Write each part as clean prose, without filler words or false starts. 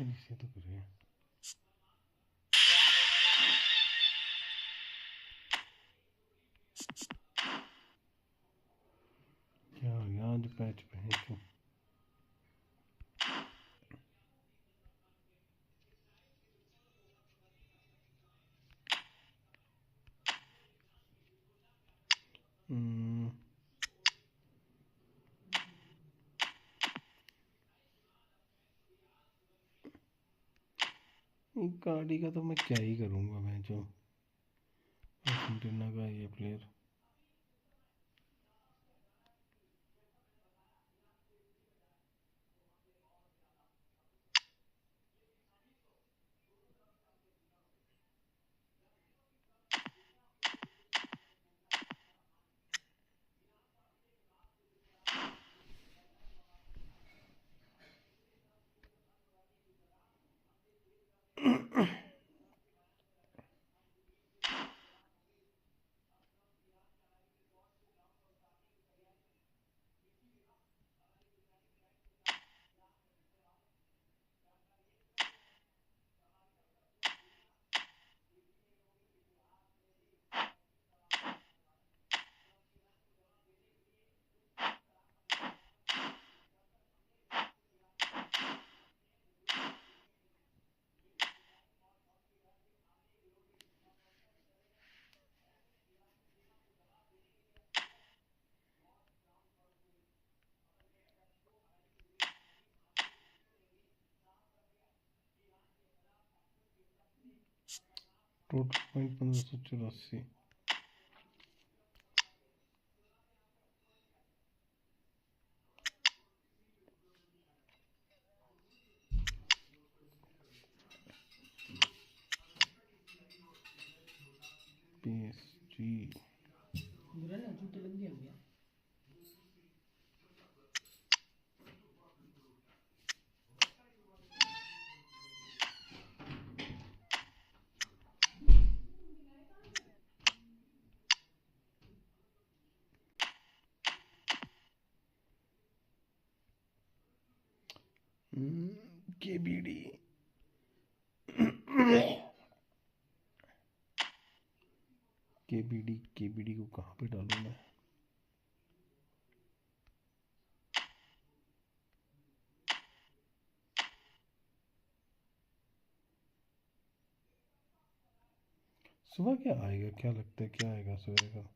इसे तो करिए क्या याद पैच पहन गाड़ी का तो मैं क्या ही करूँगा मैं जो अर्जेंटीना का ये player total point 1584 PSG KBD KBD को कहाँ पे डालूं मैं सुबह क्या आएगा क्या लगता है क्या आएगा सुबह का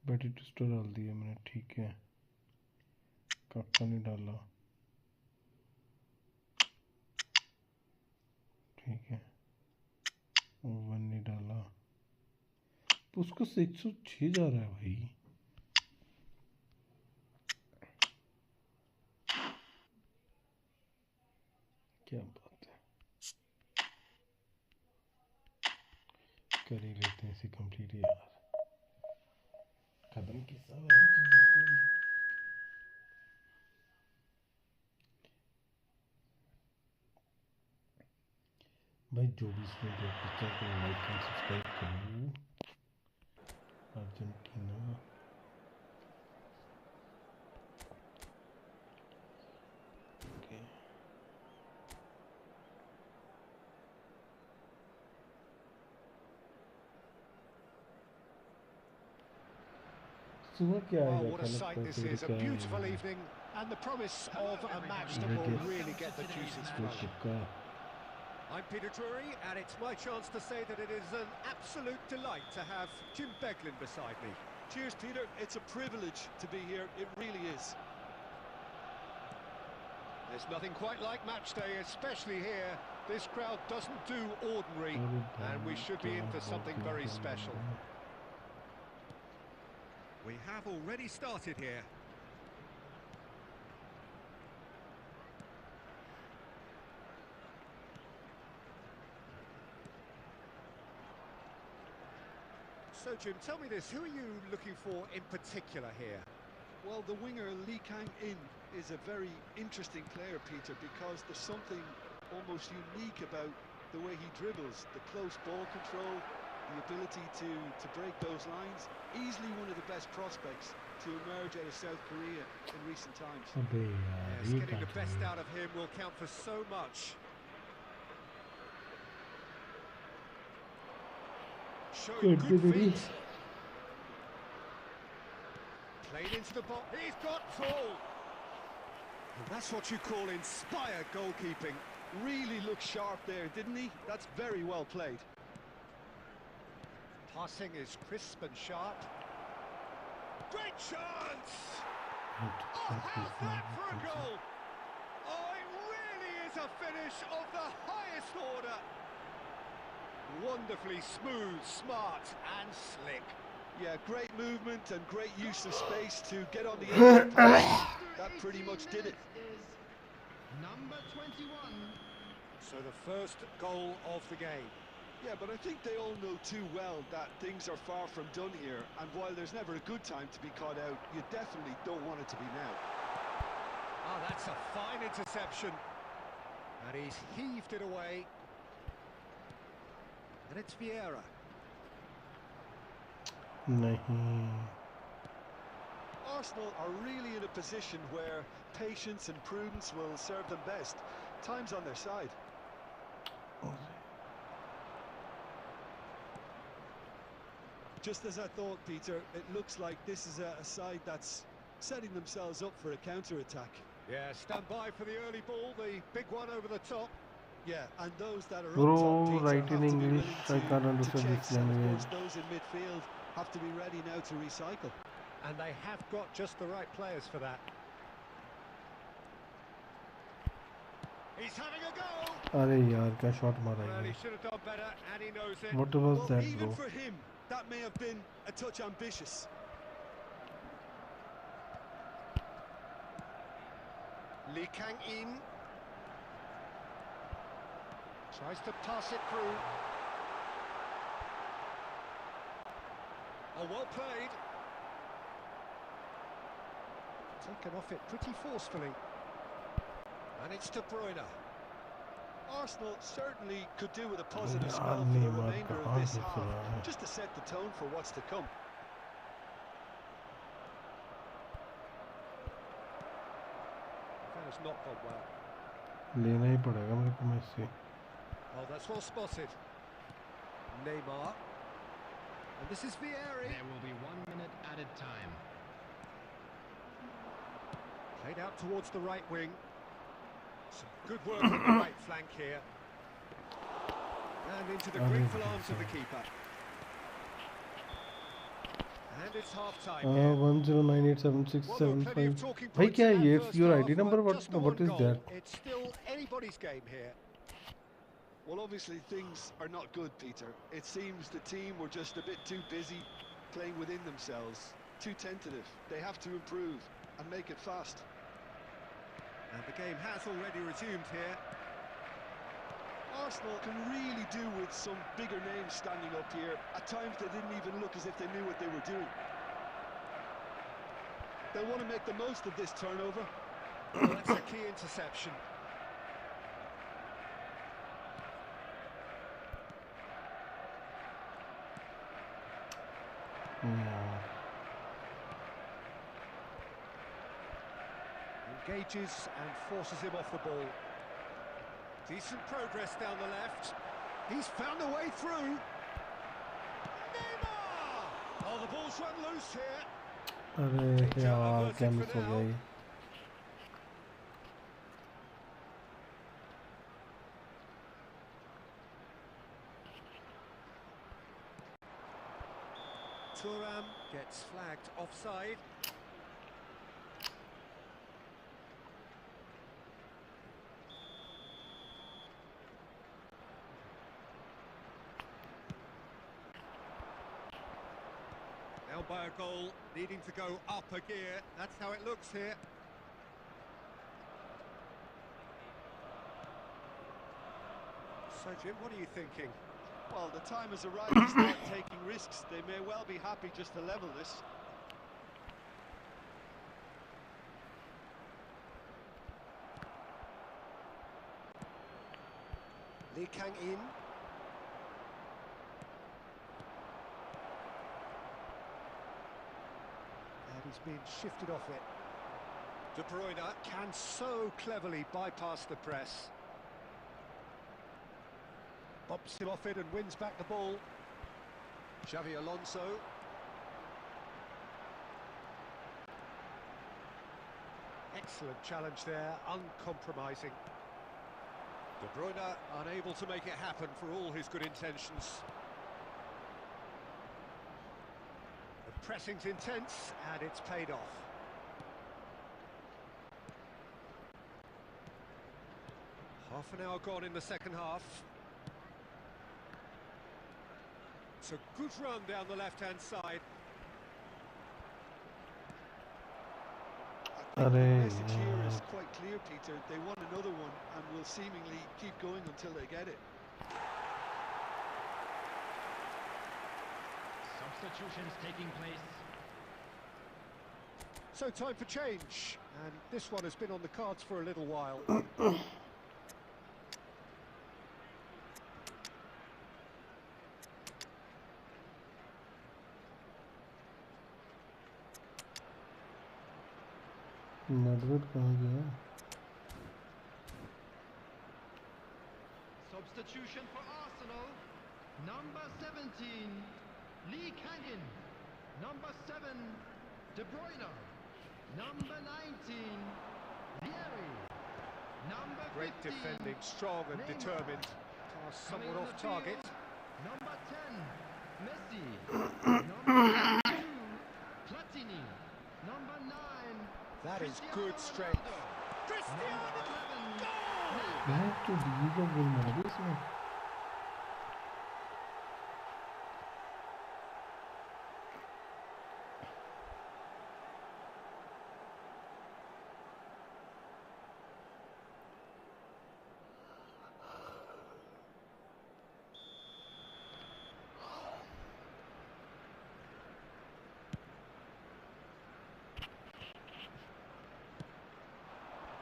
बैटरी टेस्टर डाल दिया मैंने ठीक है काका नहीं डाला ठीक है ओवन नहीं डाला तो उसका 106 जा रहा है भाई क्या बात है कर ही लेते हैं इसे कंप्लीट यार खत्म किस्सा है इसका भी भाई जो भी इसमें जो पिक्चर को लाइक एंड सब्सक्राइब करो अर्जेंटीना ओके सुबह क्या आएगा what a sight this is, a beautiful evening and the promise of a match that will really get the juices flowing. I'm Peter Drury and it's my chance to say that it is an absolute delight to have Jim Beglin beside me. Cheers, Peter. It's a privilege to be here. It really is. There's nothing quite like match day, especially here. This crowd doesn't do ordinary, and we should be in for something very special. We have already started here. So, Jim, tell me this, who are you looking for in particular here? Well, the winger Lee Kang-in is a very interesting player, Peter, because there's something almost unique about the way he dribbles, the close ball control, the ability to break those lines. Easily one of the best prospects to emerge out of South Korea in recent times. Yes, getting the best out of him will count for so much. Showing good feet. Played into the box. He's got full. And that's what you call inspired goalkeeping. Really looked sharp there, didn't he? That's very well played. Passing is crisp and sharp. Great chance! Oh, how's that for a goal? Oh, it really is a finish of the highest order. Wonderfully smooth, smart and slick. Yeah, great movement and great use of space to get on the end of the pass. That pretty much did it. Number 21. So the first goal of the game. Yeah, but I think they all know too well that things are far from done here, and while there's never a good time to be caught out, you definitely don't want it to be now. Oh, that's a fine interception. And he's heaved it away. And it's Vieira. Arsenal are really in a position where patience and prudence will serve them best. Time's on their side. Just as I thought, Peter, it looks like this is a side that's setting themselves up for a counter-attack. Yeah, stand by for the early ball, the big one over the top. Yeah, and those that are Bro, up top, Peter, write have in to be English, willing I can't understand to this chase, and of language. course those in midfield have to be ready now to recycle. And they have got just the right players for that. He's having a go! अरे यार क्या shot मारा Well, है he should have done better, and he knows it. What was Well, that, even bro? for him, that may have been a touch ambitious. Lee Kang-in tries to pass it through. Oh, well played. Taken off it pretty forcefully. And it's De Bruyne. Arsenal certainly could do with a positive spell for the remainder of this half, just to set the tone for what's to come. That has not gone well. लेना ही पड़ेगा मेरे को Messi Oh, that's well spotted. Neymar. And this is Vieira. There will be 1 minute added time. Played out towards the right wing. Some good work on the right flank here. And into the grateful arms of the keeper. And it's half-time here. 10987675 भाई क्या है ये your ID number what is that? It's still anybody's game here. Well, obviously things are not good, Peter. It seems the team were just a bit too busy playing within themselves, too tentative. They have to improve and make it fast. And the game has already resumed here. Arsenal can really do with some bigger names standing up here. At times they didn't even look as if they knew what they were doing. They'll want to make the most of this turnover. Well, that's a key interception. Engages and forces him off the ball. Decent progress down the left. He's found a way through. Neymar! Oh, the ball's run loose here. अरे यार क्या miss हो गई Thuram gets flagged offside. Now by a goal, needing to go up a gear. That's how it looks here. So Jim, what are you thinking? Well, the time has arrived to start taking risks. They may well be happy just to level this. Lee Kang-in. And he's been shifted off it. De Bruyne can so cleverly bypass the press. Bumps him off it and wins back the ball. Xavi Alonso. Excellent challenge there, uncompromising. De Bruyne unable to make it happen for all his good intentions. The pressing's intense and it's paid off. Half an hour gone in the second half. It's a good run down the left-hand side. The message here is quite clear, Peter. They want another one and will seemingly keep going until they get it. Substitutions taking place. So time for change, and this one has been on the cards for a little while. Network कहाँ गया? Substitution for Arsenal. Number 17, Lee Kang-in. Number 7, De Bruyne. Number 19, Vieri. Number 15, Great defending, strong and Neymar. determined. Pass somewhat Coming on off the target. field, Number 10, Messi. Number 2, Platini. Number 9, That is Cristiano good strength. Ronaldo. Cristiano! Number 11, Goal! मैं तो DJ गोल मारा था इसमें.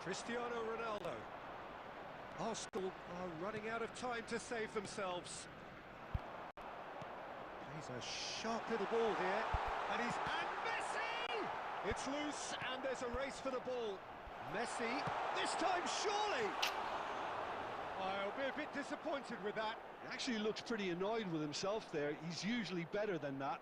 Cristiano Ronaldo. Arsenal are running out of time to save themselves. Plays a sharp little ball here, and Messi! It's loose, and there's a race for the ball. Messi, this time surely! I'll be a bit disappointed with that. He actually looks pretty annoyed with himself there. He's usually better than that.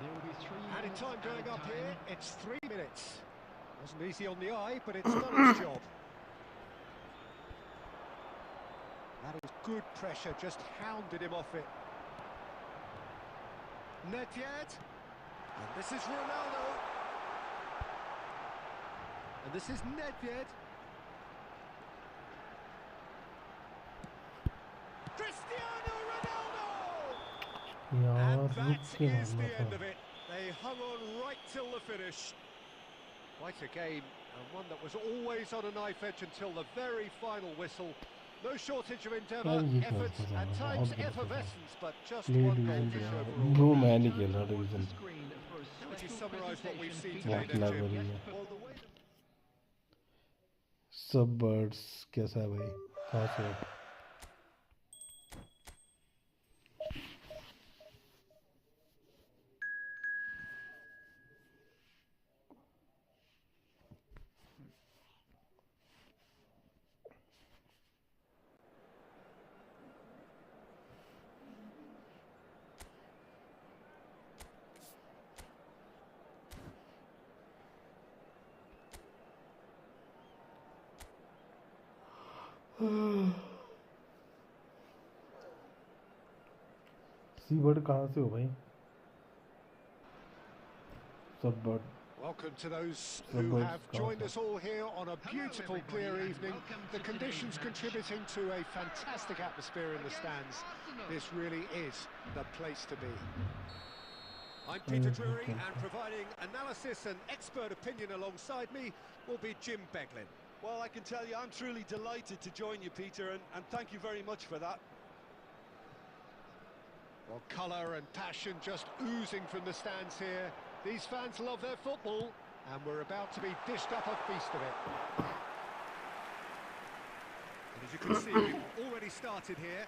There will be 3 Added minutes time going added up time. here. It's 3 minutes. Wasn't easy on the eye, but it's done its job. That is good pressure, just hounded him off it. Nedved. And this is Ronaldo. And this is Nedved. Cristiano Ronaldo! यार And that रुक के is मारना the end था. of it. They hung on right till the finish. Quite a game, and one that was always on a knife edge until the very final whistle. No shortage of endeavour, ये effort, खेलता था, at times बहुत खेलता था. effervescence, but just play one division goal पे overall. दो मैं नहीं खेल रहा division. Screen for a How would you special summarise what we've seen presentation today बहुत then, Jim? लाइब्रेरी है. Well, the way सब बर्ड्स कैसा है भाई? कहाँ से हो? सी बर्ड कहाँ से हो भाई? सब bird. Welcome to those The who birds have come joined up. us all here on a beautiful, everybody, clear and evening. welcome The to conditions today's match. contributing to a fantastic atmosphere in the Against stands. Arsenal. This really is the place to be. I'm Peter Drury, and providing analysis and expert opinion alongside me will be Jim Beglin. Well, I can tell you I'm truly delighted to join you, Peter, and thank you very much for that. Well, colour and passion just oozing from the stands here. These fans love their football, and we're about to be dished up a feast of it. And as you can see, we've already started here.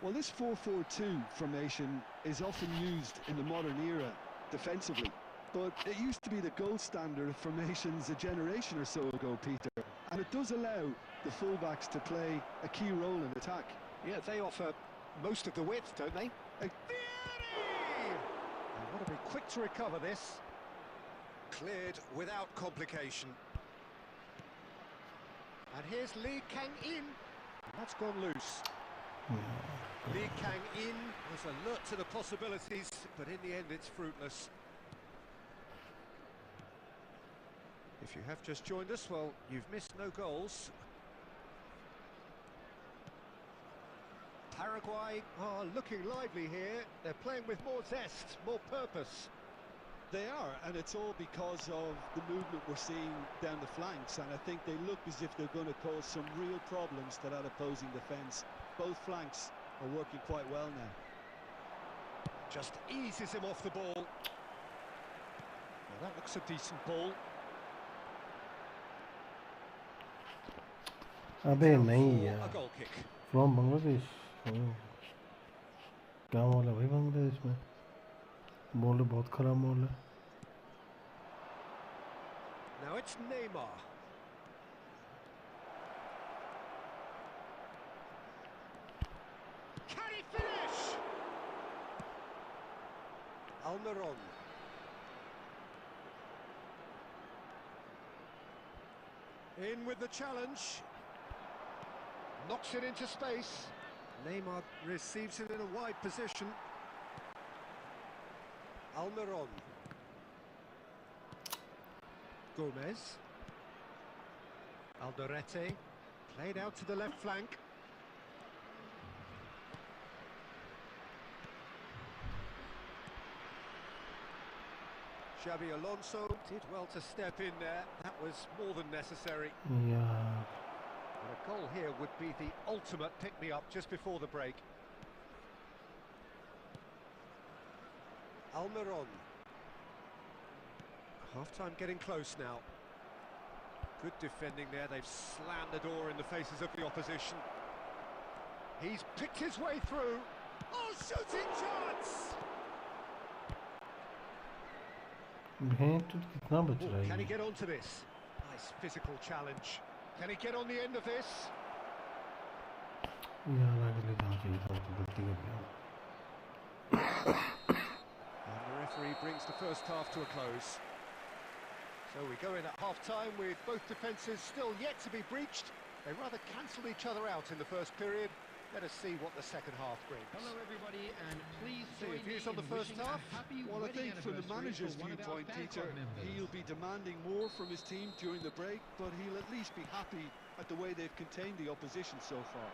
Well, this 4-4-2 formation is often used in the modern era defensively, but it used to be the gold standard of formations a generation or so ago, Peter, and it does allow the fullbacks to play a key role in attack. Yeah, they offer most of the width, don't they? And want to be quick to recover this. Cleared without complication. And here's Lee Kang-in. That's gone loose. Lee Kang-in was alert to the possibilities, but in the end it's fruitless. If you have just joined us, well, you've missed no goals. Paraguay are looking lively here. They're playing with more zest, more purpose. They are, and it's all because of the movement we're seeing down the flanks, and I think they look as if they're going to cause some real problems to that opposing defence. Both flanks are working quite well now. Just eases him off the ball. Well, that looks a decent ball. अबे नहीं A यार goal kick. From Bangladesh क्या माहौल है भाई बांग्लादेश में माहौल बहुत खराब माहौल है Now it's Neymar. Can he finish? Almiron. In with the challenge. Knocks it into space. Neymar receives it in a wide position. Almiron. Gomez. Alderete. Played out to the left flank. Xabi Alonso did well to step in there. That was more than necessary. यार And a goal here would be the ultimate pick-me-up just before the break. Almiron. Half-time getting close now. Good defending there. They've slammed the door in the faces of the opposition. He's picked his way through. Oh, shooting chance! भेंट कितना बच रहा है Can he ये? get onto this? Nice physical challenge. Can he get on the end of this? यार आगे ले जाना चाहिए था तो गलती कर दिया And the referee brings the first half to a close. So we go in at half-time with both defences still yet to be breached. They rather cancelled each other out in the first period. Let us see what the second half brings. Hello everybody, and please So join your views me on the in first wishing half? a happy Well, I wedding think from the anniversary manager's for one of our viewpoint, fan Peter, club members. he'll be demanding more from his team during the break, but he'll at least be happy at the way they've contained the opposition so far.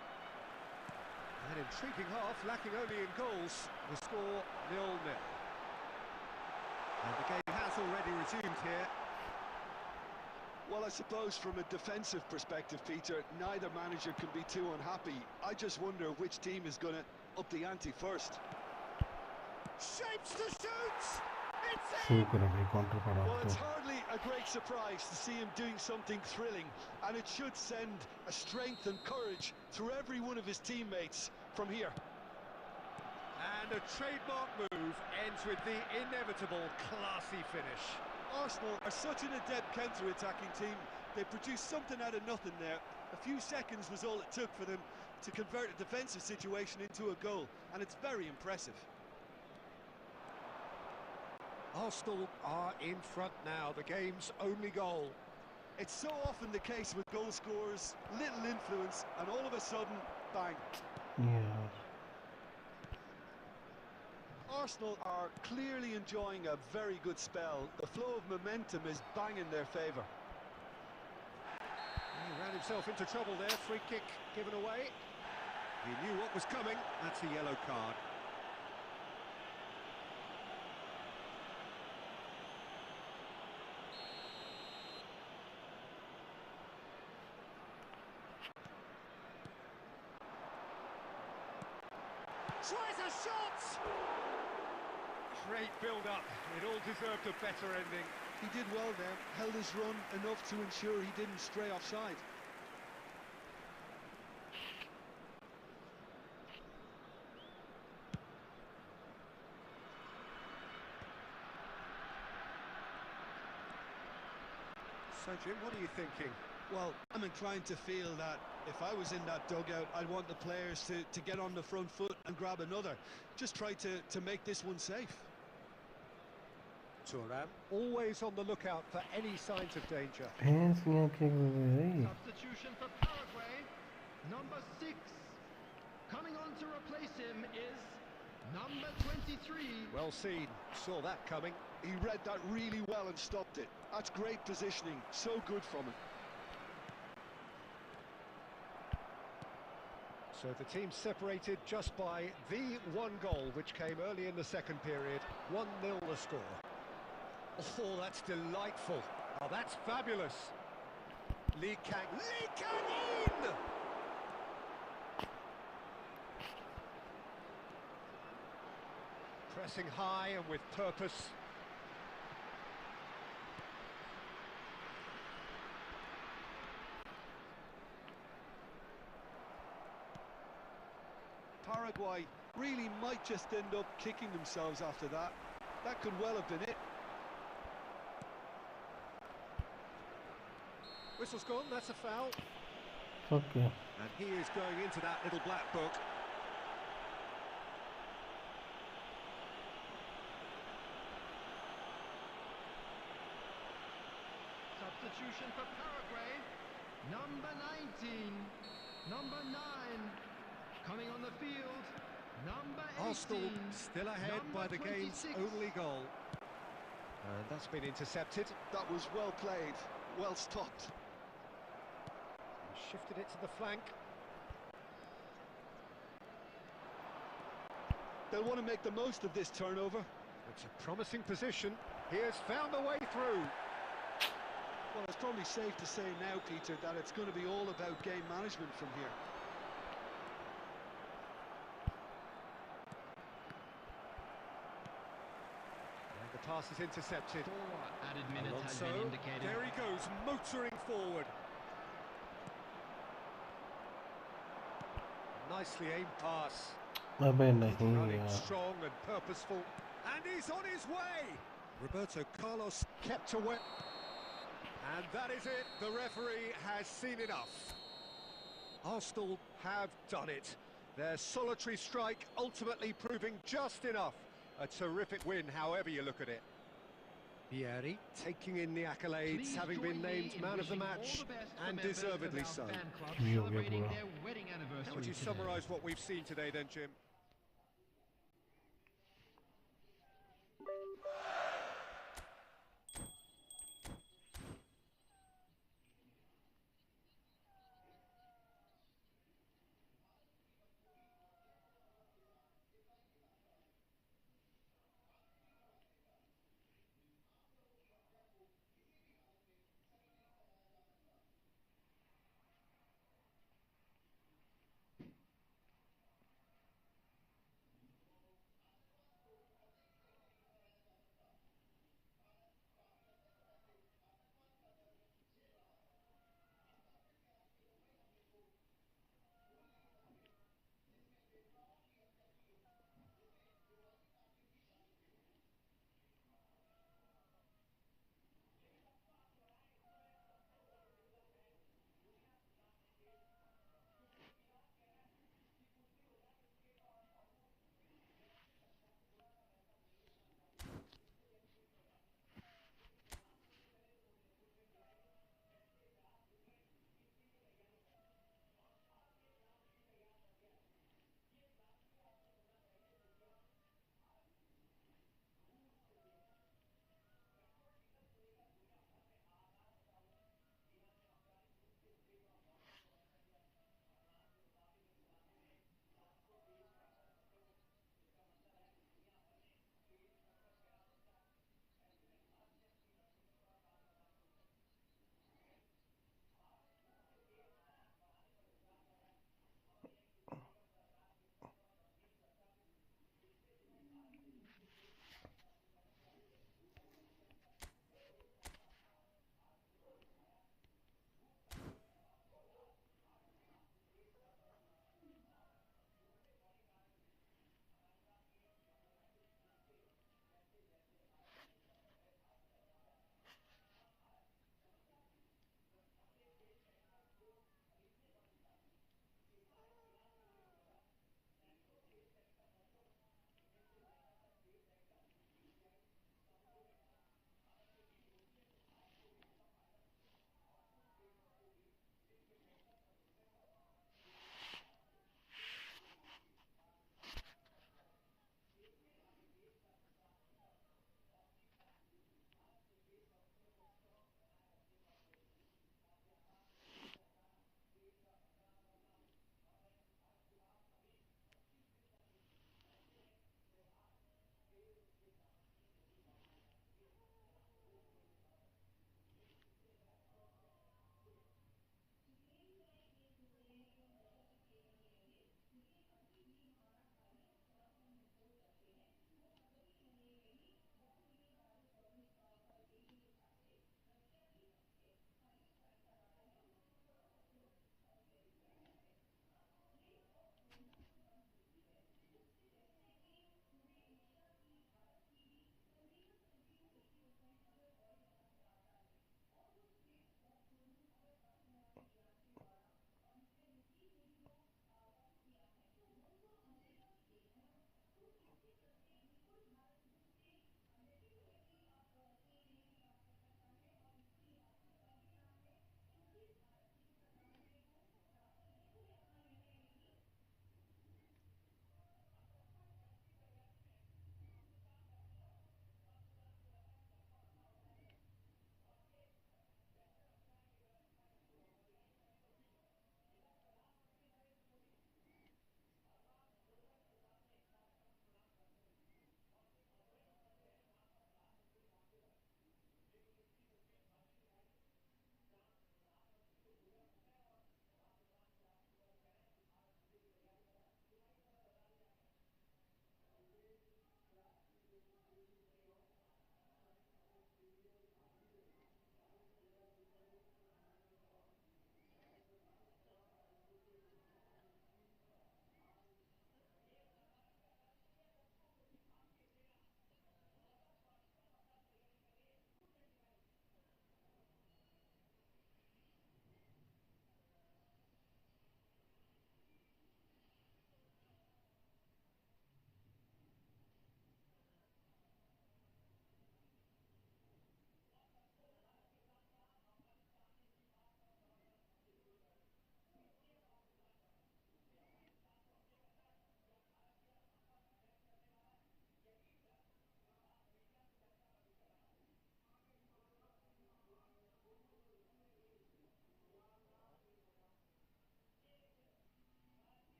An intriguing half, lacking only in goals. The score 0-0. And the game has already resumed here. Well, I suppose from a defensive perspective, Peter, neither manager can be too unhappy. I just wonder which team is going to up the ante first. Shapes to shoot! It's शुरू in! करो भाई counter पड़ा Well, तो it's hardly a great surprise to see him doing something thrilling, and it should send a strength and courage through every one of his teammates from here. And a trademark move ends with the inevitable classy finish. Arsenal are such an adept counter-attacking team. They produced something out of nothing there. A few seconds was all it took for them to convert a defensive situation into a goal, and it's very impressive. Arsenal are in front now, the game's only goal. It's so often the case with goal scorers, little influence, and all of a sudden, bang. यार Arsenal are clearly enjoying a very good spell. The flow of momentum is bang in their favour. He ran himself into trouble there, free kick given away. He knew what was coming, that's a yellow card. Tries a shot! Great build-up. It all deserved a better ending. He did well there, held his run enough to ensure he didn't stray offside. So, Jim, what are you thinking? Well, I'm inclined to feel that if I was in that dugout, I'd want the players to get on the front foot and grab another. Just try to make this one safe. Thuram, always on the lookout for any signs of danger. Substitution for Paraguay. Number 6. Coming on to replace him is number 23. Well seen. Saw that coming. He read that really well and stopped it. That's great positioning. So good from him. So the team separated just by the one goal, which came early in the second period. 1-0 the score. Oh, that's delightful. Oh, that's fabulous. Lee Kang in! Pressing high and with purpose. Paraguay really might just end up kicking themselves after that. That could well have been it. Whistle's gone, that's a foul. Okay. And he is going into that little black book. Substitution for Paraguay. Number 19. Number 9. Coming on the field. Number 18. Arsenal still ahead by the game's 26. only goal. And that's been intercepted. That was well played, well stopped. Shifted it to the flank. They'll want to make the most of this turnover. It's a promising position. He has found a way through. Well, it's probably safe to say now, Peter, that it's going to be all about game management from here. And the pass is intercepted. 4 added minutes has Alonso, been indicated. there he goes, motoring forward. Nicely aimed pass. अबे नहीं Running यार. strong and purposeful. And he's on his way. Roberto Carlos kept away. And that is it. The referee has seen enough. Arsenal have done it. Their solitary strike ultimately proving just enough. A terrific win, however you look at it. Vieri taking in the accolades, Please having join been me named in man of the wishing all match, the best to and members of deservedly our so. fan club Yeah, celebrating bro. their wedding anniversary How would you today. summarise what we've seen today then, Jim?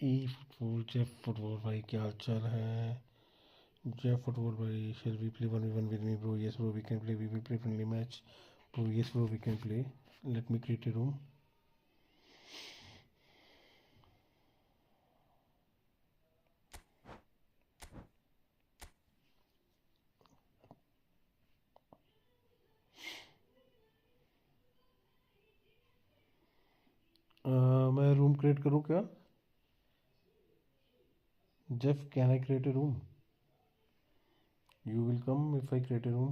E football Jeff football भाई क्या हाल चाल है Jeff football भाई shall we play 1v1 with me bro yes bro we can play we will play friendly match bro yes bro we can play let me create a room मैं room create करूँ क्या Jeff can I create a room you will come if I create a room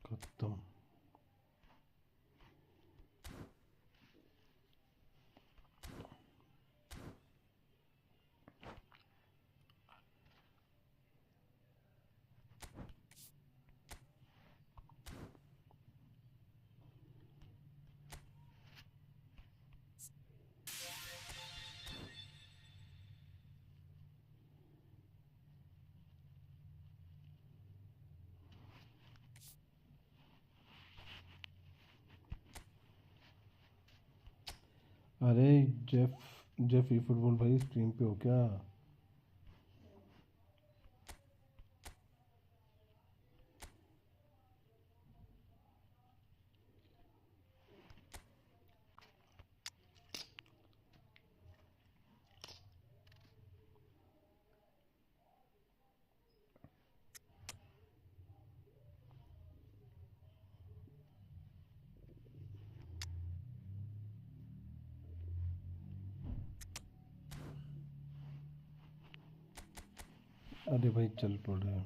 खत्म अरे Jeff Jeff ई football भाई stream पे हो क्या अरे भाई चल पड़े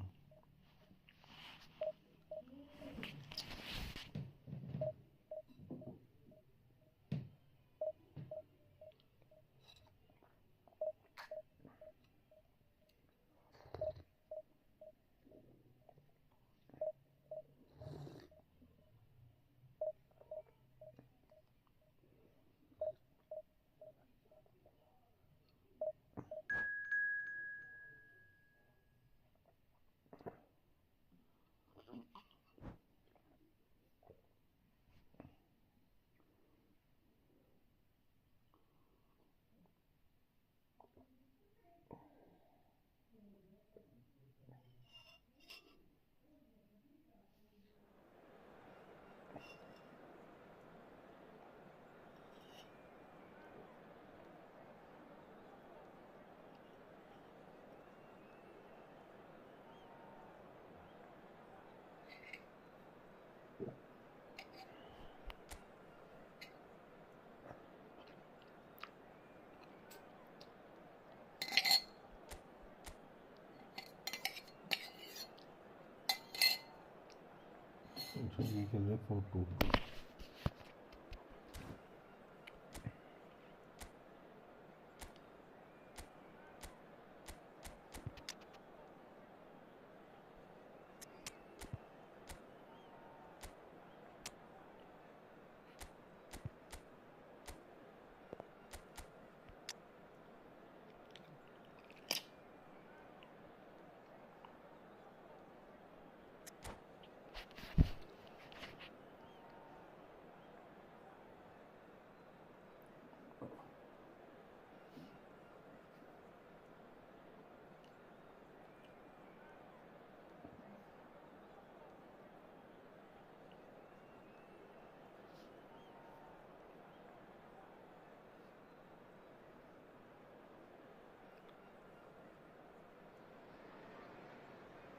ये खेल रहे photo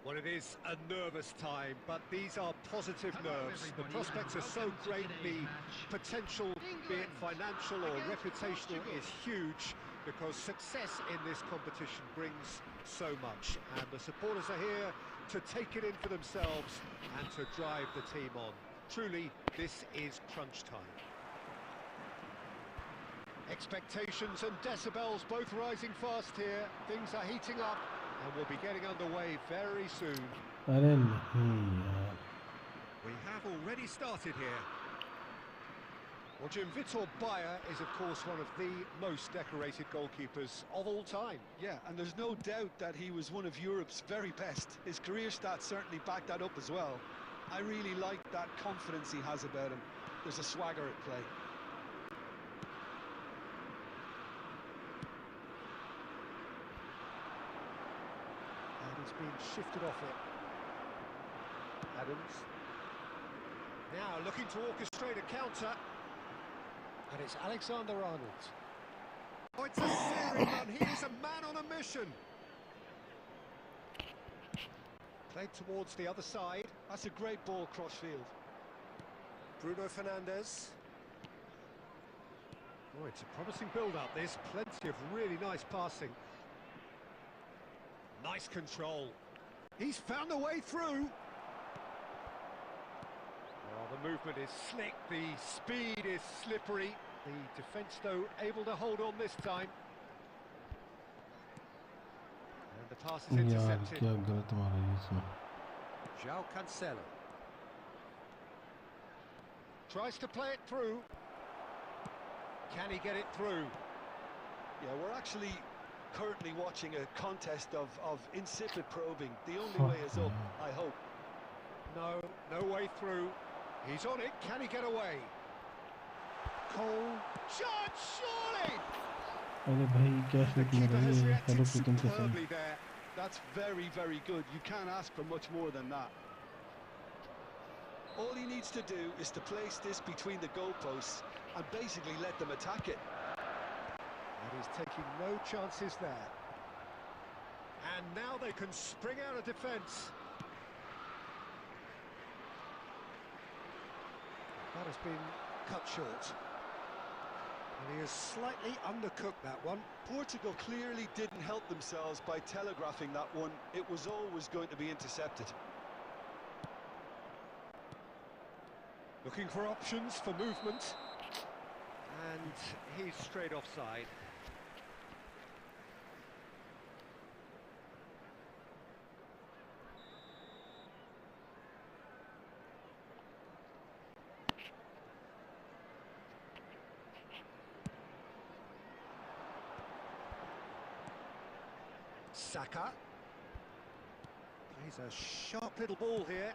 Well, it is a nervous time, but these are positive nerves. The prospects are so great, the potential, be it financial or reputational, is huge because success in this competition brings so much. And the supporters are here to take it in for themselves and to drive the team on. Truly, this is crunch time. Expectations and decibels both rising fast here. Things are heating up. And we'll be getting underway very soon. अरे नहीं यार. We have already started here. Well, Jim, Vitor Bayer is, of course, one of the most decorated goalkeepers of all time. Yeah, and there's no doubt that he was one of Europe's very best. His career stats certainly back that up as well. I really like that confidence he has about him. There's a swagger at play. And he's been shifted off it. Adams. Now looking to orchestrate a counter. And it's Alexander-Arnold. Oh, it's a searing run. He is a man on a mission. Played towards the other side. That's a great ball cross-field. Bruno Fernandes. Oh, it's a promising build-up. There's plenty of really nice passing. Nice control. He's found a way through. Oh, the movement is slick. The speed is slippery. The defence, though, able to hold on this time. And the pass is intercepted. क्या गलत मारा ये इसमें. João Cancelo. Tries to play it through. Can he get it through? Yeah, we're actually currently watching a contest of insipid probing. The only way is up, I hope. No way through. He's on it. Can he get away? Cole. Shot, surely! अरे भाई क्या The shoot keeper मारा has ये. reacted hello प्रीतम कैसे superbly हैं? there. That's very, very good. You can't ask for much more than that. All he needs to do is to place this between the goalposts and basically let them attack it. And he's taking no chances there. And now they can spring out of defence. That has been cut short. And he has slightly undercooked that one. Portugal clearly didn't help themselves by telegraphing that one. It was always going to be intercepted. Looking for options for movement. And he's straight offside. Saka. Plays a sharp little ball here.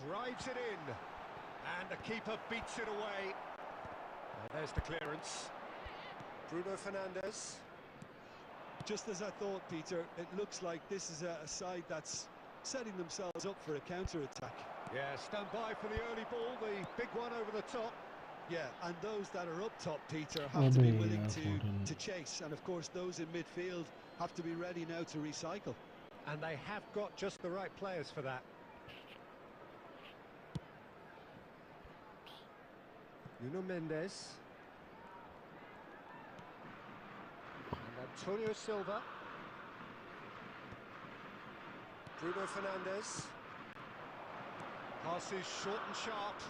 Drives it in. And the keeper beats it away. And there's the clearance. Bruno Fernandes. Just as I thought, Peter, it looks like this is a side that's setting themselves up for a counter-attack. Yeah, stand by for the early ball, the big one over the top. Yeah, and those that are up top, Peter, have to be willing to chase. And of course, those in midfield have to be ready now to recycle. And they have got just the right players for that. Nuno Mendes. And Antonio Silva. Bruno Fernandes. Passes short and sharp.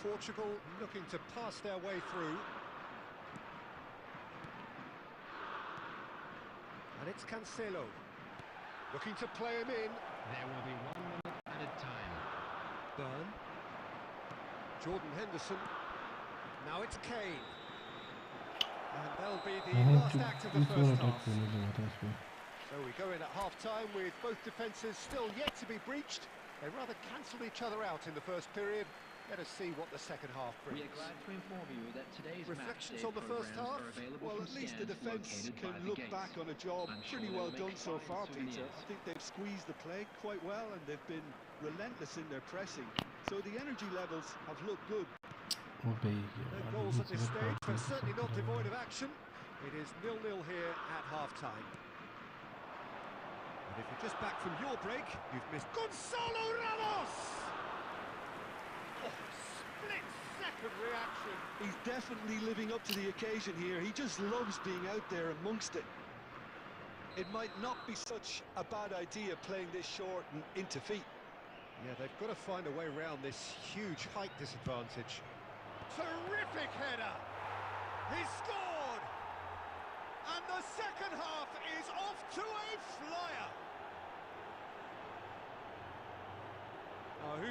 Portugal looking to pass their way through. And it's Cancelo. Looking to play him in. There will be 1 minute added time. Burn. Jordan Henderson. Now it's Kane. And that'll be the last act of the first half. So we go in at half-time with both defences still yet to be breached. They rather cancelled each other out in the first period. Let us see what the second half brings. We are glad to inform you that today's Reflections match day on the first programs half? are available Well, from at least the scans defence located can by the look gates. back on a job I'm sure pretty they'll well make done so fine far, Peter. souvenirs. I think they've squeezed the play quite well and they've been relentless in their pressing. So the energy levels have looked good. No goals at this stage, but certainly not devoid of action. It is 0-0 here at half-time. And if you're just back from your break, you've missed Gonzalo Ramos! Oh, split-second reaction. He's definitely living up to the occasion here. He just loves being out there amongst it. It might not be such a bad idea playing this short and into feet. Yeah, they've got to find a way around this huge height disadvantage. Terrific header! He scored! And the second half is off to a flyer!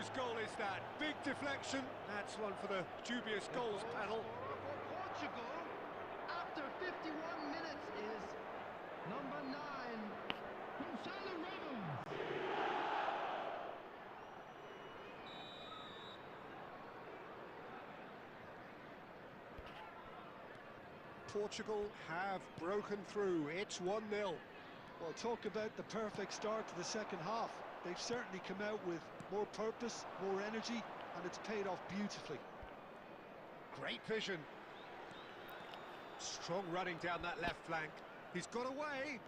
whose goal is that? Big deflection. That's one for the dubious goals panel. For Portugal, after 51 minutes, is number 9, Gonzalo Ramos. Portugal have broken through. It's 1-0. Well, talk about the perfect start to the second half. They've certainly come out with more purpose, more energy, and it's paid off beautifully. Great vision. Strong running down that left flank. He's got away.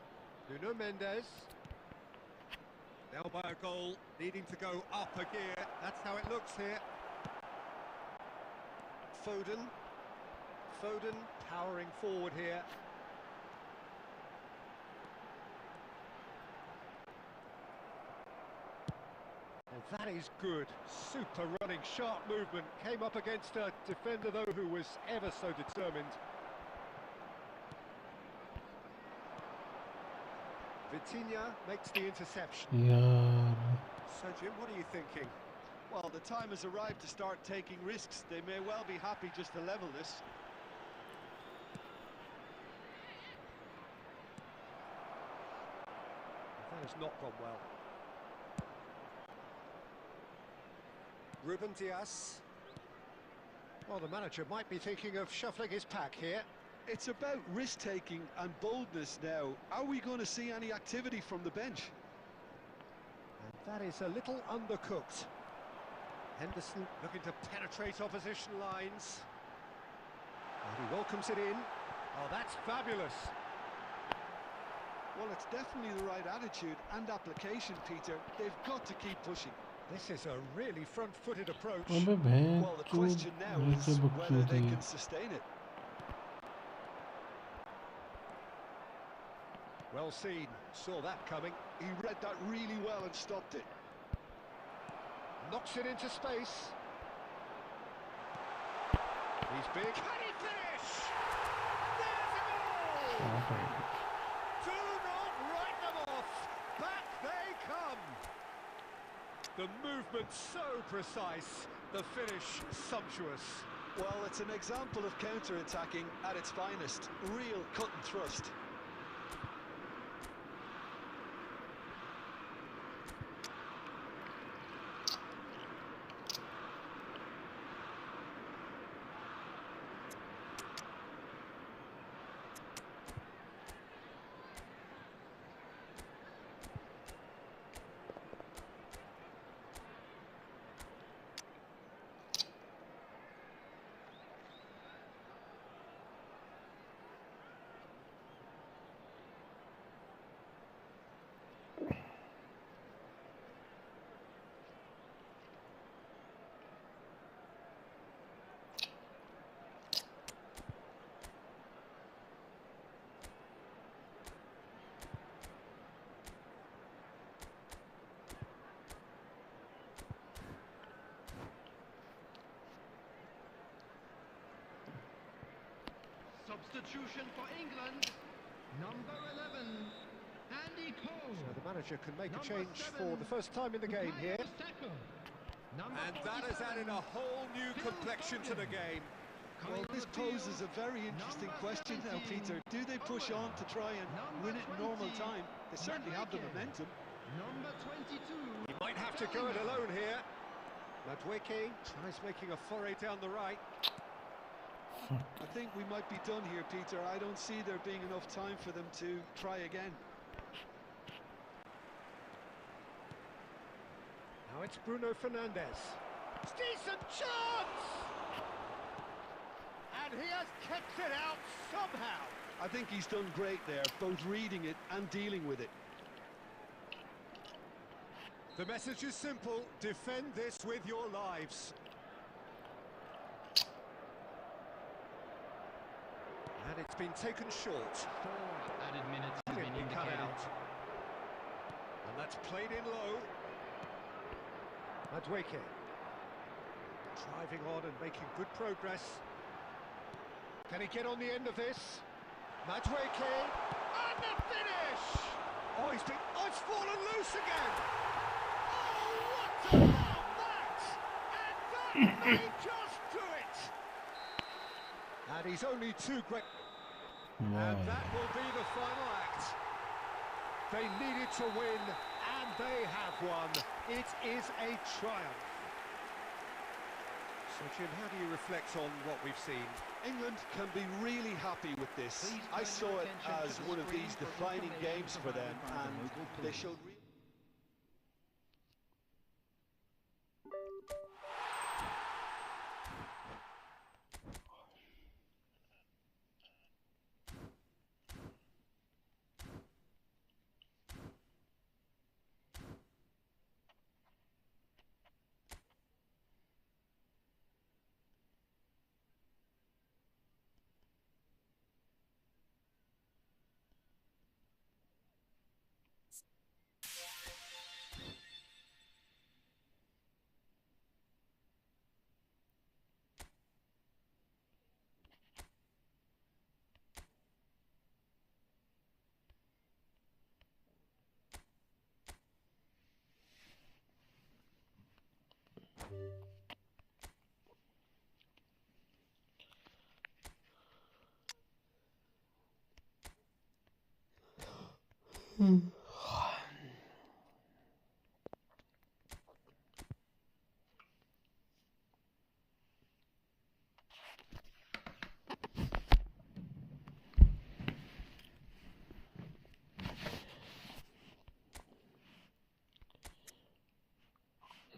Nuno Mendes. Now by a goal, needing to go up a gear. That's how it looks here. Foden powering forward here. And that is good. Super running, sharp movement. Came up against a defender, though, who was ever so determined. Vitinha makes the interception. Yeah. So, Jim, what are you thinking? Well, the time has arrived to start taking risks. They may well be happy just to level this. That has not gone well. Ruben Dias. Well, the manager might be thinking of shuffling his pack here. It's about risk-taking and boldness now. Are we going to see any activity from the bench? And that is a little undercooked. Henderson looking to penetrate opposition lines. And he welcomes it in. Oh, that's fabulous. Well, it's definitely the right attitude and application, Peter. They've got to keep pushing. This is a really front-footed approach. Well, the question now is whether they can sustain it. Well seen, saw that coming. He read that really well and stopped it. Knocks it into space. He's big. Can he finish? There's a goal! Do not write them off. Back they come. The movement so precise, the finish sumptuous. Well, it's an example of counter-attacking at its finest. Real cut and thrust. Substitution for England, number 11, Andy Cole. So the manager can make a change for the first time in the game here. And that has added a whole new complexion to the game. Well, this poses a very interesting question now, Peter. Do they push on to try and win it in normal time? They certainly have the momentum. Number 22. He might have to go it alone here. Madueke tries making a foray down the right. I think we might be done here, Peter. I don't see there being enough time for them to try again. Now it's Bruno Fernandes. Decent chance! And he has kept it out somehow. I think he's done great there, both reading it and dealing with it. The message is simple: defend this with your lives. And it's been taken short. 4 added minutes have been Brilliantly cut indicated. out. And that's played in low. Madueke driving on and making good progress. Can he get on the end of this? Madueke, and the finish! Oh, it's fallen loose again! Oh, what about that? They just do it! And he's only too great. And that will be the final act. They needed to win, and they have won. It is a triumph. So, Jim, how do you reflect on what we've seen? England can be really happy with this. I saw it as one of these defining games for them, and they showed real...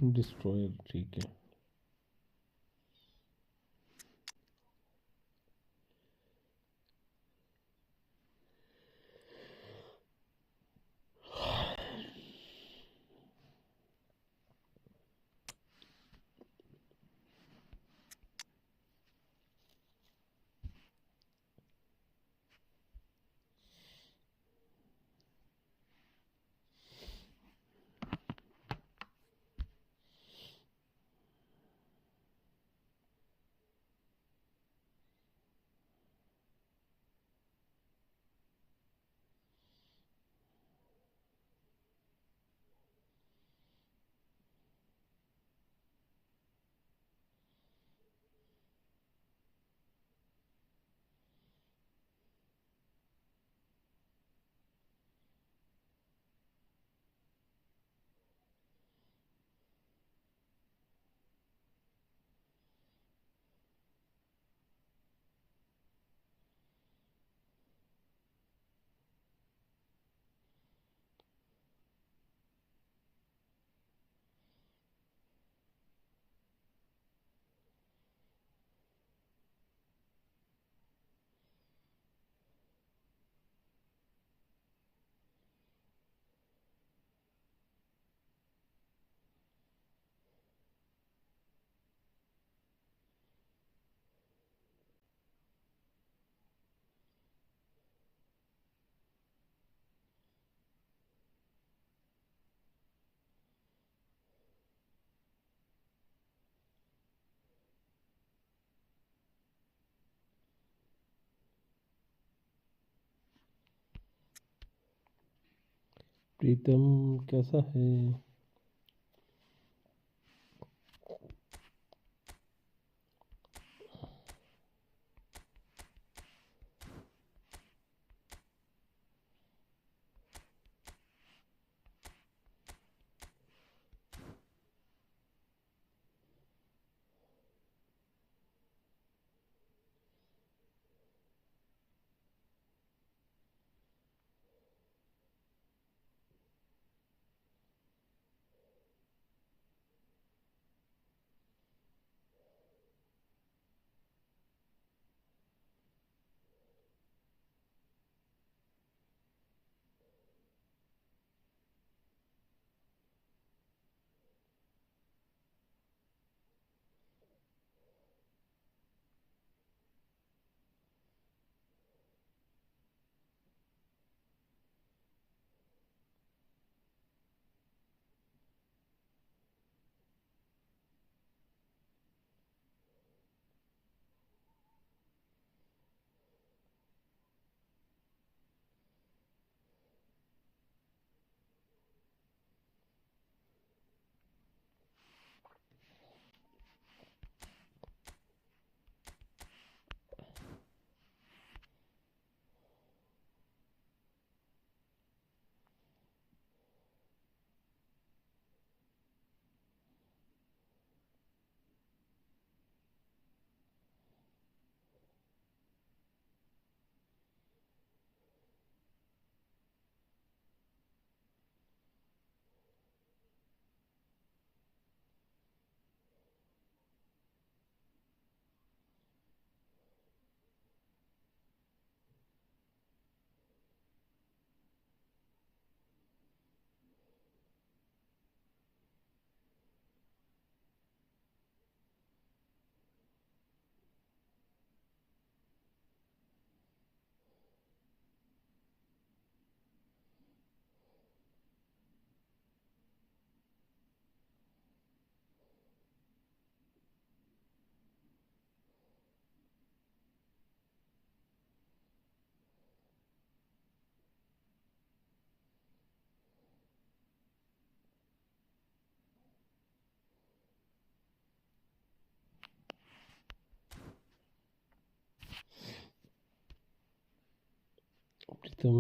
destroyer ठीक है प्रीतम कैसा है प्रीतम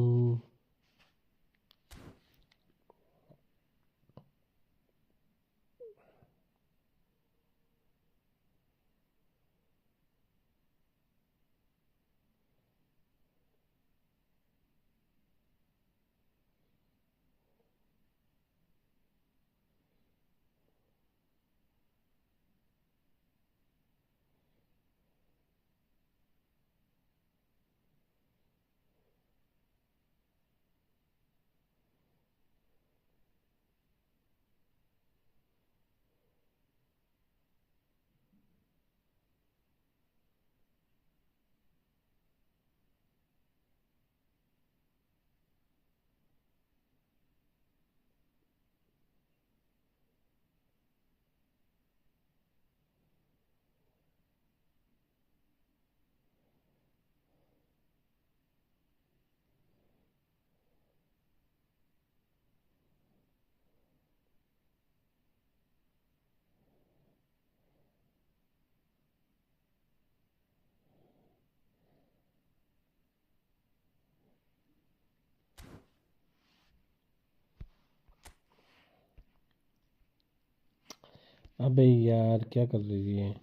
अबे यार क्या कर रही है?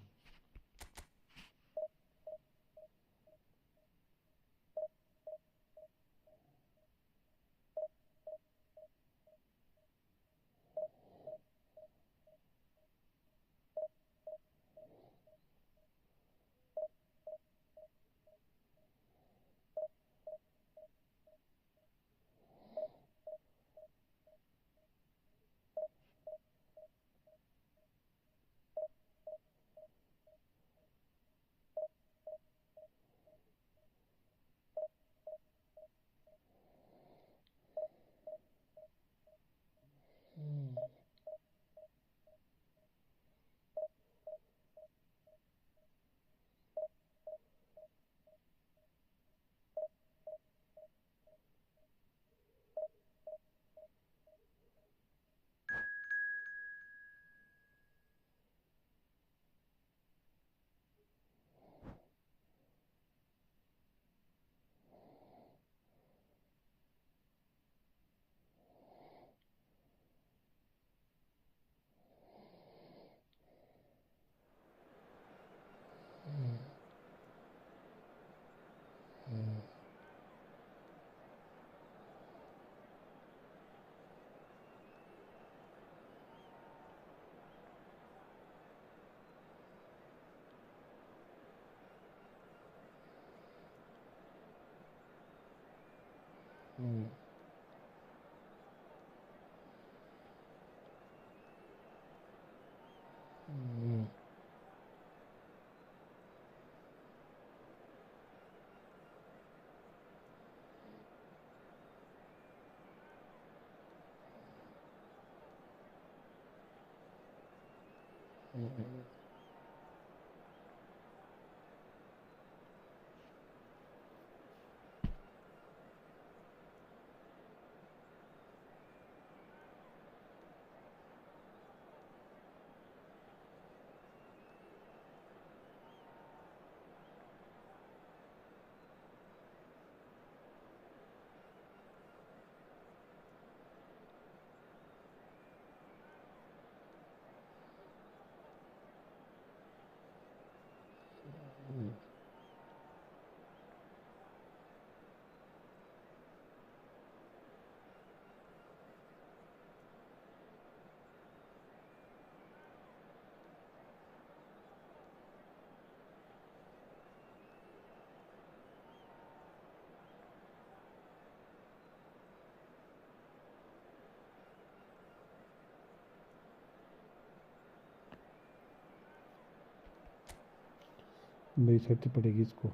मेरी शर्त पड़ेगी इसको।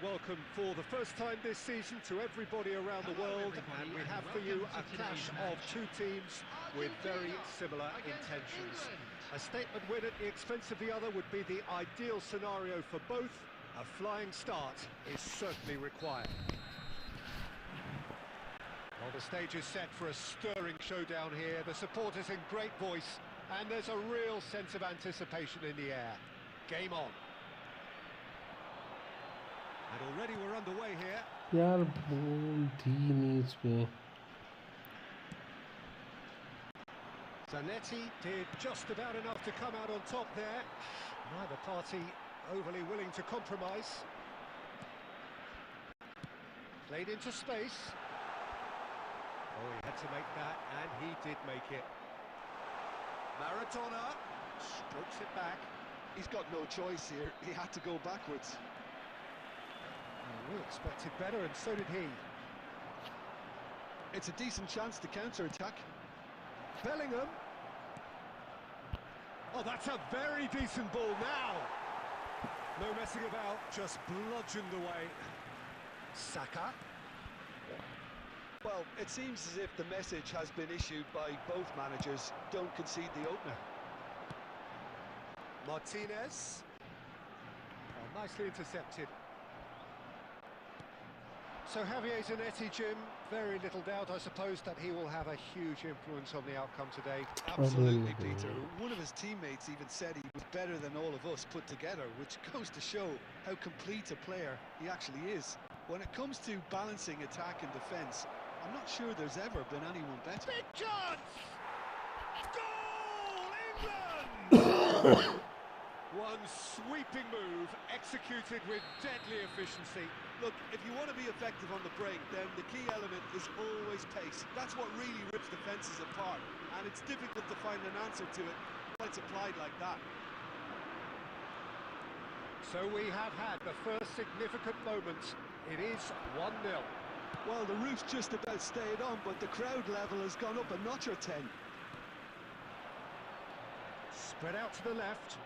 welcome for the first time this season to everybody around the world, and we have for you a clash of two teams with very similar intentions. A statement win at the expense of the other would be the ideal scenario for both. A flying start is certainly required. Well, the stage is set for a stirring showdown here. The supporters in great voice, and there's a real sense of anticipation in the air. Game on. And already we're underway here. यार ball थी नहीं इस पे. Zanetti did just about enough to come out on top there. Neither party overly willing to compromise. Played into space. Oh, he had to make that, and he did make it. Maradona strokes it back. He's got no choice here. He had to go backwards. We expected better, and so did he. It's a decent chance to counter-attack. Bellingham. Oh, that's a very decent ball now. No messing about, just bludgeoned away. Saka. Well, it seems as if the message has been issued by both managers. Don't concede the opener. Martinez. Oh, nicely intercepted. So Javier Zanetti, Jim, very little doubt, I suppose, that he will have a huge influence on the outcome today. Absolutely, Peter. One of his teammates even said he was better than all of us put together, which goes to show how complete a player he actually is. When it comes to balancing attack and defence, I'm not sure there's ever been anyone better. Big chance! Goal, England! One sweeping move, executed with deadly efficiency. Look, if you want to be effective on the break, then the key element is always pace. That's what really rips defences apart, and it's difficult to find an answer to it when it's applied like that. So we have had the first significant moment. It is 1-0. Well, the roof's just about stayed on, but the crowd level has gone up a notch or 10. Spread out to the left.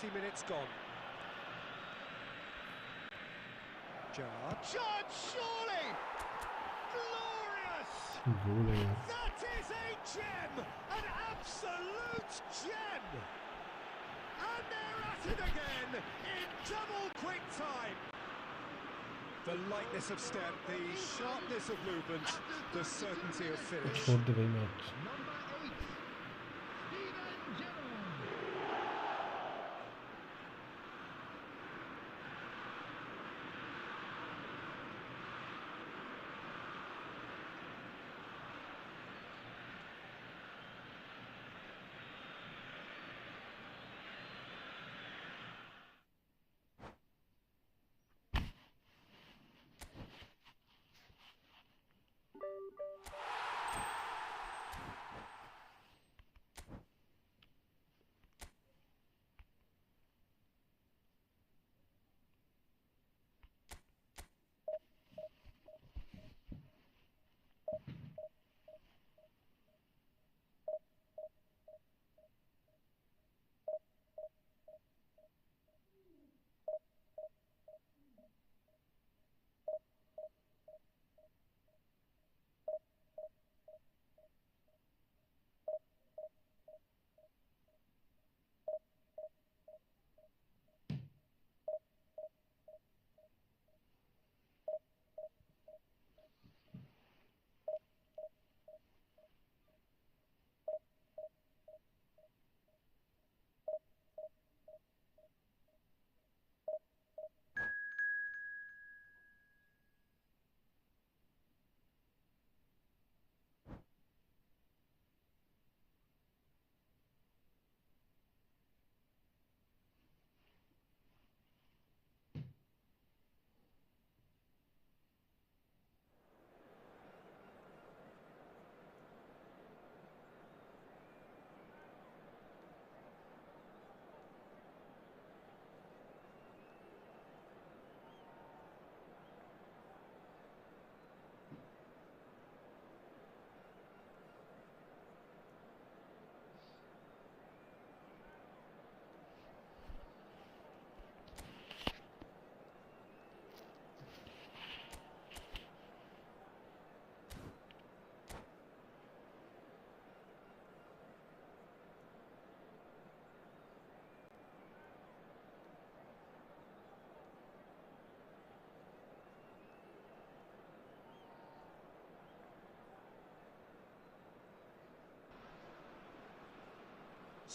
30 minutes gone. Judge, surely! Glorious! That is a gem! An absolute gem! And they're at it again in double quick time. The lightness of step, the sharpness of movement, the certainty of finish. For the very much.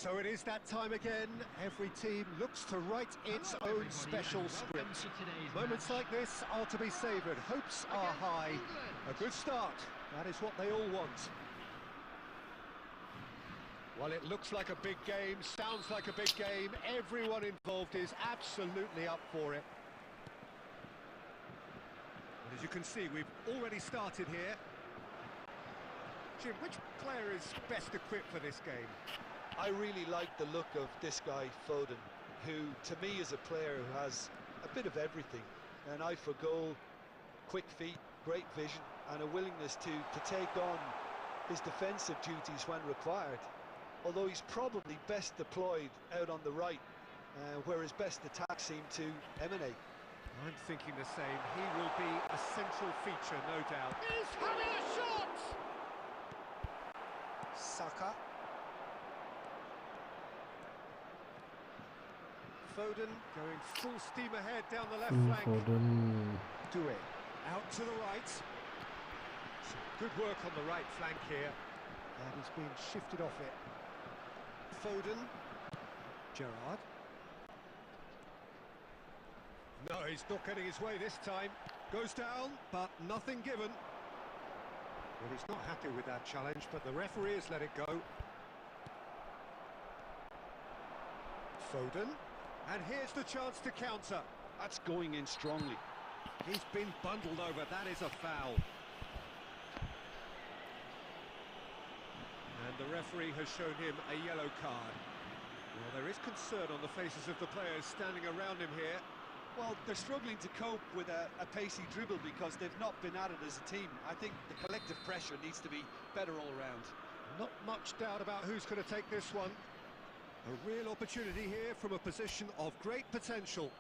So it is that time again. Every team looks to write its own special script. Moments like this are to be savoured. Hopes are high. A good start. That is what they all want. Well, it looks like a big game, sounds like a big game. Everyone involved is absolutely up for it. And as you can see, we've already started here. Jim, which player is best equipped for this game? I really like the look of this guy, Foden, who to me is a player who has a bit of everything. An eye for goal, quick feet, great vision, and a willingness to take on his defensive duties when required. Although he's probably best deployed out on the right, where his best attacks seem to emanate. I'm thinking the same. He will be a central feature, no doubt. He's having a shot! Saka. Foden going full steam ahead down the left flank. Foden. Do it. Out to the right. Some good work on the right flank here. And he's been shifted off it. Foden. Gerrard. No, he's not getting his way this time. Goes down, but nothing given. Well, he's not happy with that challenge, but the referee has let it go. Foden. And here's the chance to counter. That's going in strongly. He's been bundled over. That is a foul. And the referee has shown him a yellow card. Well, there is concern on the faces of the players standing around him here. Well, they're struggling to cope with a pacey dribble because they've not been at it as a team. I think the collective pressure needs to be better all round. Not much doubt about who's going to take this one. A real opportunity here from a position of great potential.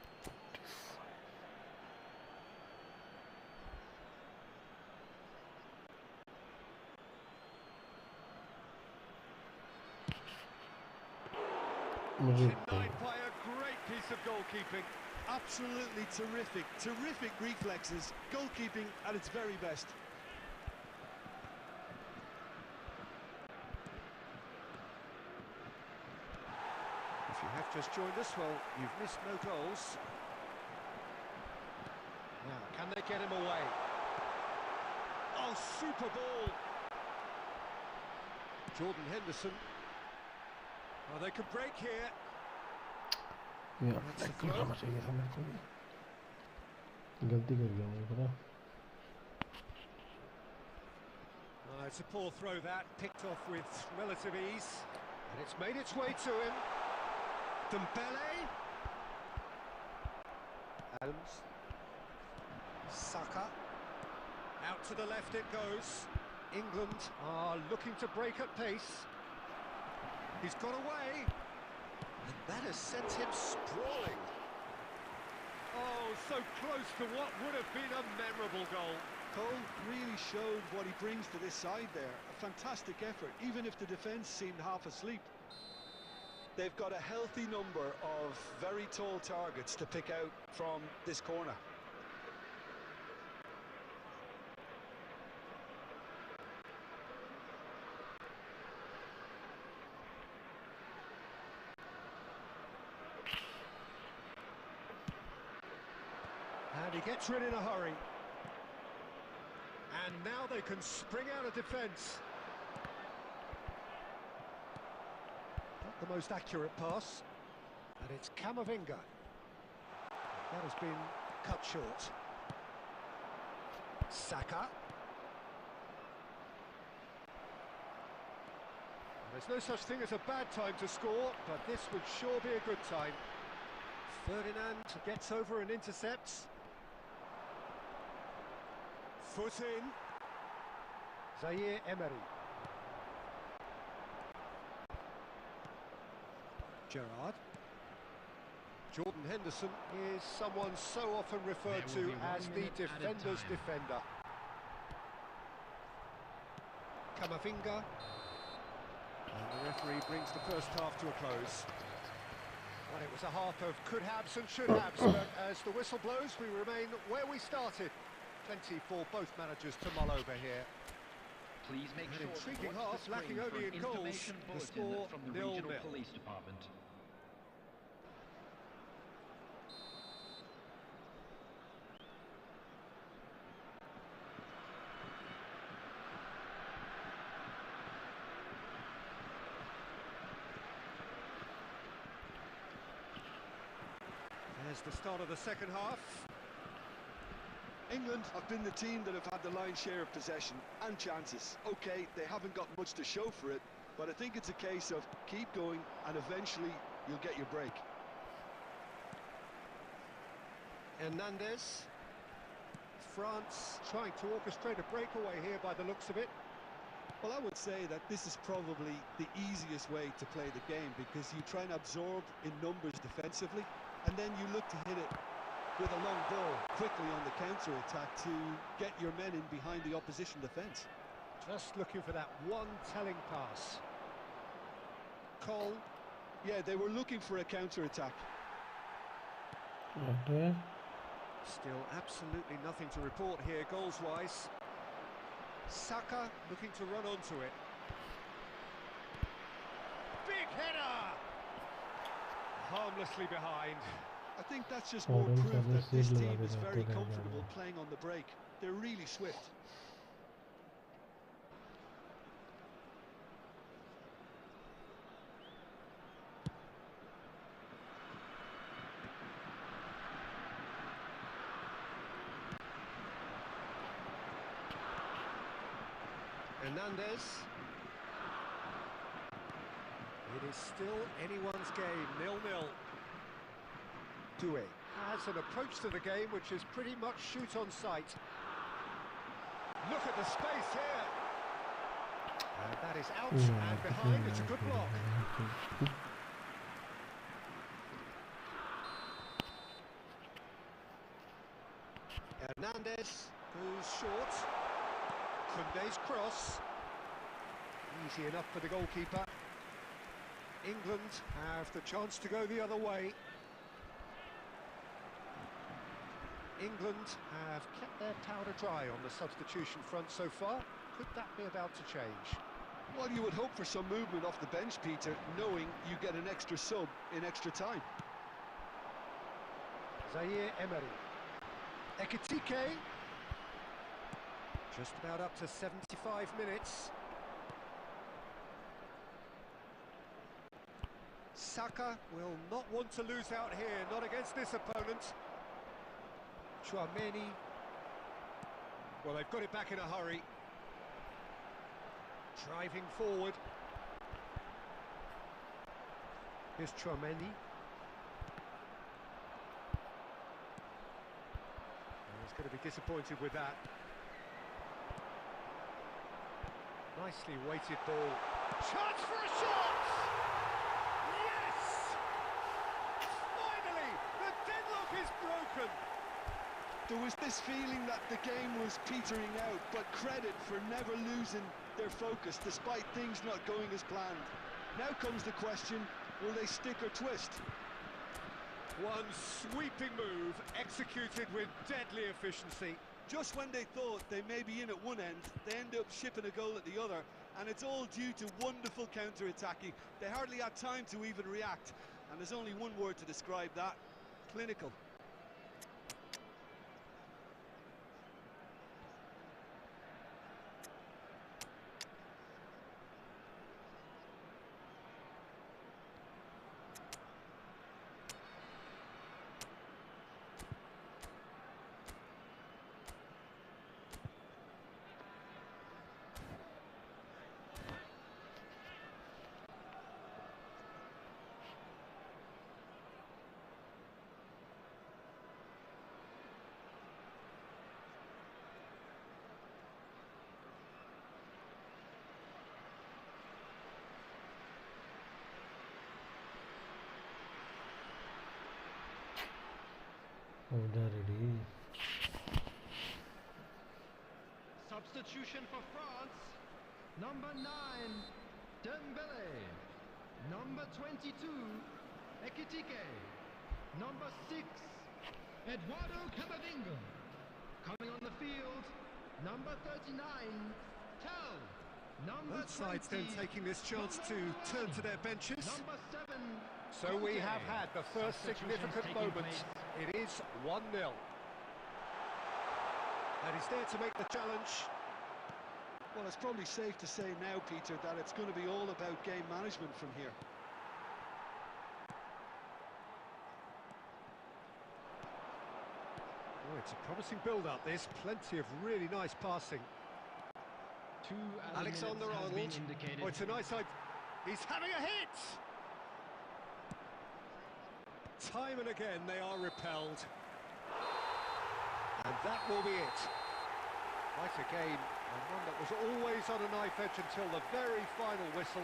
Denied by a great piece of goalkeeping. Absolutely terrific, terrific reflexes, goalkeeping at its very best. If you have just joined us, well, you've missed no goals. Now, can they get him away? Oh, super ball! Jordan Henderson. Oh, they could break here. Yeah, करना चाहिए था मेरे को भी गलती कर गया मुझे पता It's a poor throw that, picked off with relative ease, and it's made its way to him. Dembele. Adams. Saka. Out to the left it goes. England are looking to break at pace. He's got away. And that has sent him sprawling. Oh, so close to what would have been a memorable goal. Cole really showed what he brings to this side there. A fantastic effort, even if the defence seemed half asleep. They've got a healthy number of very tall targets to pick out from this corner. And he gets rid in a hurry. And now they can spring out of defence. Not the most accurate pass. And it's Camavinga. That has been cut short. Saka. There's no such thing as a bad time to score, but this would sure be a good time. Ferdinand gets over and intercepts. Foot in. Zaire Emery. Gerrard. Jordan Henderson is someone so often referred to as the defender's defender. Camavinga. And the referee brings the first half to a close. Well, it was a half of could-haves and should-haves, but as the whistle blows, we remain where we started. Plenty for both managers to mull over here. Please make An sure intriguing to watch half, the lacking screen for only an in goals. information The bulletin score from the 0-0. regional police department. There's the start of the second half. England have been the team that have had the lion's share of possession and chances. Okay, they haven't got much to show for it, but I think it's a case of keep going and eventually you'll get your break. Hernandez. France trying to orchestrate a breakaway here by the looks of it. Well, I would say that this is probably the easiest way to play the game because you try and absorb in numbers defensively, and then you look to hit it with a long ball quickly on the counter-attack to get your men in behind the opposition defence. Just looking for that one telling pass. Cole. Yeah, they were looking for a counter-attack. Okay. Still absolutely nothing to report here goals-wise. Saka looking to run onto it. Big header! Harmlessly behind. I think that's just more proof that this team is very comfortable playing on the break. They're really swift. Hernandez. It is still anyone's game, 0-0. Doué has an approach to the game which is pretty much shoot on sight. Look at the space here. And that is out and behind. It's a good block. Hernandez goes short. Koundé's cross. Easy enough for the goalkeeper. England have the chance to go the other way. England have kept their powder dry on the substitution front so far. Could that be about to change? Well, you would hope for some movement off the bench, Peter, knowing you get an extra sub in extra time. Zaire Emery. Ekitike. Just about up to 75 minutes. Saka will not want to lose out here, not against this opponent. Tchouaméni. Well, they've got it back in a hurry. Driving forward. Here's Tchouaméni. He's going to be disappointed with that. Nicely weighted ball. Chance for a shot! Yes! Finally, the deadlock is broken. There was this feeling that the game was petering out, but credit for never losing their focus despite things not going as planned. Now comes the question, will they stick or twist? One sweeping move executed with deadly efficiency. Just when they thought they may be in at one end, they end up shipping a goal at the other, and it's all due to wonderful counter-attacking. They hardly had time to even react, and there's only one word to describe that: clinical. Ready. Substitution for France. Number 9, Dembele. Number 22, Ekitike. Number 6, Eduardo Camavinga. Coming on the field, number 39, Tel. Number Both sides then 20, taking this chance to turn to their benches. Number 7. So we have had the first significant moment. It is 1-0. And he's there to make the challenge. Well, it's probably safe to say now, Peter, that it's going to be all about game management from here. Oh, it's a promising build-up, this. Plenty of really nice passing. Alexander-Arnold. Oh, it's a nice side. He's having a hit! Time and again they are repelled. And that will be it. Quite a game, and one that was always on a knife edge until the very final whistle.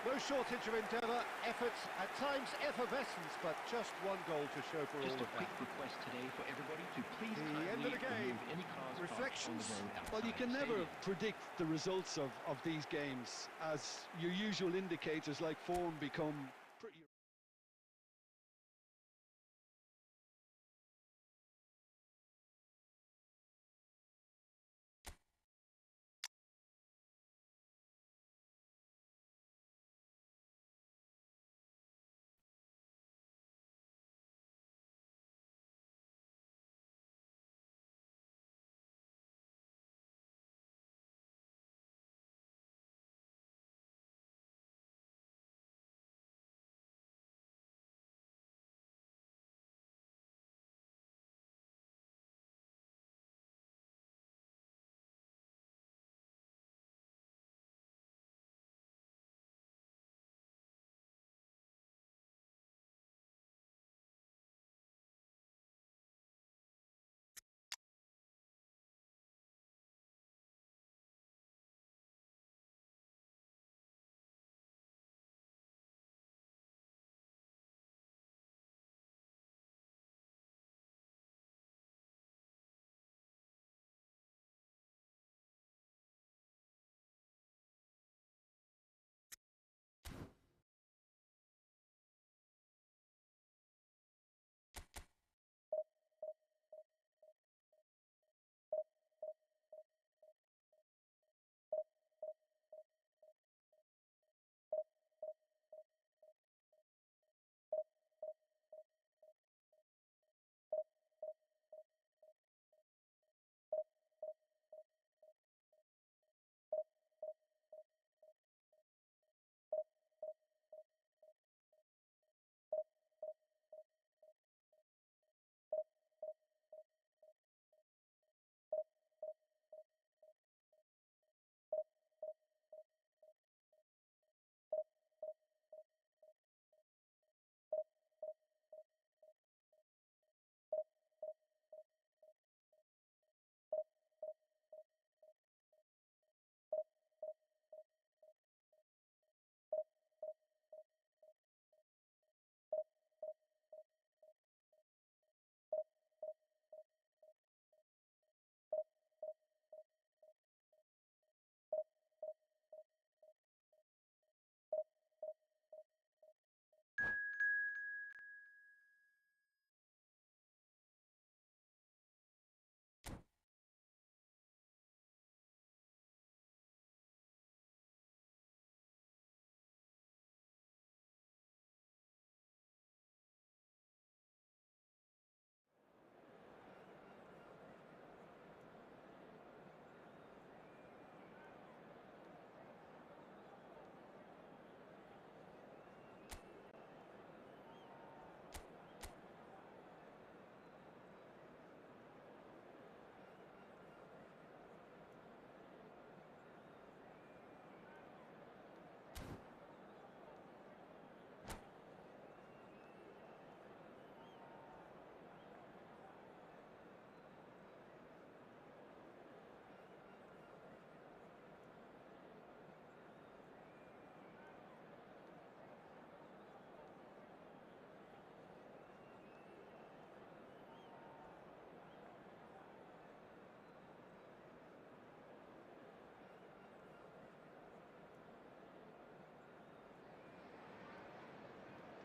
No shortage of endeavour, effort, at times effervescence, but just one goal to show for all of that. Just a quick request today for everybody to please The end of the game. remove any cars parked Reflections. on the road outside Well, you can the never stadium. predict the results of these games, as your usual indicators like form become pretty...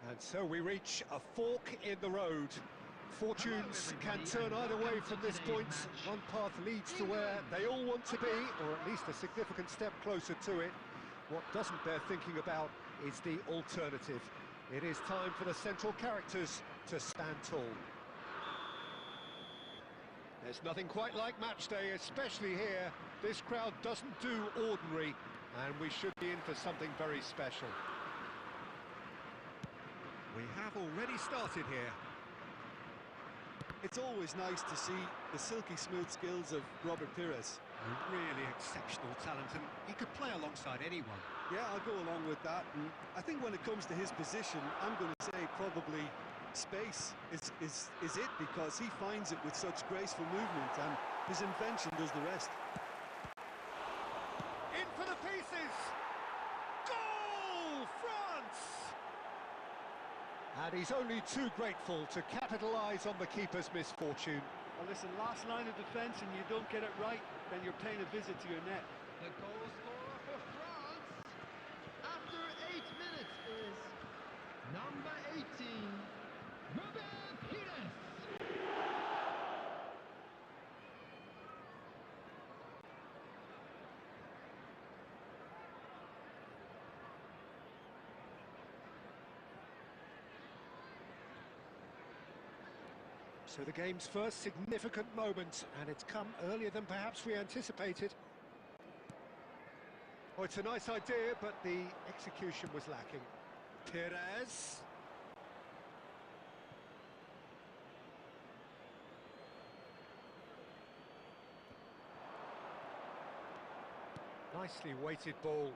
And so we reach a fork in the road. Fortunes can turn either way from this point. One path leads to where they all want to be, or at least a significant step closer to it. What doesn't bear thinking about is the alternative. It is time for the central characters to stand tall. There's nothing quite like match day, especially here. This crowd doesn't do ordinary, and we should be in for something very special. We have already started here. It's always nice to see the silky smooth skills of Robert Pires. A really exceptional talent, and he could play alongside anyone. Yeah, I'll go along with that. And I think when it comes to his position, I'm going to say probably space is it, because he finds it with such graceful movement, and his invention does the rest. In for the pieces! Goal, France! And he's only too grateful to capitalise on the keeper's misfortune. Well, listen, last line of defence and you don't get it right, then you're paying a visit to your net. The goal scorer for France after 8 minutes is number 18, Robert Pires. So the game's first significant moment, and it's come earlier than perhaps we anticipated. Oh, it's a nice idea, but the execution was lacking. Pires. Nicely weighted ball.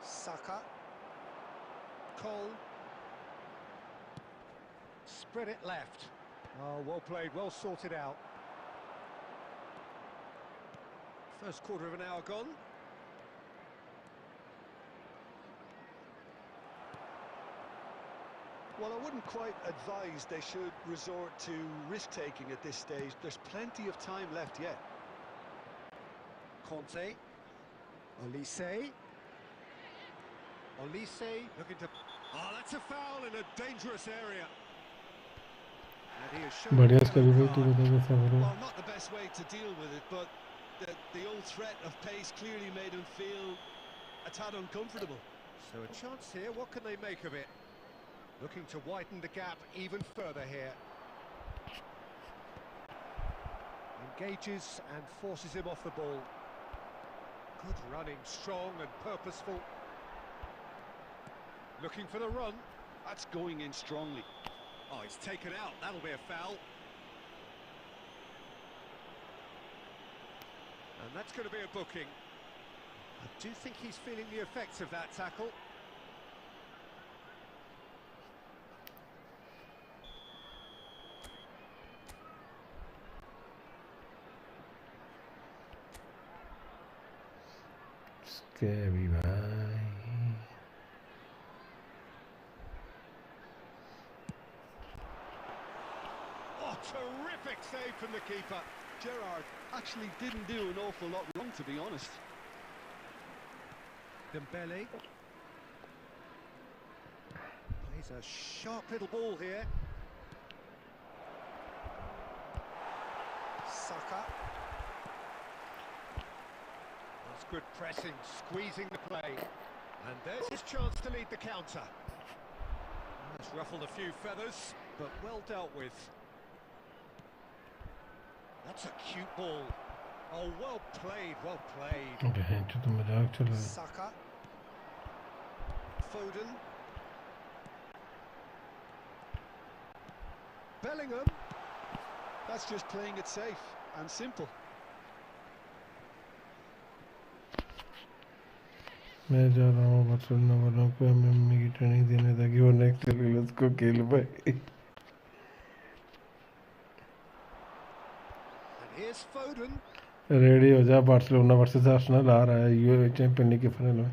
Saka. Cole. Spread it left. Oh, well played, well sorted out. First quarter of an hour gone. Well, I wouldn't quite advise they should resort to risk-taking at this stage. There's plenty of time left yet. Conte. Olise. Olise looking to... Oh, that's a foul in a dangerous area. And he has shown... बढ़िया इसका भी भाई तू बता कैसा हो रहा Well, not the best way to deal with it, but the old threat of pace clearly made him feel a tad uncomfortable. So a chance here, what can they make of it? Looking to widen the gap even further here. Engages and forces him off the ball. Good running, strong and purposeful. Looking for the run. That's going in strongly. Oh, he's taken out, that'll be a foul. And that's going to be a booking. I do think he's feeling the effects of that tackle. Scary भाई. Oh, terrific save from the keeper. Gerrard actually didn't do an awful lot wrong, to be honest. Dembele. Plays a sharp little ball here. Saka. That's good pressing, squeezing the play. And there's his chance to lead the counter. That's ruffled a few feathers, but well dealt with. That's a cute ball. Oh, well played, well played. अरे तो मजाक चल रहा है. Saka. Foden. Bellingham. That's just playing it safe and simple. मैं जा रहा हूँ बार्सिलोना वालों को एमएमए की ट्रेनिंग देने ताकि वो नेक्स्ट लेवल को खेल पाए. And here's Foden. रेडी हो जा, बार्सिलोना वर्सेस आर्सेनल आ रहा है यूएफए चैंपियंस लीग के फाइनल में.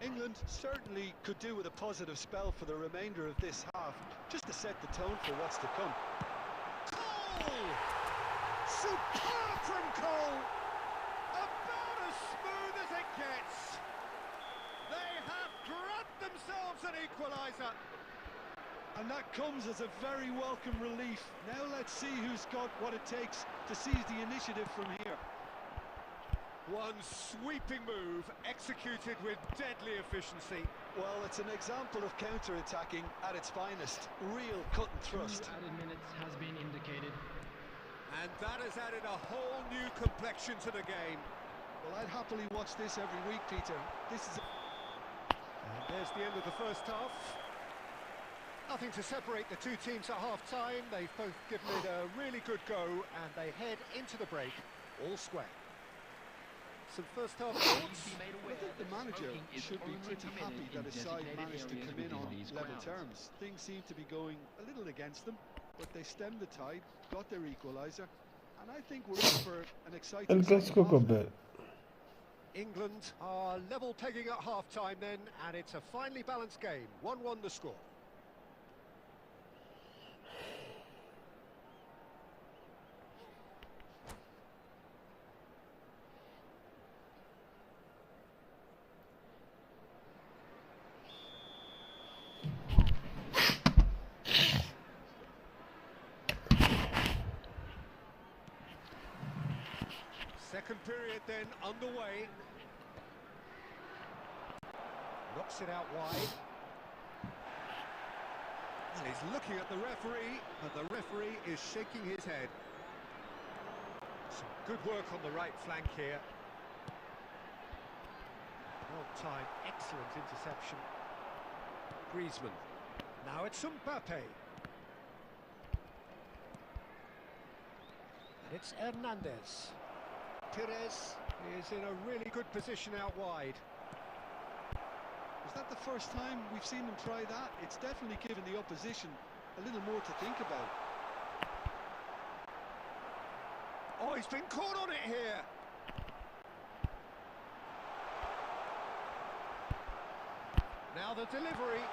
England certainly could do with a positive spell for the remainder of this half, just to set the tone for what's to come. Cole! Superb from Cole! About as smooth as it gets. They have grabbed themselves an equaliser. And that comes as a very welcome relief. Now let's see who's got what it takes to seize the initiative from here. One sweeping move, executed with deadly efficiency. Well, it's an example of counter-attacking at its finest. Real cut and thrust. 2 added minutes has been indicated. And that has added a whole new complexion to the game. Well, I'd happily watch this every week, Peter. This is... And there's the end of the first half. Nothing to separate the two teams at half-time. They've both given it a really good go, and they head into the break, all square. Some first-half thoughts? I think the manager should be pretty happy that his side managed to come in on level terms. Things seem to be going a little against them, but they stemmed the tide, got their equaliser, and I think we're in for an exciting second half. England are level pegging at half-time then, and it's a finely balanced game. 1-1 the score. Second period then underway. Knocks it out wide. And he's looking at the referee, and the referee is shaking his head. Some good work on the right flank here. Well timed, excellent interception. Griezmann. Now it's Mbappe. And it's Hernandez. Perez is in a really good position out wide. Is that the first time we've seen them try that? It's definitely given the opposition a little more to think about. Oh, he's been caught on it here. Now the delivery.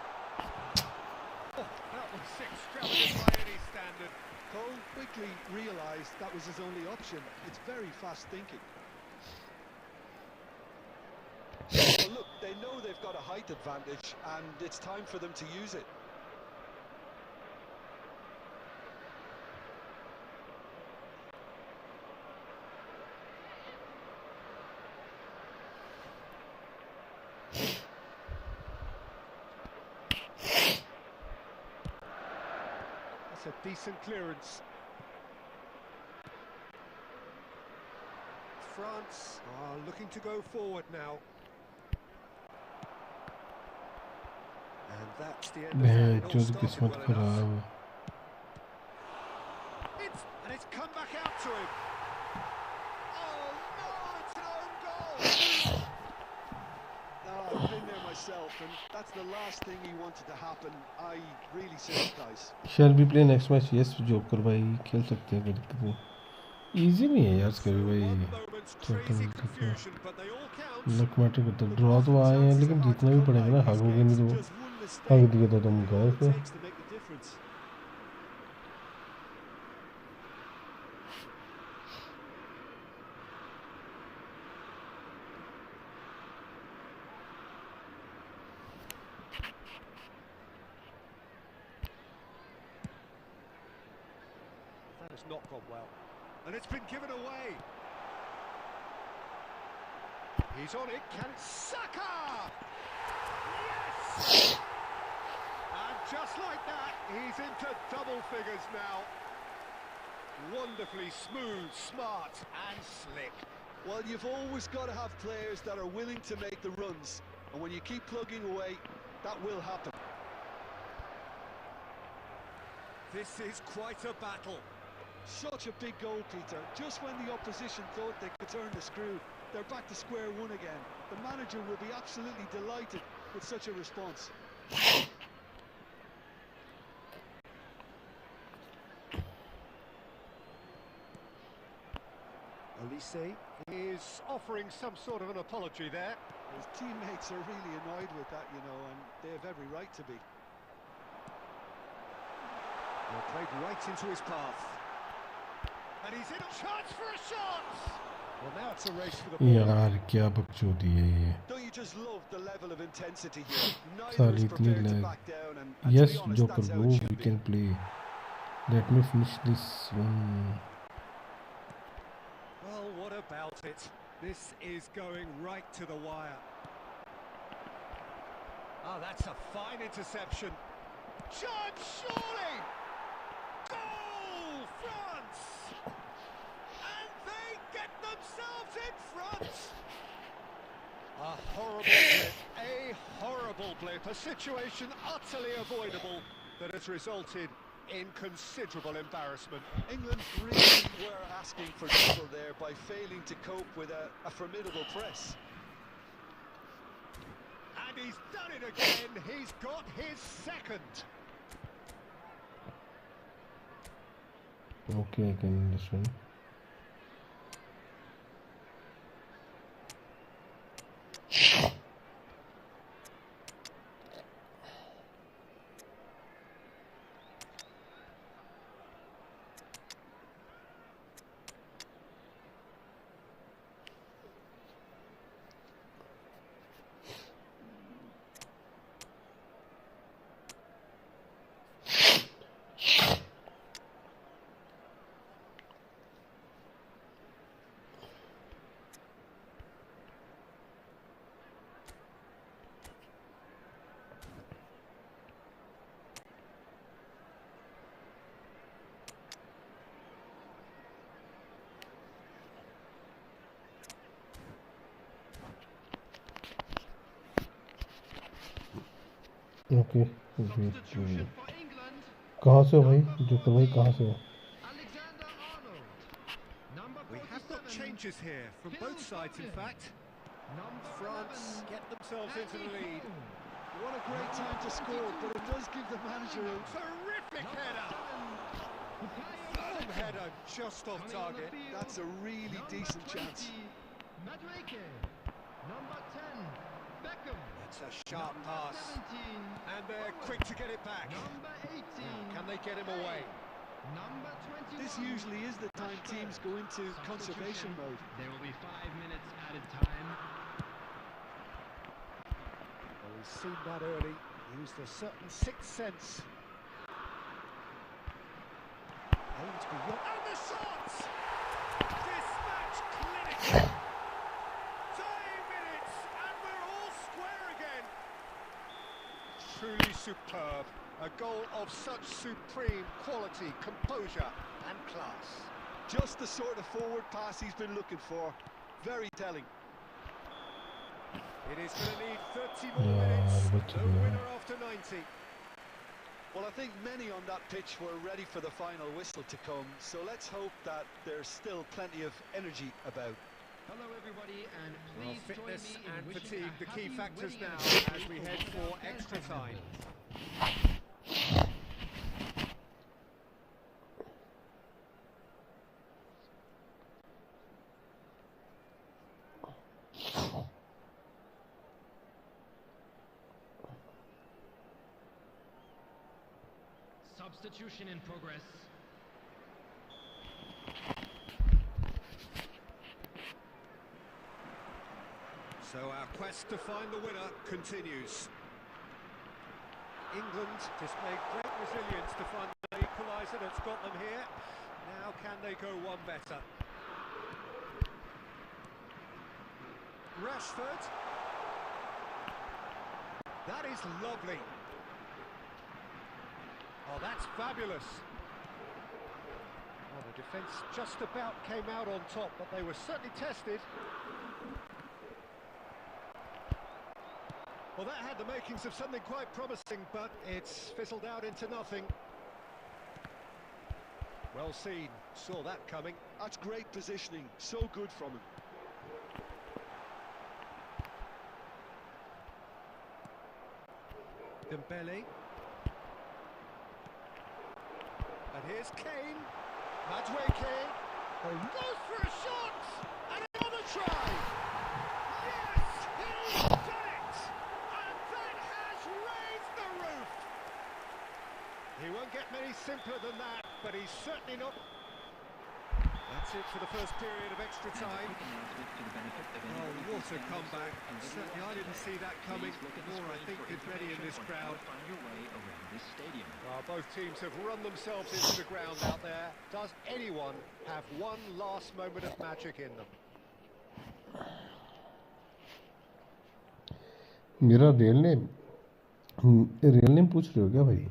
Oh, that was extravagant by any standard. Cole quickly realised that was his only option. It's very fast thinking. Well, look, they know they've got a height advantage, and it's time for them to use it. That's a decent clearance. France are looking to go forward now. And that's the end of that. It all started well enough. And it's come back out to him. Oh no, it's an own goal! No, I've been there myself, and that's the last thing he wanted to happen. I really sympathize. Shall we play next match? Yes, joker भाई खेल सकते हैं, कोई दिक्कत नहीं. Easy नहीं है यार कभी भाई. लक मैटर करता है. ड्रॉ तो आए हैं लेकिन जीतना भी पड़ेगा ना. हारोगे नहीं तो हार दिया तो तुम गए फिर. That has not gone well. And it's been given away. He's on it. Can Saka! Yes! And just like that, he's into double figures now. Wonderfully smooth, smart and slick. Well, you've always got to have players that are willing to make the runs. And when you keep plugging away, that will happen. This is quite a battle. Such a big goal, Peter. Just when the opposition thought they could turn the screw, they're back to square one again. The manager will be absolutely delighted with such a response. Olise is offering some sort of an apology there. His teammates are really annoyed with that, you know, and they have every right to be. Well, played right into his path. And he's in a chance for a shot! Well, now it's a race for the ball. यार क्या बकचोदी है ये. Don't you just love the level of intensity here? Neither साली is इतनी prepared to lag. back down, and to Yes, be honest, Joker, that's how move. it should We be. can play. Let me finish this one. Well, what about it? This is going right to the wire. Oh, that's a fine interception. Judge, surely! Goal, France! And they get themselves in front! A horrible blip, a horrible blip, a situation utterly avoidable that has resulted in considerable embarrassment. England really were asking for trouble there by failing to cope with a formidable press. And he's done it again, he's got his second. Okay, I can understand. Okay कहाँ से हो भाई joker भाई कहाँ से हो We have got changes here from both sides, in fact. France get themselves into the lead. What a great time to score, but it does give the manager a Terrific header! Boom header just off target. That's a really decent chance. Number 10, Beckham. It's a sharp pass, and they're quick to get it back. Number 18. Can they get him away? Number 21. This usually is the time teams go into conservation mode. There will be 5 minutes added time. Well, we've seen that early. Used a certain sixth sense. Aimed beyond. And the shots! Dispatch clinical. 10 minutes, and we're all square again. Truly superb. A goal of such supreme quality, composure and class. Just the sort of forward pass he's been looking for. Very telling. It is going to need 30 more minutes. No winner after 90. Well, I think many on that pitch were ready for the final whistle to come, so let's hope that there's still plenty of energy about. Hello everybody, and Well, please fitness join me in and wishing fatigue, a the key happy factors wedding now anniversary as we to head Walter for and extra his time. family. Substitution in progress. So our quest to find the winner continues. England displayed great resilience to find the equaliser that's got them here. Now can they go one better? Rashford. That is lovely. Oh, that's fabulous. Well, the defence just about came out on top, but they were certainly tested. Well, that had the makings of something quite promising, but it's fizzled out into nothing. Well seen, saw that coming. That's great positioning, so good from him. Dembele. And here's Kane. Madueke. Goes for a shot! And another try! Yes, he's done it! And that has raised the roof! He won't get many simpler than that, but he's certainly not... That's it for the first period of extra time. Oh, what a comeback. Certainly I didn't see that coming, nor I think did many in this crowd. Well, both teams have run themselves into the ground out there. Does anyone have one last moment of magic in them? मेरा real name पूछ रहे हो क्या भाई?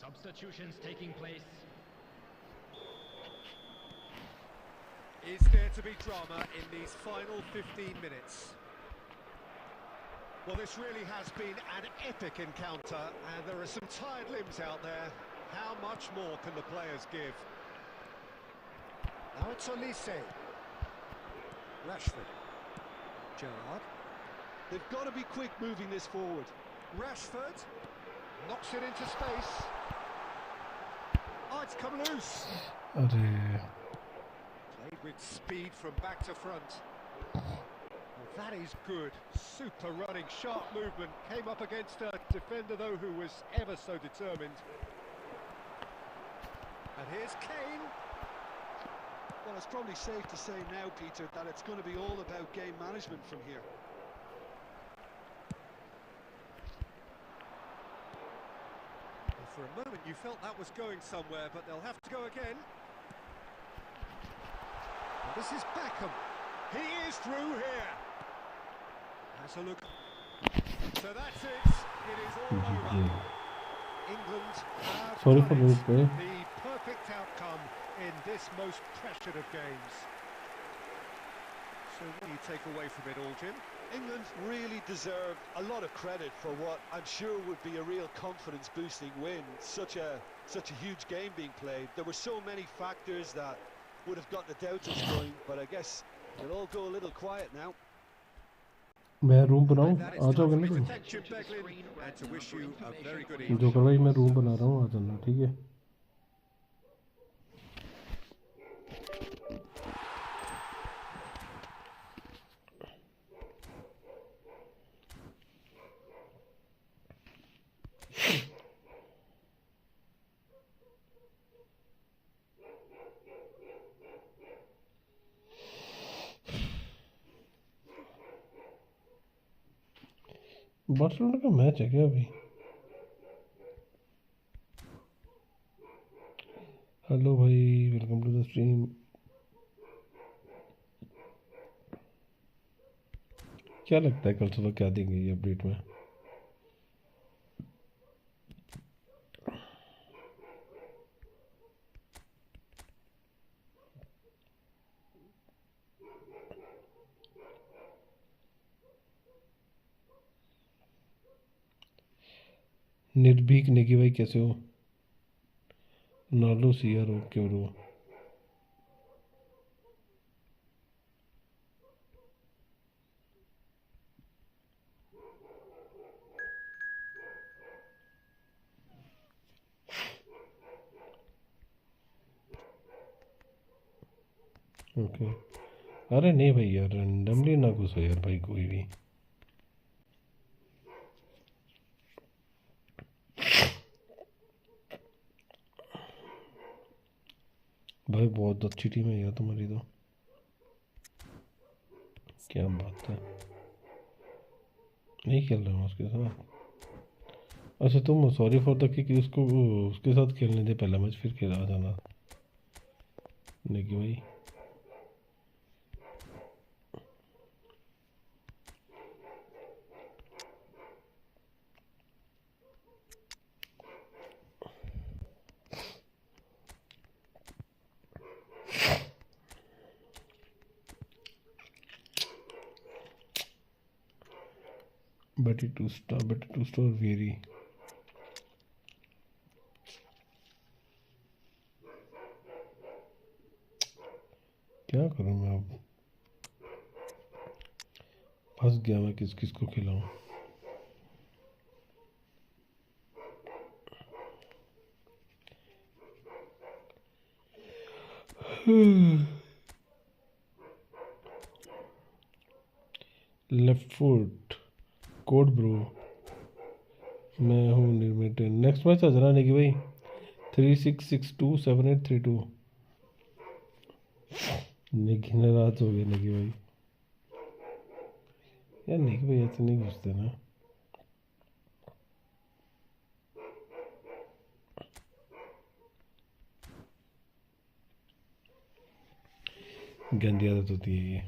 Substitutions taking place. Is there to be drama in these final 15 minutes? Well, this really has been an epic encounter, and there are some tired limbs out there. How much more can the players give? Now it's Olise. Rashford. Gerrard. They've got to be quick moving this forward. Rashford. Knocks it into space. Oh, it's come loose. अरे Played with speed from back to front. Well, that is good. Super running, sharp movement. Came up against a defender, though, who was ever so determined. And here's Kane. Well, it's probably safe to say now, Peter, that it's going to be all about game management from here. Well, for a moment you felt that was going somewhere, but they'll have to go again. Well, this is Beckham. He is through here. Has a look. So that's it. It is all over. England have Sorry done for it. losing. The perfect outcome in this most pressured of games. So what do you take away from it all, Jim? England really deserve a lot of credit for what I'm sure would be a real confidence-boosting win. Such a huge game being played. There were so many factors that would have got the doubters going, but I guess they'll all go a little quiet now. मैं room बनाऊं? That is uh time जाओगे for ना me to तुम? thank Jim Beglin and to wish you a very good जो evening. कर भाई मैं room बना रहा हूँ, आ जाना, ठीक है? बार्सिलोना का मैच है क्या अभी? हेलो भाई, वेलकम टू द स्ट्रीम। क्या लगता है कल सुबह क्या देंगे ये अपडेट में? निर्भीक नेगी भाई कैसे हो? नालो सीआर हो क्यों रो? ओके अरे नहीं भाई यार, रैंडमली ना घुसो यार भाई कोई भी। भाई बहुत अच्छी टीम है यार तुम्हारी तो, क्या बात है। नहीं खेल रहा हूँ उसके साथ। अच्छा तुम सॉरी फॉर द कि उसको उसके साथ खेलने दे पहला मैच, फिर खेला जाना नेगी भाई। better to store very. क्या करूं मैं अब, फंस गया मैं, किस किस को खिलाऊं। लेफ्ट फुट कोड ब्रो, मैं हूँ निर्मित। नेक्स्ट मैच आज रहा कि भाई 36627832। निकी नाराज हो गया निकी भाई। यार निकी भाई ऐसे नहीं घुसते ना। गंदी आदत होती है ये।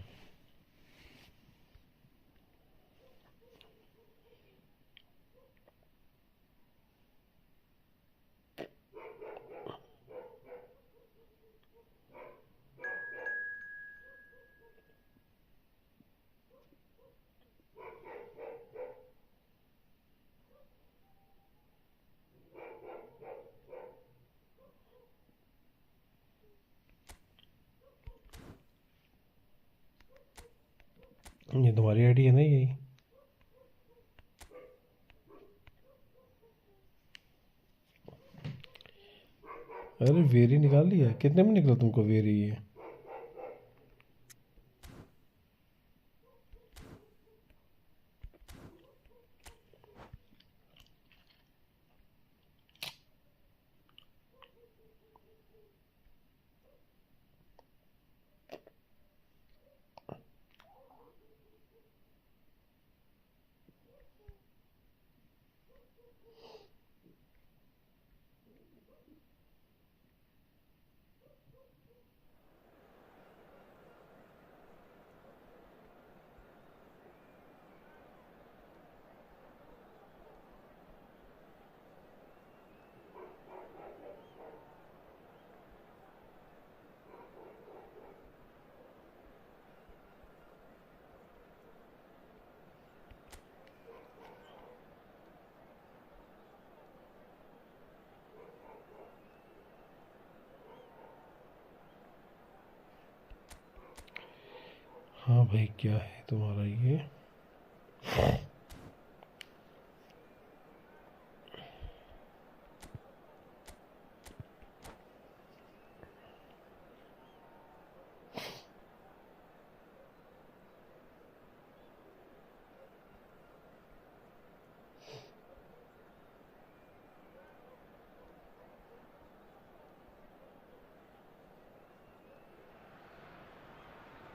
ये तुम्हारी आईडी है ना यही? अरे वेरी निकाल लिया? कितने में निकला तुमको वेरी ये? हाँ भाई क्या है तुम्हारा ये?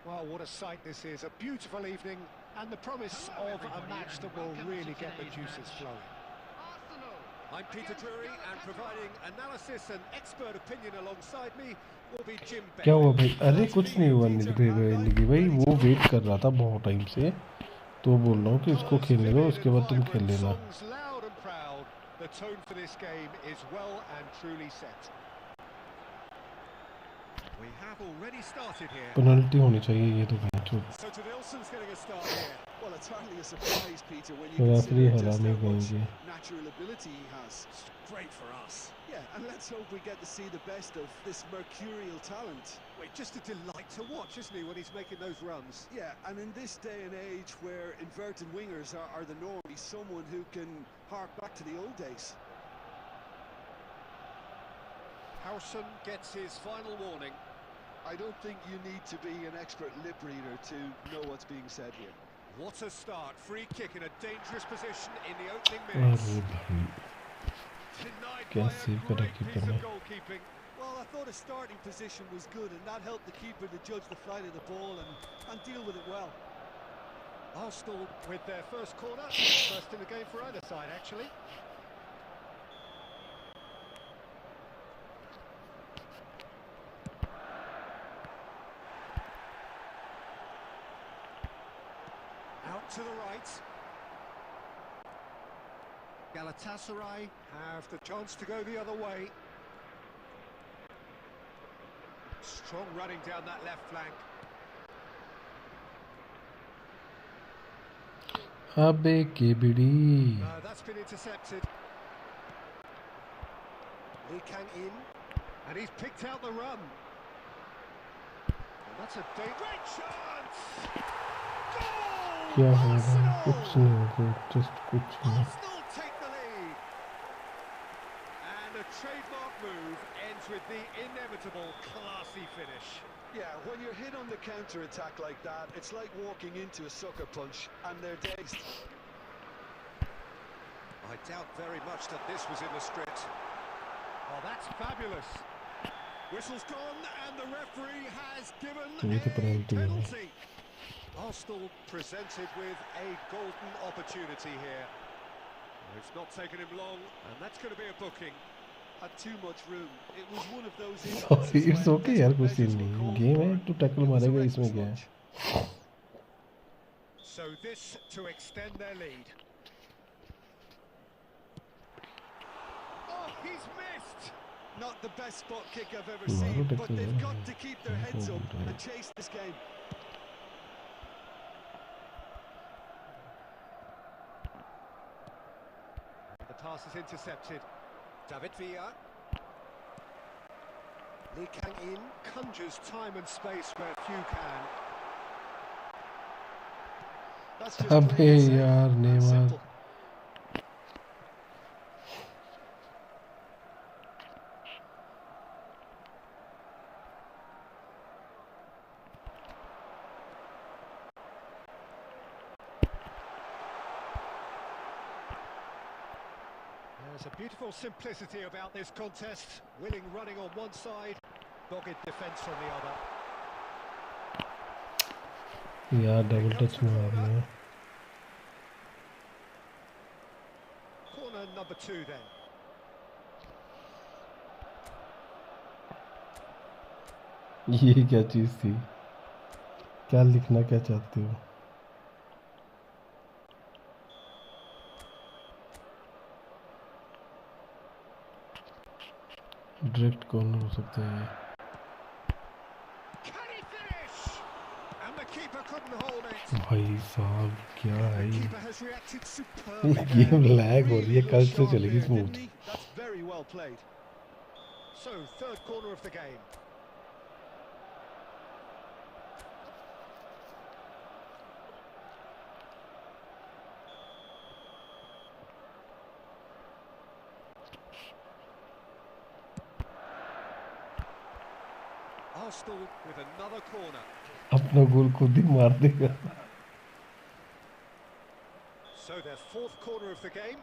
Well, what a sight this is. A beautiful evening and the promise of a match that will really get the juices flowing. I'm Peter Drury, and providing analysis and expert opinion alongside me will be Jim Beck. क्या हुआ भाई? अरे कुछ नहीं हुआ निकी भाई, वो wait कर रहा था बहुत टाइम से, तो बोल रहा हूँ कि उसको खेलने दो, उसके बाद तुम खेल लेना। The tone for this game is well and truly set. We have already started here. Penalty होनी चाहिए ये तो match. So Nilsson's getting a start here. Well, it's hardly a surprise, Peter, when you consider just how much natural ability he has. It's great for us. Yeah, and let's hope we get to see the best of this mercurial talent. Wait, just a delight to watch, isn't he, when he's making those runs? Yeah, and in this day and age where inverted wingers are the norm, he's someone who can hark back to the old days. Howson gets his final warning. I don't think you need to be an expert lip reader to know what's being said here. What a start. Free kick in a dangerous position in the opening minutes. Denied by a great piece of goalkeeping. Well, I thought his starting position was good, and that helped the keeper to judge the flight of the ball and deal with it well. Arsenal with their first corner. First in the game for either side, actually. Out to the right. Galatasaray have the chance to go the other way. Strong running down that left flank. अबे KBD That's been intercepted. Lee Kang in, and he's picked out the run. And that's a great chance. क्या Goal! हो रहा है कुछ Arsenal! नहीं हो just कुछ नहीं Arsenal take the lead. And a trademark move ends with the inevitable classy finish. Yeah, when you're hit on the counter-attack like that, it's like walking into a sucker punch, and they're dazed. I doubt very much that this was in the script. Oh, that's fabulous. Whistle's gone, and the referee has given a penalty. Arsenal presented with a golden opportunity here. It's not taken him long, and that's going to be a booking. Had too much room. It was one of those sorry instances it's where okay यार कुछ desperate scene measures were नहीं called game for. है तू tackle It was a मारेगा इसमें reckless क्या है lunge. So this to extend their lead. Oh, he's missed! Not the best spot kick I've ever मारो seen, but टैकल they've यार got to keep their heads up and chase this game. The pass is intercepted. David Villa. Lee Kang in, conjures time and space where few can. That's just अबे plain and safe यार and Neymar simple. There's a beautiful simplicity about this contest. Willing running on one side, dogged defence on the other. यार double touch मारना है Corner number 2 then. ये क्या चीज थी क्या लिखना क्या चाहते हो डायरेक्ट कॉर्नर हो सकता है Can he finish? And the keeper couldn't hold it. भाई साहब क्या The है keeper has reacted ये superbly. गेम लैग हो रही है Really कल looked से sharp चलेगी there, smooth didn't he? That's very well played. So, third corner of the game. Arsenal with another corner. अपना गोल खुद ही मार देगा So their fourth corner of the game.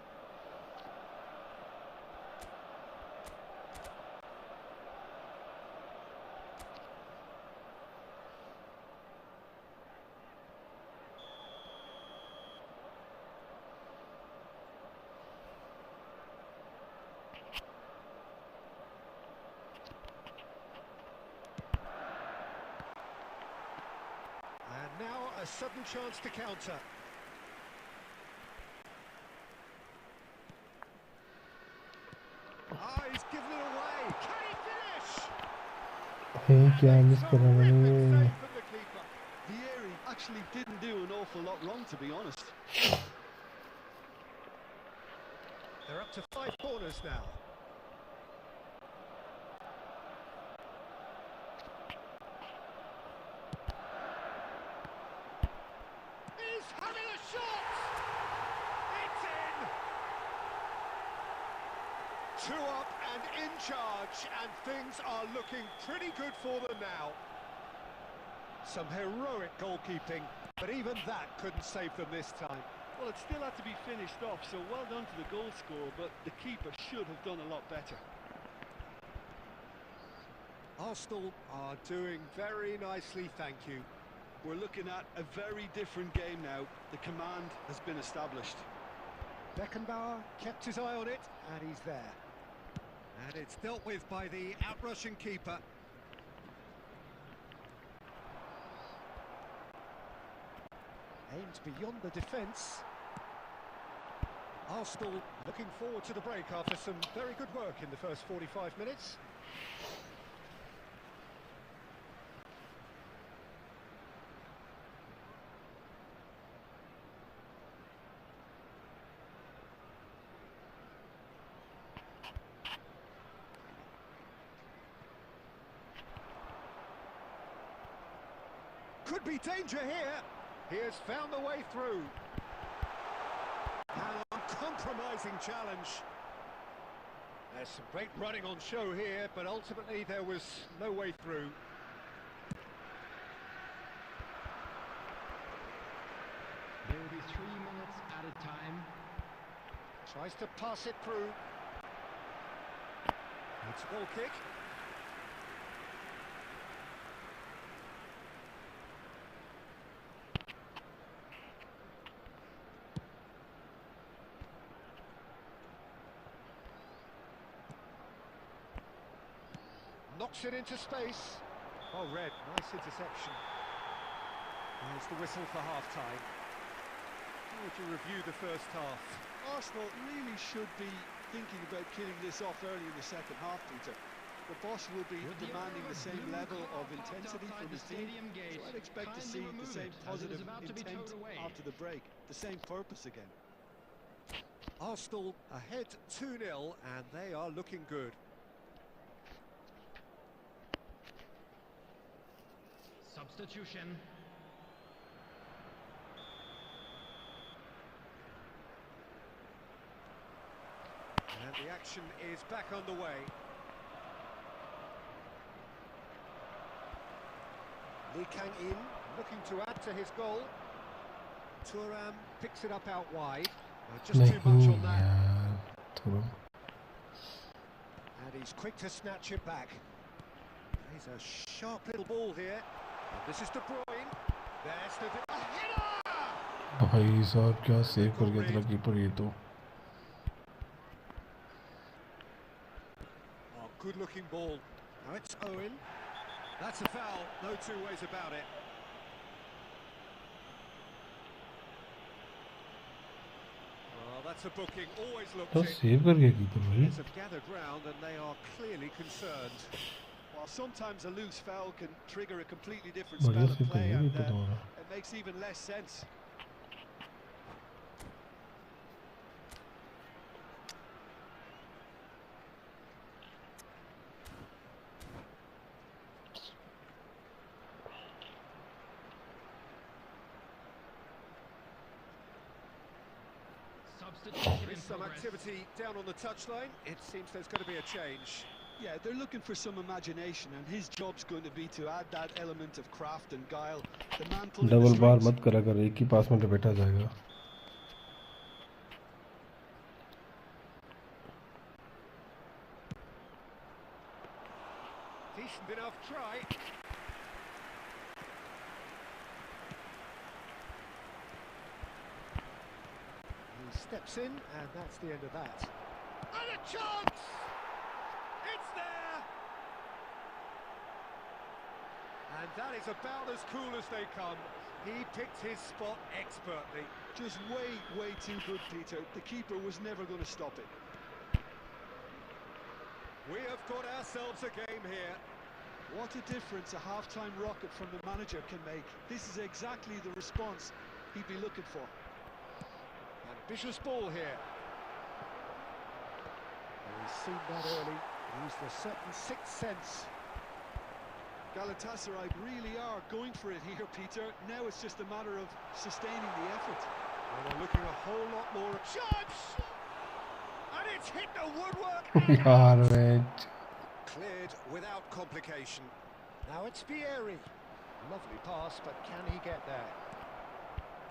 And now a sudden chance to counter. Ah, he's given it away. Can he finish? है क्या miss कर रहा Terrific मैंने save from the keeper. Vieri actually didn't do an awful lot wrong, to be honest. They're up to 5 corners now. He's having a shot! It's in! 2 up and in charge, and things are looking pretty good for them now. Some heroic goalkeeping, but even that couldn't save them this time. Well, it still had to be finished off, so well done to the goal scorer, but the keeper should have done a lot better. Arsenal are doing very nicely, thank you. We're looking at a very different game now. The command has been established. Beckenbauer kept his eye on it, and he's there. And it's dealt with by the outrushing keeper. Aimed beyond the defence. Arsenal looking forward to the break after some very good work in the first 45 minutes. could be danger here. He has found the way through. An uncompromising challenge. There's some great running on show here, but ultimately there was no way through. There will be 3 minutes at a time. Tries to pass it through. It's a goal kick. Knocks it into space. Oh, Red, nice interception. There's the whistle for half-time. How would you review the first half? Arsenal really should be thinking about killing this off early in the second half, Peter. The boss will be demanding the same level of intensity from his team, so I'd expect to see the same positive intent after the break, the same purpose again. Arsenal ahead 2-0, and they are looking good. Substitution. And the action is back underway. Lee Kang-in looking to add to his goal. Thuram picks it up out wide. Just too much on that. And he's quick to snatch it back. He's a sharp little ball here. And this is De Bruyne. There's the header! भाई साहब क्या save कर गया था keeper ये तो. Oh, good looking ball. Now it's Owen. That's a foul, no two ways about it. Well, that's a booking, always looked तो in. Save कर गया कीपर भाई. Players have gathered round and they are clearly concerned. While sometimes a loose foul can trigger a completely different spell of play, and it makes even less sense. There is some activity down on the touchline. It seems there's going to be a change. Yeah, they're looking for some imagination, and his job's going to be to add that element of craft and guile. The man pulling double the bar strings. मत करा कर, एक ही पास में बैठा जाएगा. Decent enough try. He steps in, and that's the end of that. And a chance! It's there! And that is about as cool as they come. He picked his spot expertly. Just way too good, Peter. The keeper was never going to stop it. We have got ourselves a game here. What a difference a half-time rocket from the manager can make. This is exactly the response he'd be looking for. Ambitious ball here. He's seen that early. Used a certain sixth sense. Galatasaray really are going for it here, Peter. Now it's just a matter of sustaining the effort. Well, they're looking a whole lot more at chance! And it's hit the woodwork! यार match. Cleared without complication. Now it's Vieri. Lovely pass, but can he get there?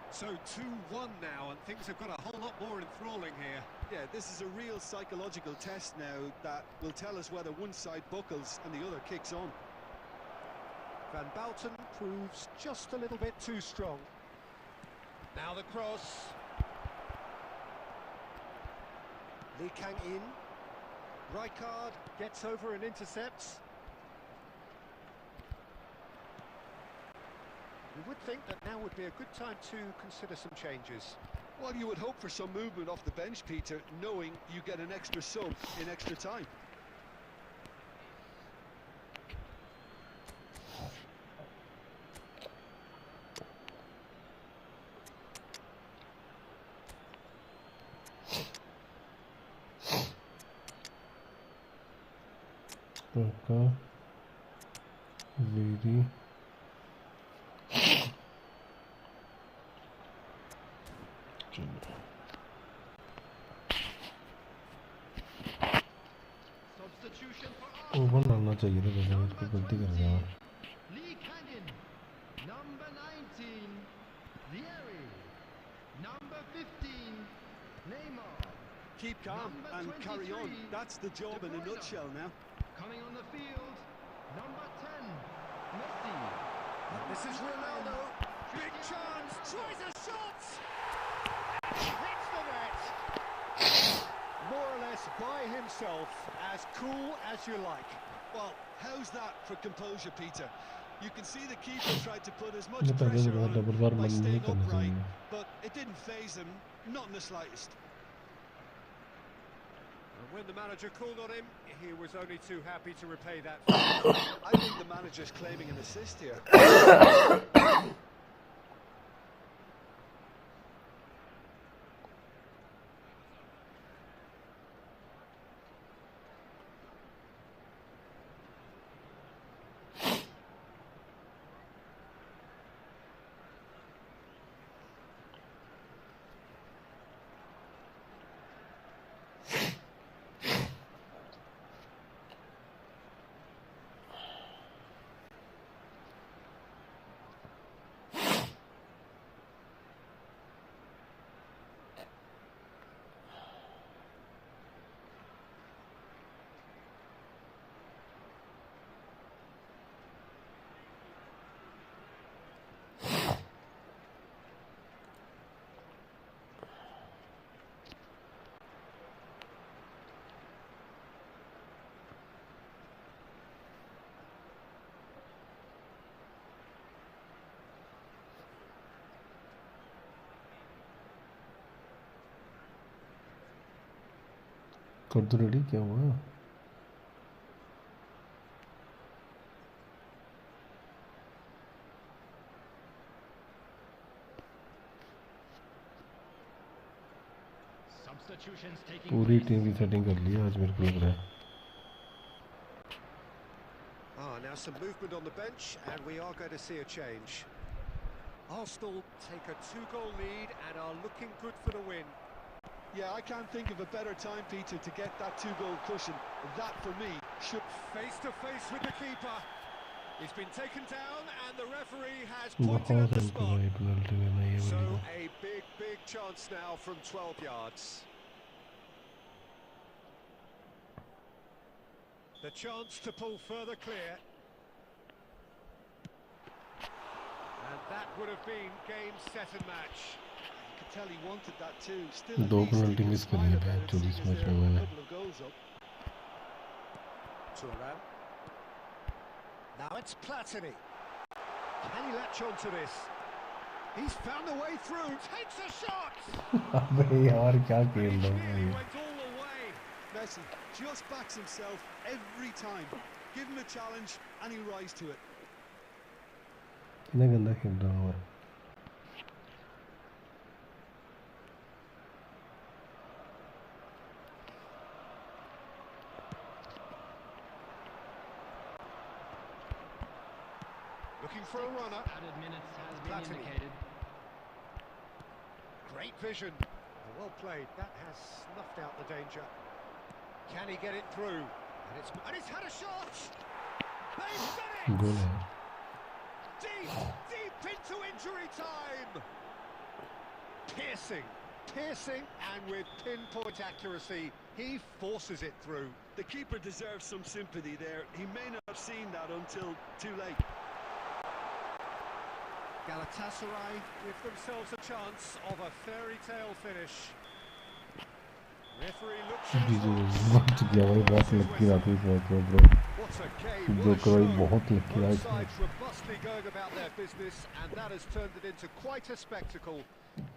So 2-1 now, and things have got a whole lot more enthralling here. Yeah, this is a real psychological test now that will tell us whether one side buckles and the other kicks on. Van Bouten proves just a little bit too strong. Now the cross. Lee Kang-in. Rijkaard gets over and intercepts. You would think that now would be a good time to consider some changes. Well, you would hope for some movement off the bench, Peter, knowing you get an extra sub in extra time. Okay. Very. Substitution for over Arsenal. डालना चाहिए था वैसे Number इसको गलती कर 20, दिया Lee Cannon. Number 19, Vieri. Number 15, Neymar. Keep calm Number and carry on. 23, That's the job De in a Bruyne. nutshell now. Coming on the field, number 10, Messi. This is Ronaldo. Big chance. Tries a shot. Hits the net. More or less by himself. As cool as you like. Well, how's that for composure, Peter? You can see the keeper tried to put as much ये पहले pressure बताया on double him bar by बंद नहीं staying करना upright, चाहिए but it didn't faze him, not in the slightest. And when the manager called on him, he was only too happy to repay that. I think the manager's claiming an assist here. कर दो ready क्या हुआ Substitutions taking पूरी place. Team की setting कर ली है आज मेरे को लग रहा है Now some movement on the bench, and we are going to see a change. Arsenal take a 2-goal lead and are looking good for the win. Yeah, I can't think of a better time, Peter, to get that 2-goal cushion. That, for me, should... Face to face with the keeper. He's been taken down, and the referee has बहुत pointed at the help spot. भाई penalty में ये So वाली a big chance now from 12 yards. The chance to pull further clear. And that would have been game, set and match. You could tell he wanted that too. Still, at दो least penalty he can miss करी smile है about it, 24 seeing as match they're में a मैंने couple of goals up. Turan. Now it's Platini. Can he latch on to this? He's found the way through. Takes a shot. अबे यार क्या खेल He रहा हूँ nearly भाई went all the way. Messi just backs himself every time. Give him a challenge and he'll rise to it. कितना गंदा खेल रहा हूँ मैं Looking for a runner. Added minutes has been Platini. indicated. Great vision. Well played. That has snuffed out the danger. Can he get it through? And it's had a shot. They've done goal it. है Deep into injury time. Piercing, and with pinpoint accuracy, he forces it through. The keeper deserves some sympathy there. He may not have seen that until too late. Galatasaray give themselves a chance of a fairy tale finish. Referee looks at his watch. बहुत गया भाई बहुत lucky रात हुई बहुत bro What a game, जो what a करो show. बहुत लकी Both रात sides robustly going about their business, and that has turned it into quite a spectacle.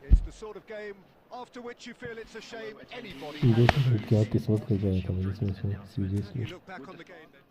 It's the sort of game after which you feel it's a shame anybody has to देखो क्या lose. किस्मत का जाया था भाई इसमें से seriously You look back on the game then.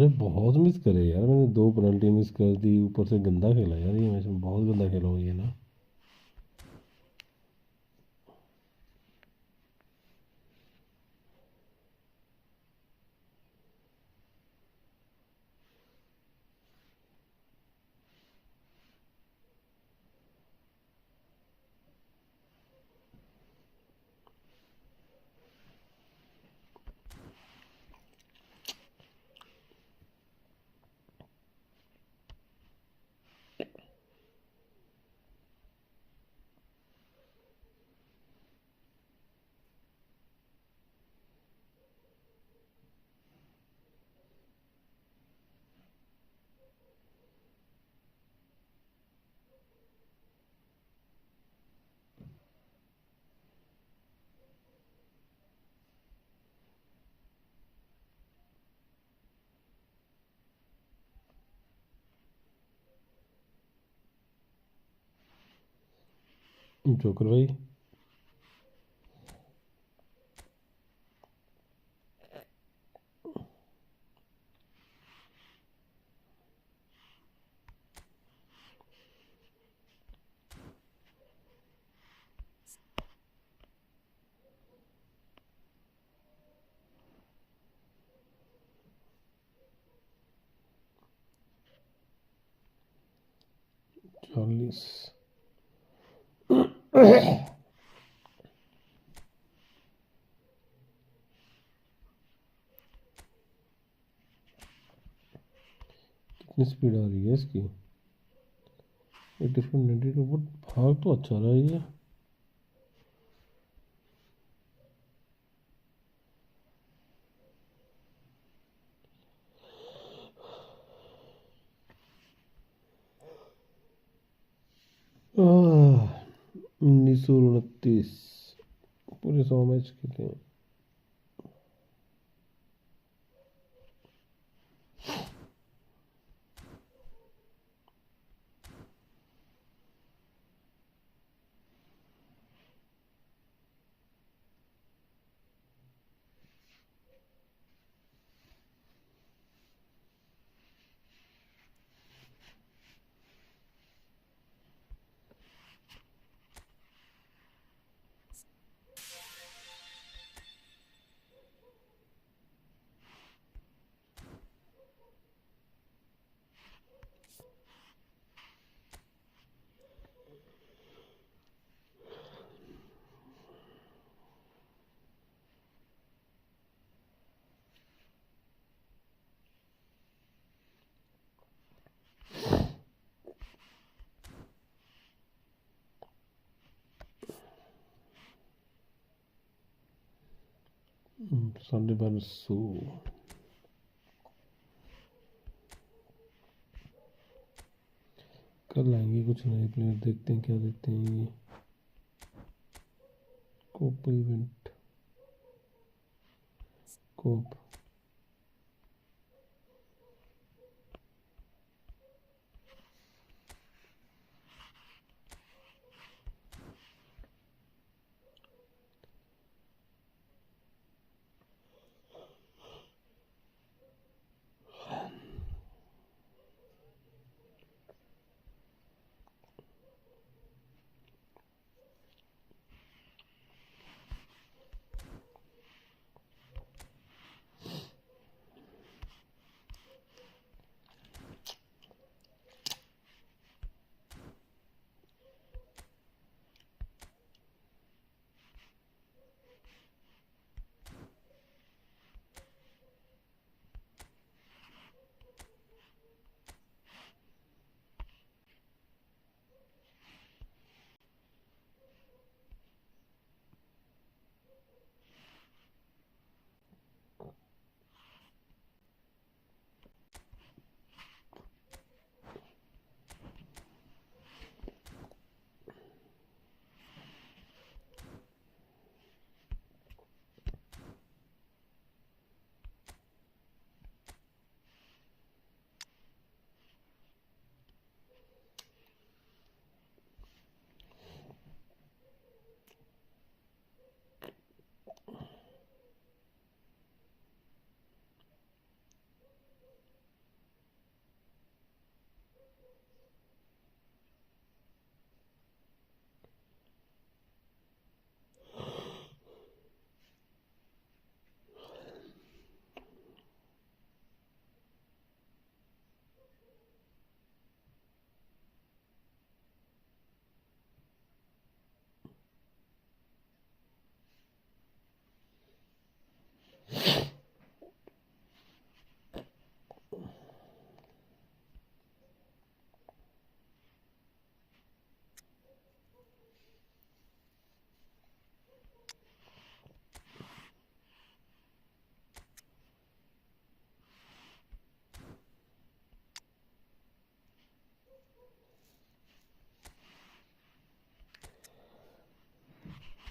अरे बहुत मिस करे यार, मैंने 2 पेनल्टी मिस कर दी, ऊपर से गंदा खेला यार ये मैच में, बहुत गंदा खेला हूँ ये ना। जोकर भाई चालीस। कितनी स्पीड आ रही है इसकी, 84 बट भाग तो अच्छा रहा है ये। आह, 1929 पूरे 100 मैच खेले हैं। साढ़े 1200। कल आएंगे कुछ नए प्लेयर, देखते हैं क्या देते हैं ये। कोप इवेंट, कोप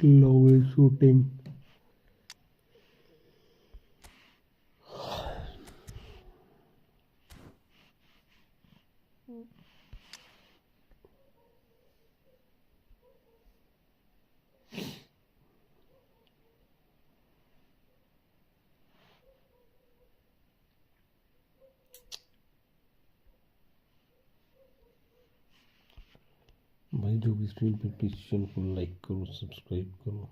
Long shooting. भाई जो भी स्ट्रीम पे पिक्चर को लाइक करो, सब्सक्राइब करो।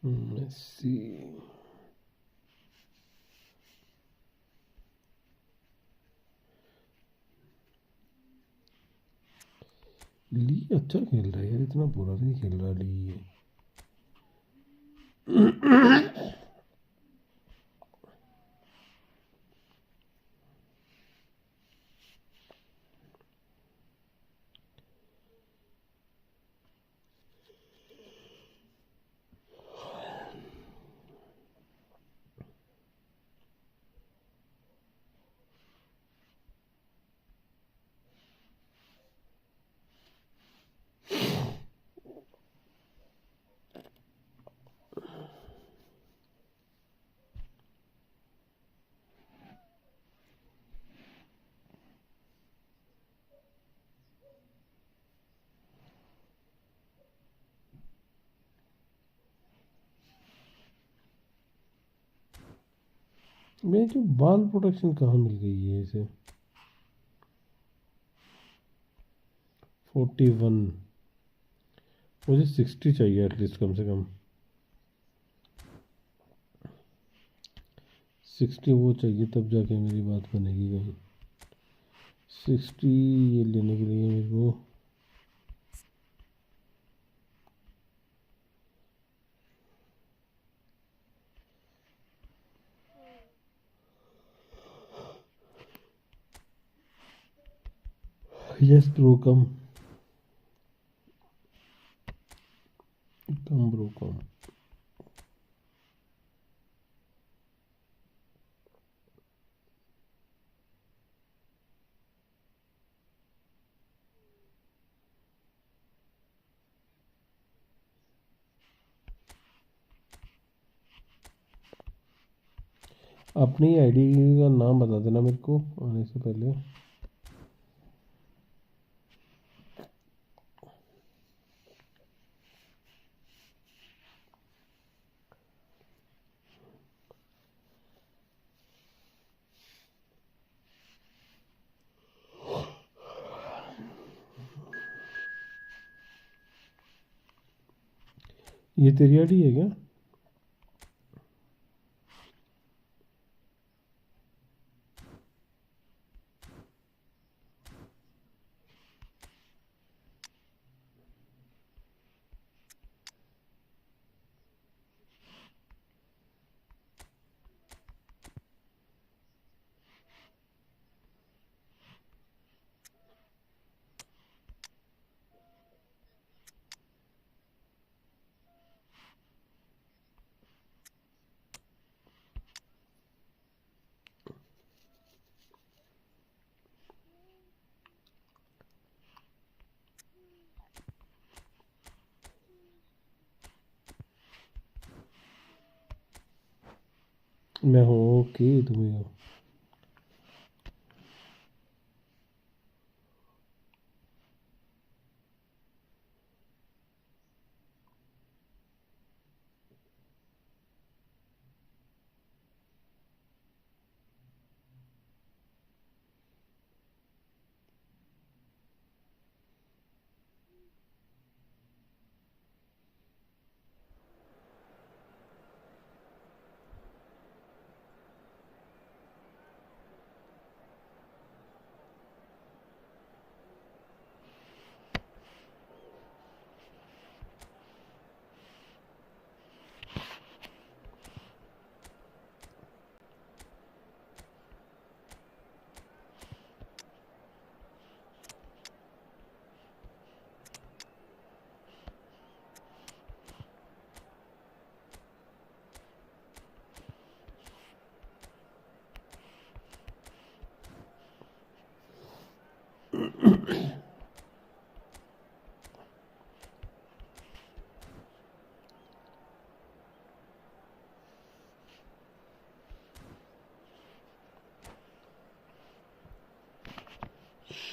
Messi. ली अच्छा खेल रहा है यार, इतना बुरा नहीं खेल रहा ली ये। मैं जो बाल प्रोटेक्शन कहाँ मिल गई है इसे? 41, मुझे 60 चाहिए एटलीस्ट, कम से कम 60 वो चाहिए, तब जाके मेरी बात बनेगी कहीं। 60 ये लेने के लिए मेरे को यस ब्रो, कम ब्रो कम। अपनी आईडी का नाम बता देना मेरे को आने से पहले। ये तेरी आईडी है क्या? मैं हूँ, ओके तुम्हें हो।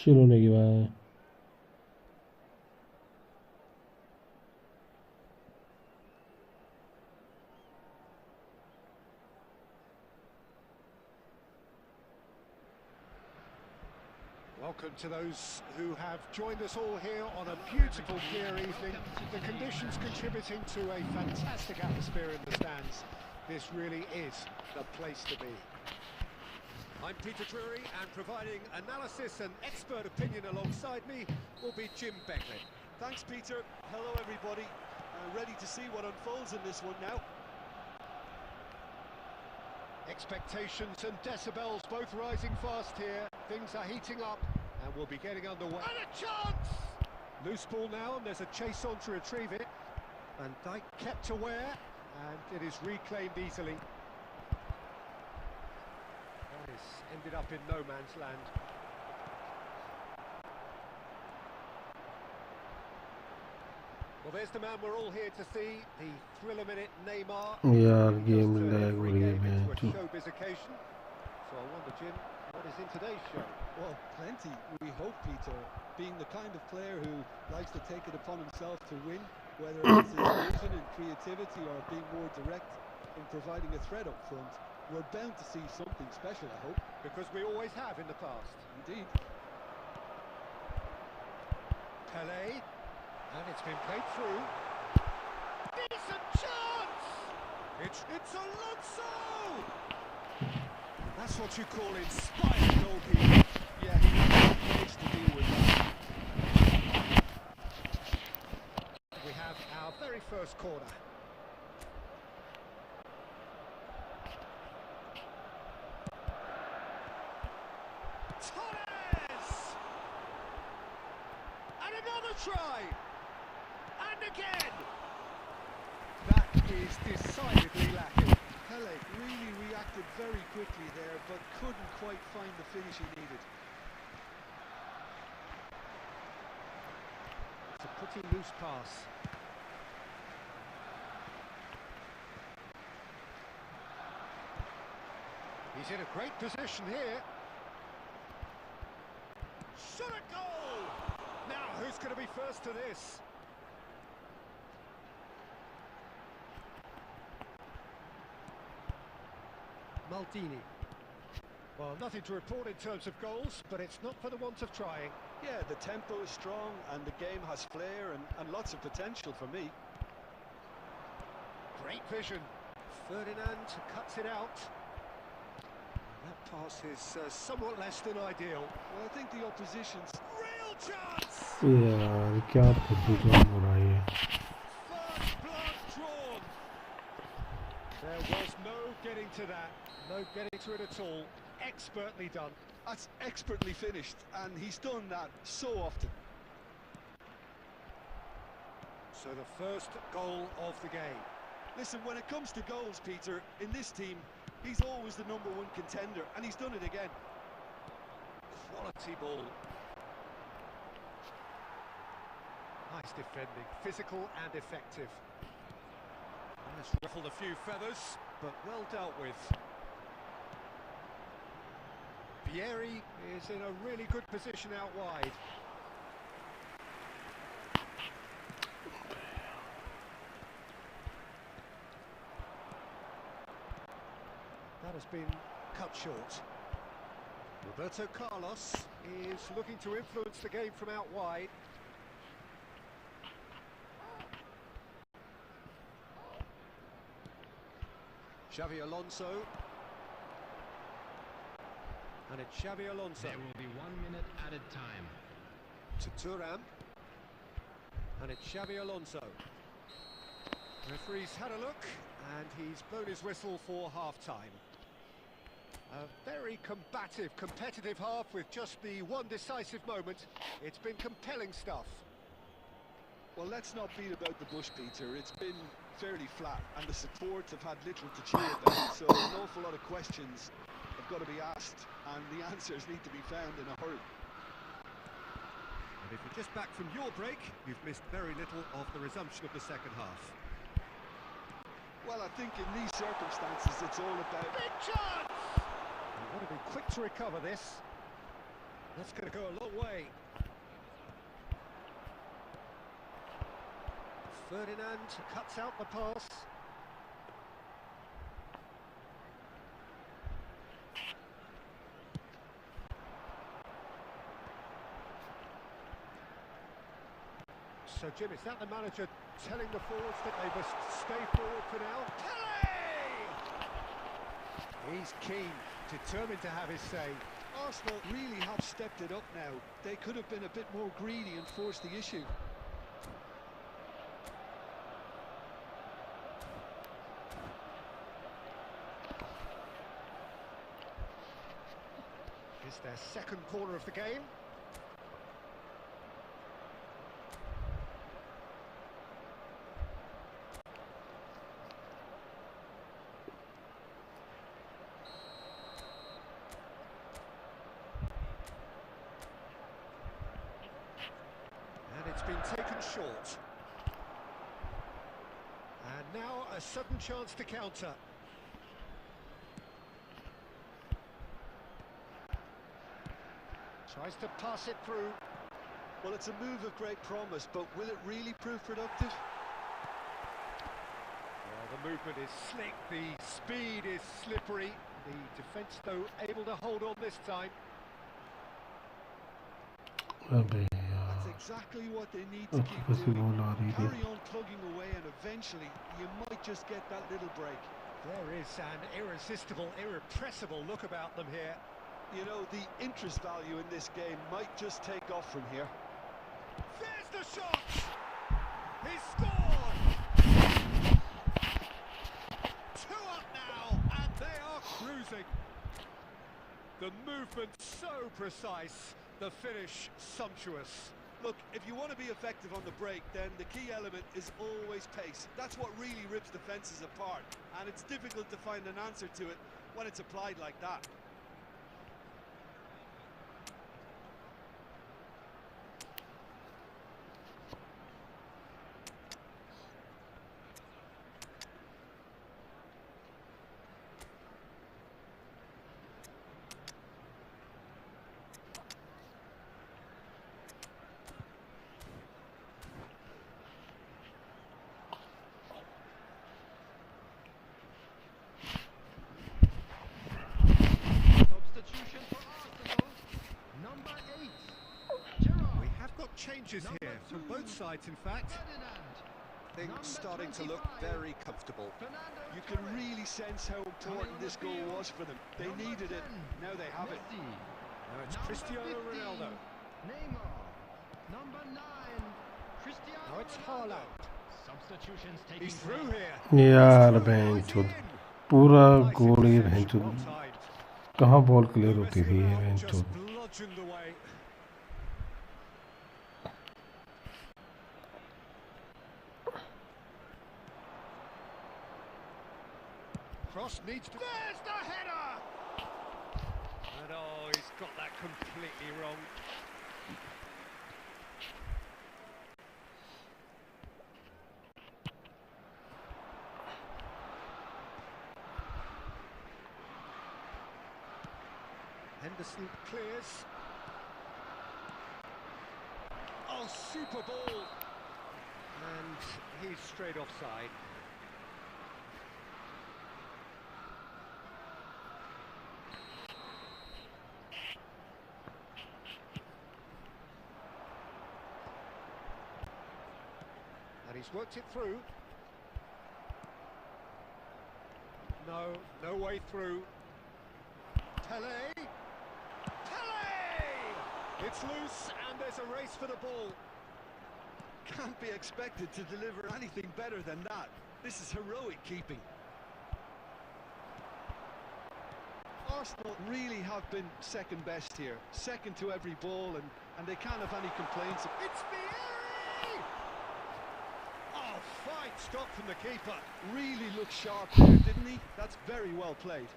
शुरू होने की बात है। Welcome to those who have joined us all here on a beautiful clear evening. The conditions contributing to a fantastic atmosphere in the stands. This really is the place to be. I'm Peter Drury, and providing analysis and expert opinion alongside me will be Jim Beckley. Thanks, Peter. Hello, everybody. Ready to see what unfolds in this one now. Expectations and decibels both rising fast here. Things are heating up and we'll be getting underway. And a chance! Loose ball now, and there's a chase on to retrieve it. And Dyke kept aware, and it is reclaimed easily. This ended up in no man's land. Well, there's the man we're all here to see, the thriller-minute Neymar. यार game Just turned lag हो every रही है game into a match. showbiz occasion. So I wonder, Jim, what is in today's show? Well, plenty, we hope, Peter. Being the kind of player who likes to take it upon himself to win, whether it's his vision and creativity or being more direct in providing a threat up front, we're bound to see something special, I hope. Because we always have in the past. Indeed. Pelé, and it's been played through. Decent chance! It's Alonso! That's what you call inspired goalkeeping. Yeah, he was managed to deal with that. We have our very first corner. Torres! And another try! And again! That is decidedly lacking. Pele really reacted very quickly there, but couldn't quite find the finish he needed. It's a pretty loose pass. He's in a great position here. Shot a goal! Now, who's going to be first to this? Maldini. Well, nothing to report in terms of goals, but it's not for the want of trying. Yeah, the tempo is strong and the game has flair and lots of potential for me. Great vision. Ferdinand cuts it out. That pass is somewhat less than ideal. Well, I think the opposition's Real chance! यार क्या फुद्दू काम हो रहा है। First blood drawn. There was no getting to that. No getting to it at all. Expertly done. That's expertly finished, and he's done that so often. So the first goal of the game. Listen, when it comes to goals, Peter, in this team, he's always the #1 contender, and he's done it again. Quality ball. Nice defending, physical and effective. Has ruffled a few feathers, but well dealt with. Vieri is in a really good position out wide. That has been cut short. Roberto Carlos is looking to influence the game from out wide. Xavi Alonso. And it's Xavi Alonso. There will be 1 minute added time. To Thuram. And it's Xavi Alonso. Referee's had a look, and he's blown his whistle for half-time. A very combative, competitive half with just the one decisive moment. It's been compelling stuff. Well, let's not beat about the bush, Peter. It's been fairly flat, and the supports have had little to cheer about, so an awful lot of questions have got to be asked, and the answers need to be found in a hurry. And if you're just back from your break, you've missed very little of the resumption of the second half. Well, I think in these circumstances, it's all about... Big chance! Want to be quick to recover this. That's going to go a long away. Ferdinand cuts out the pass. So, Jim, is that the manager telling the forwards that they must stay forward for now? Kelly! He's keen, determined to have his say. Arsenal really have stepped it up now. They could have been a bit more greedy and forced the issue. It's their second corner of the game. And it's been taken short. And now a sudden chance to counter. Tries to pass it through. Well, it's a move of great promise, but will it really prove productive? Well, the movement is slick, the speed is slippery. The defence, though, able to hold on this time. That's exactly what they need to keep doing. Carry on plugging away, and eventually you might just get that little break. There is an irresistible, irrepressible look about them here. You know, the interest value in this game might just take off from here. There's the shot! He scored! 2 up now, and they are cruising. The movement so precise, the finish sumptuous. Look, if you want to be effective on the break, then the key element is always pace. That's what really rips defences apart, and it's difficult to find an answer to it when it's applied like that. Changes here from both sides, in fact. Things starting to look very comfortable. You can really sense how important this goal was for them. They needed it, now they have it. Now it's Cristiano Ronaldo. Now it's Haaland. He's through here. यार बहनचोद पूरा गोल ये बहनचोद कहाँ ball clear होती थी ये बहनचोद Cross needs to... There's the header! And oh, he's got that completely wrong. Henderson clears. Oh, super ball! And he's straight offside. And he's worked it through. No way through. Tele! It's loose, and there's a race for the ball. Can't be expected to deliver anything better than that. This is heroic keeping. Arsenal really have been second best here. Second to every ball, and they can't have any complaints. It's Vieri! Oh, fine stop from the keeper. Really looked sharp there, didn't he? That's very well played.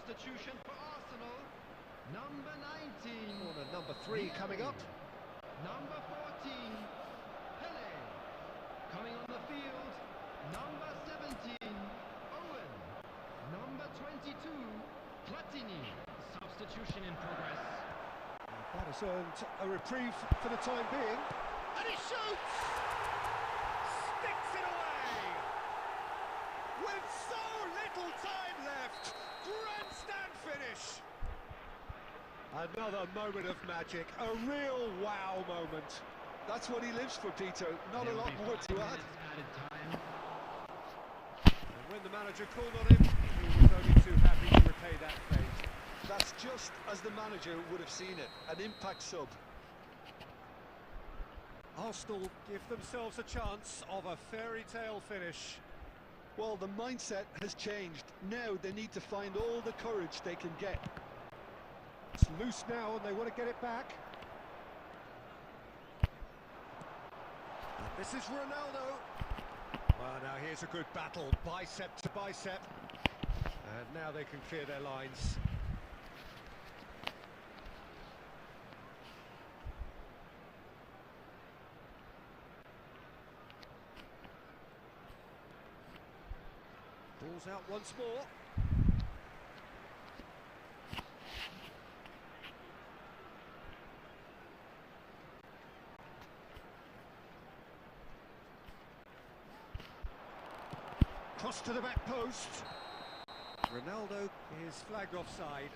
Substitution for Arsenal. Number 19. Corner number 3 coming up. Number 14. Pele. Coming on the field. Number 17. Owen. Number 22. Platini. Substitution in progress. That has earned a reprieve for the time being. And he shoots! Sticks it away! With so little time left! Grandstand finish! Another moment of magic, a real wow moment. That's what he lives for, Peter. Not a lot more to add. And when the manager called on him, he was only too happy to repay that fate. That's just as the manager would have seen it. An impact sub. Arsenal give themselves a chance of a fairy tale finish. Well, the mindset has changed. Now they need to find all the courage they can get. It's loose now and they want to get it back. And this is Ronaldo. Well, now here's a good battle, bicep to bicep. And now they can clear their lines. Ball's out once more. Cross to the back post. Ronaldo is flagged offside.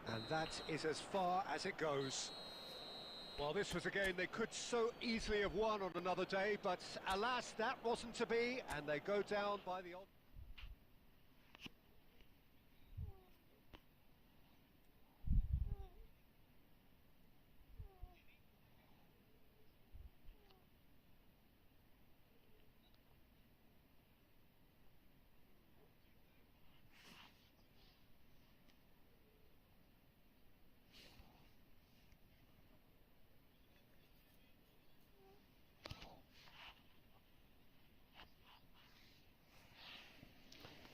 And that is as far as it goes. Well, this was a game they could so easily have won on another day, but alas, that wasn't to be, and they go down by the old...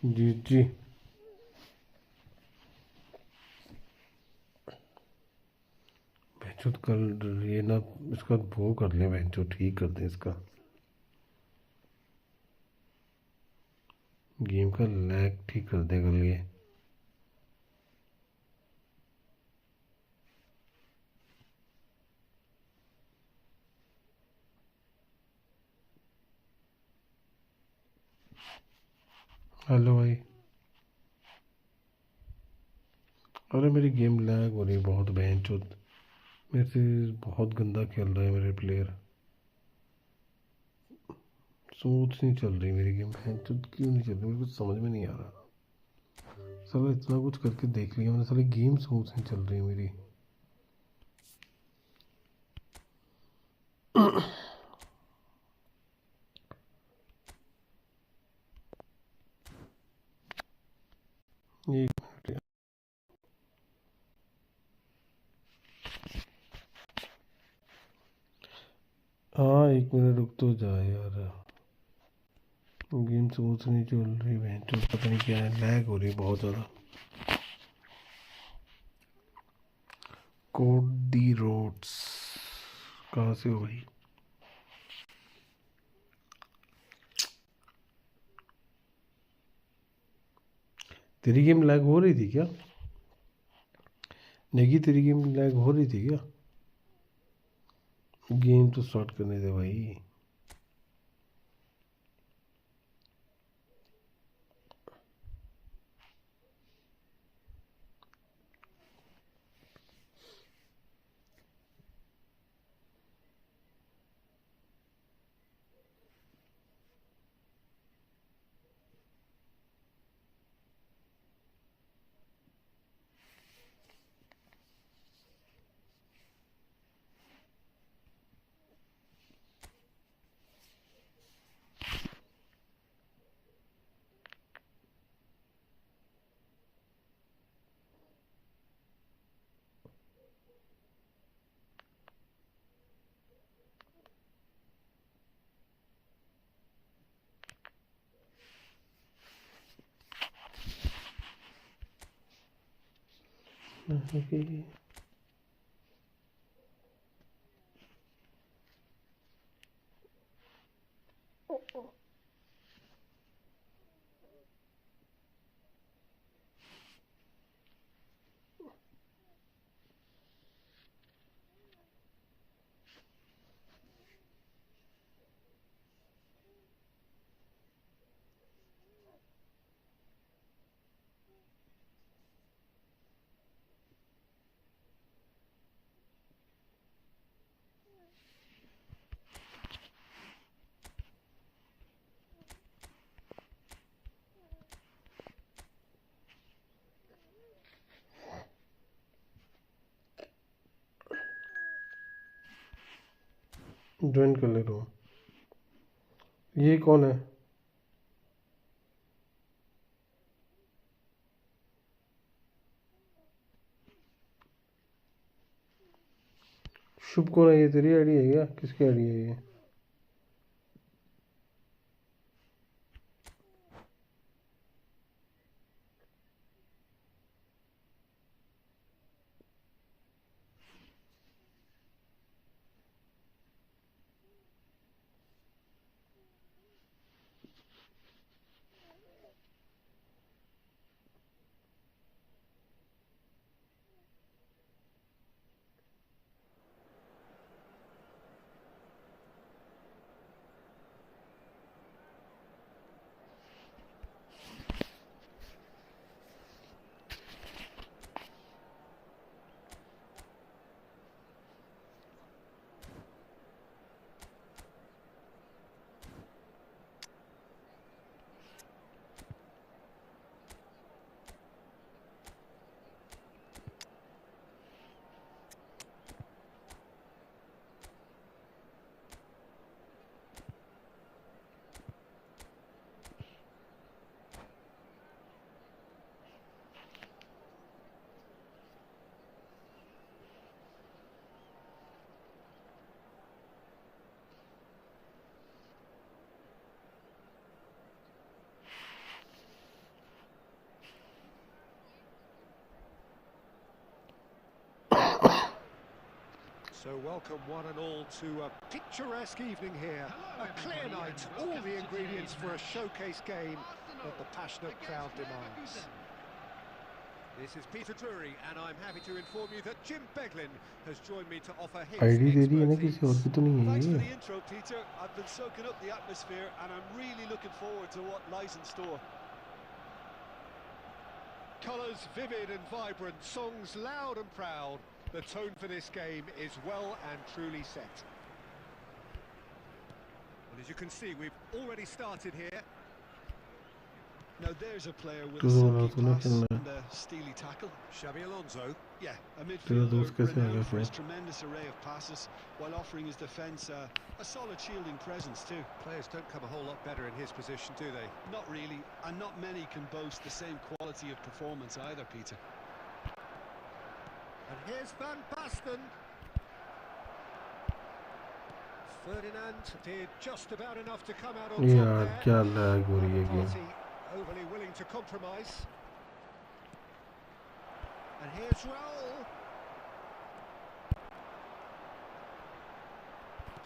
जी जी बेंचो कल ये ना इसका वो कर लें बेंचो ठीक कर दें इसका गेम का लैग ठीक कर दें कल ये हेलो भाई अरे मेरी गेम लैग हो रही है बहुत बेंचो मेरे से बहुत गंदा खेल रहा है मेरे प्लेयर स्मूथ नहीं चल रही मेरी गेम बेंचो क्यों नहीं चल रही मेरे कुछ समझ में नहीं आ रहा साला इतना कुछ करके देख लिया मैंने साली गेम स्मूथ नहीं चल रही मेरी एक मिनट हाँ एक मिनट रुक तो जा यार गेम स्मूथ नहीं चल रही बेंचो पता नहीं क्या है लैग हो रही बहुत ज़्यादा कोड दी रोड्स कहाँ से हो भाई तेरी गेम लैग हो रही थी क्या नेगी तेरी गेम लैग हो रही थी क्या गेम तो स्टार्ट करने दे भाई ज्वाइन कर ले रहा हूँ। ये कौन है? शुभ कौन है? ये तेरी आईडी है क्या? किसकी आईडी है ये? So welcome one and all to a picturesque evening here. A clear night, all the ingredients for a showcase game that the passionate crowd demands. This is Peter Drury, and I'm happy to inform you that Jim Beglin has joined me to offer his ID दे दी है ना expertise. किसी और की तो नहीं है Thanks for ये? the intro, Peter. I've been soaking up the atmosphere, and I'm really looking forward to what lies in store. Colours vivid and vibrant, songs loud and proud. The tone for this game is well and truly set. And as you can see, we've already started here. Now there's a player with तो a silky तूने pass खेलना है। and a steely tackle. Xabi Alonso. Yeah, a दोस्त midfielder कैसे आ गया renowned for फिर? his tremendous array of passes, while offering his defence a solid shielding presence too. Players don't come a whole lot better in his position, do they? Not really, and not many can boast the same quality of performance either, Peter. And here's Van Basten. Ferdinand did just about enough to come out on top यार there. क्या lag हो रही है Neither game? party overly willing to compromise. And here's Raul.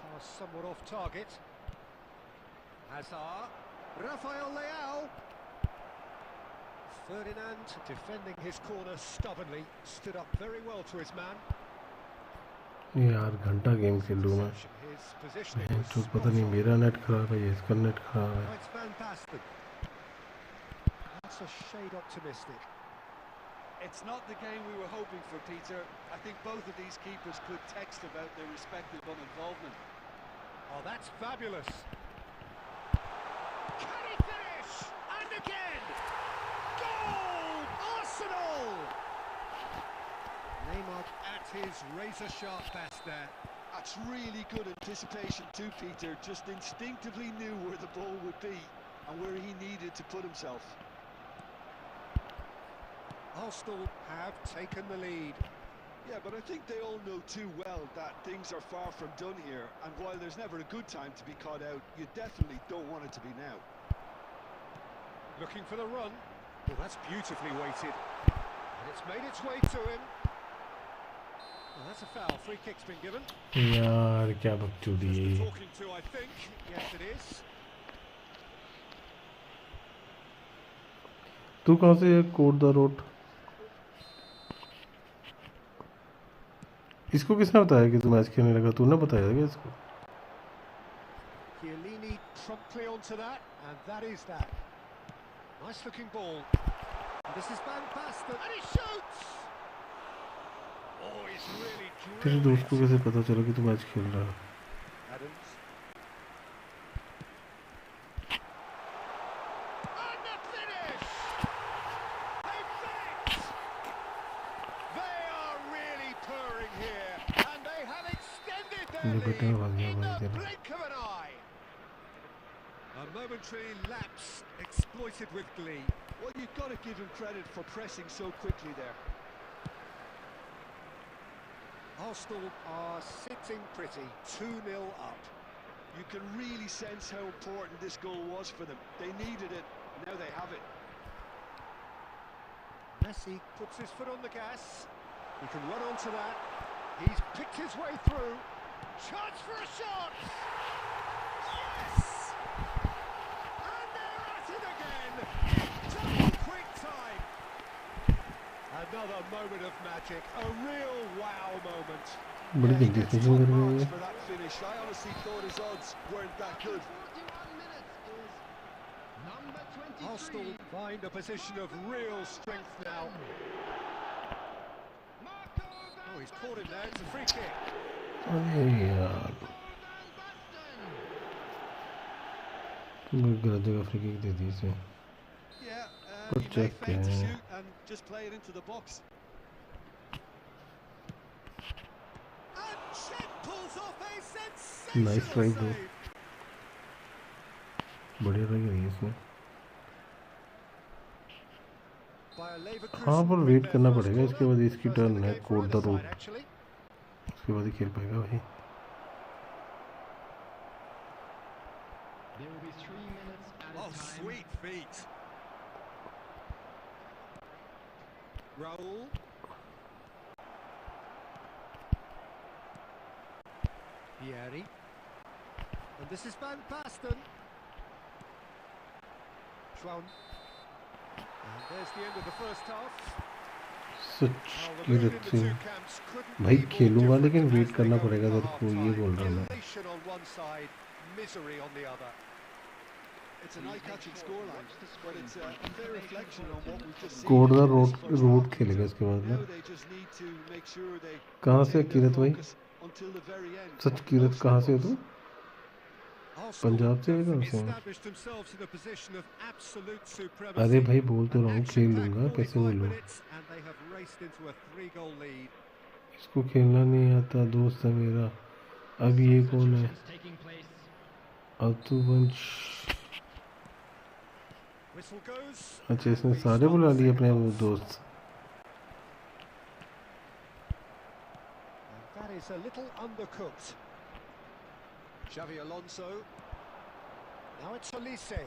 Pass somewhat off target. Hazard. Rafael Leao. Ferdinand defending his corner stubbornly. Stood up very well to his man. यार घंटा game खेल लूँ मैं। His positioning was तो पता नहीं spot on. मेरा net खराब है या इसका नेट खराब है। It's Van Basten. That's a shade optimistic. It's not the game we were hoping for, Peter. I think both of these keepers could text about their respective uninvolvement. Oh, that's fabulous. Can he finish? And again! Goal! Arsenal! Neymar at his razor-sharp best there. That's really good anticipation too, Peter. Just instinctively knew where the ball would be and where he needed to put himself. Arsenal have taken the lead. Yeah, but I think they all know too well that things are far from done here, and while there's never a good time to be caught out, you definitely don't want it to be now. Looking for the run. Well, that's beautifully weighted. It's made its way to him. Well, that's a foul. Free kick's been given. यार क्या बकचोदी Just है the ये। talking to, I think. Yes, it is. तू कहाँ से code the road? इसको किसने बताया कि तू मैच खेलने लगा? तूने बताया क्या इसको? Chiellini promptly onto that, and that is that. Nice looking ball. And this is Van Basten, and he shoots! Oh, he's really तेरे drilled दोस्त को it. कैसे पता चला कि तू मैच खेल रहा है? Adams. And the finish! They've done it! They are really purring here, and they have extended their ये बेटा lead भाग गया in भाई the तेरा। blink of an eye. A momentary lapse exploited with glee. Well, you've got to give him credit for pressing so quickly there. Arsenal are sitting pretty, 2-0 up. You can really sense how important this goal was for them. They needed it, now they have it. Messi puts his foot on the gas. He can run onto that. He's picked his way through. Chance for a shot! Yes! And they're at it again! Double quick time! Another moment of magic, a real wow moment. बड़ी He जल्दी gets finishing top कर गई marks है। for that finish. I honestly thought his odds weren't that good. 41 minutes is number 23. Arsenal find a position of real strength now. Marco Oh, he's caught him there, it's a free kick. अरे यार Van Basten. तुमने गलत जगह free kick दे दी इसे। Yeah, Good he may check, feint to yeah. shoot and just play it into the box. And Chet pulls off a Nice try, sensational bro. save. बढ़िया लग रही है इसमें। By a Leverkusen हाँ पर win wait their करना first पड़ेगा, इसके corner. बाद इसकी First टर्न in the है game for code the either road, side, actually. उसके बाद ही खेल पाएगा भाई। There will be 3 minutes at a Oh, time. sweet feet. Raul. Vieri. And this is Van Basten. Schwan. And there's the end of the first half. Such Well, the की mood in रत the से two camps couldn't भाई be more खेलूंगा different लेकिन as wait they करना go पड़ेगा into तेरे को, ये half-time. बोल रहा हूँ मैं। Elation on one side, misery on the other. It's an eye-catching scoreline, but it's a fair reflection on what we've just seen. Code the in this road first road half. खेलेगा इसके बाद Now में। they just need to make sure they कहाँ से maintain their किरत भाई? focus until the very end. Such Kirat No कहाँ से हो slip-ups. तू? Arsenal पंजाब से है have कहाँ से? established themselves in a position of absolute supremacy. अरे भाई बोल तो रहा हूँ खेल Action-packed लूंगा, कैसे 45 बोलूँ? minutes, and they have raced into a 3-goal lead. इसको खेलना नहीं आता, दोस्त है मेरा। अब ये कौन है? Substitutions taking place. अतुवंश। Whistle goes. अच्छा and इसने we सारे start बुला the लिए second अपने वो half. दोस्त। And that is a little undercooked. Xavi Alonso. Now it's Olise.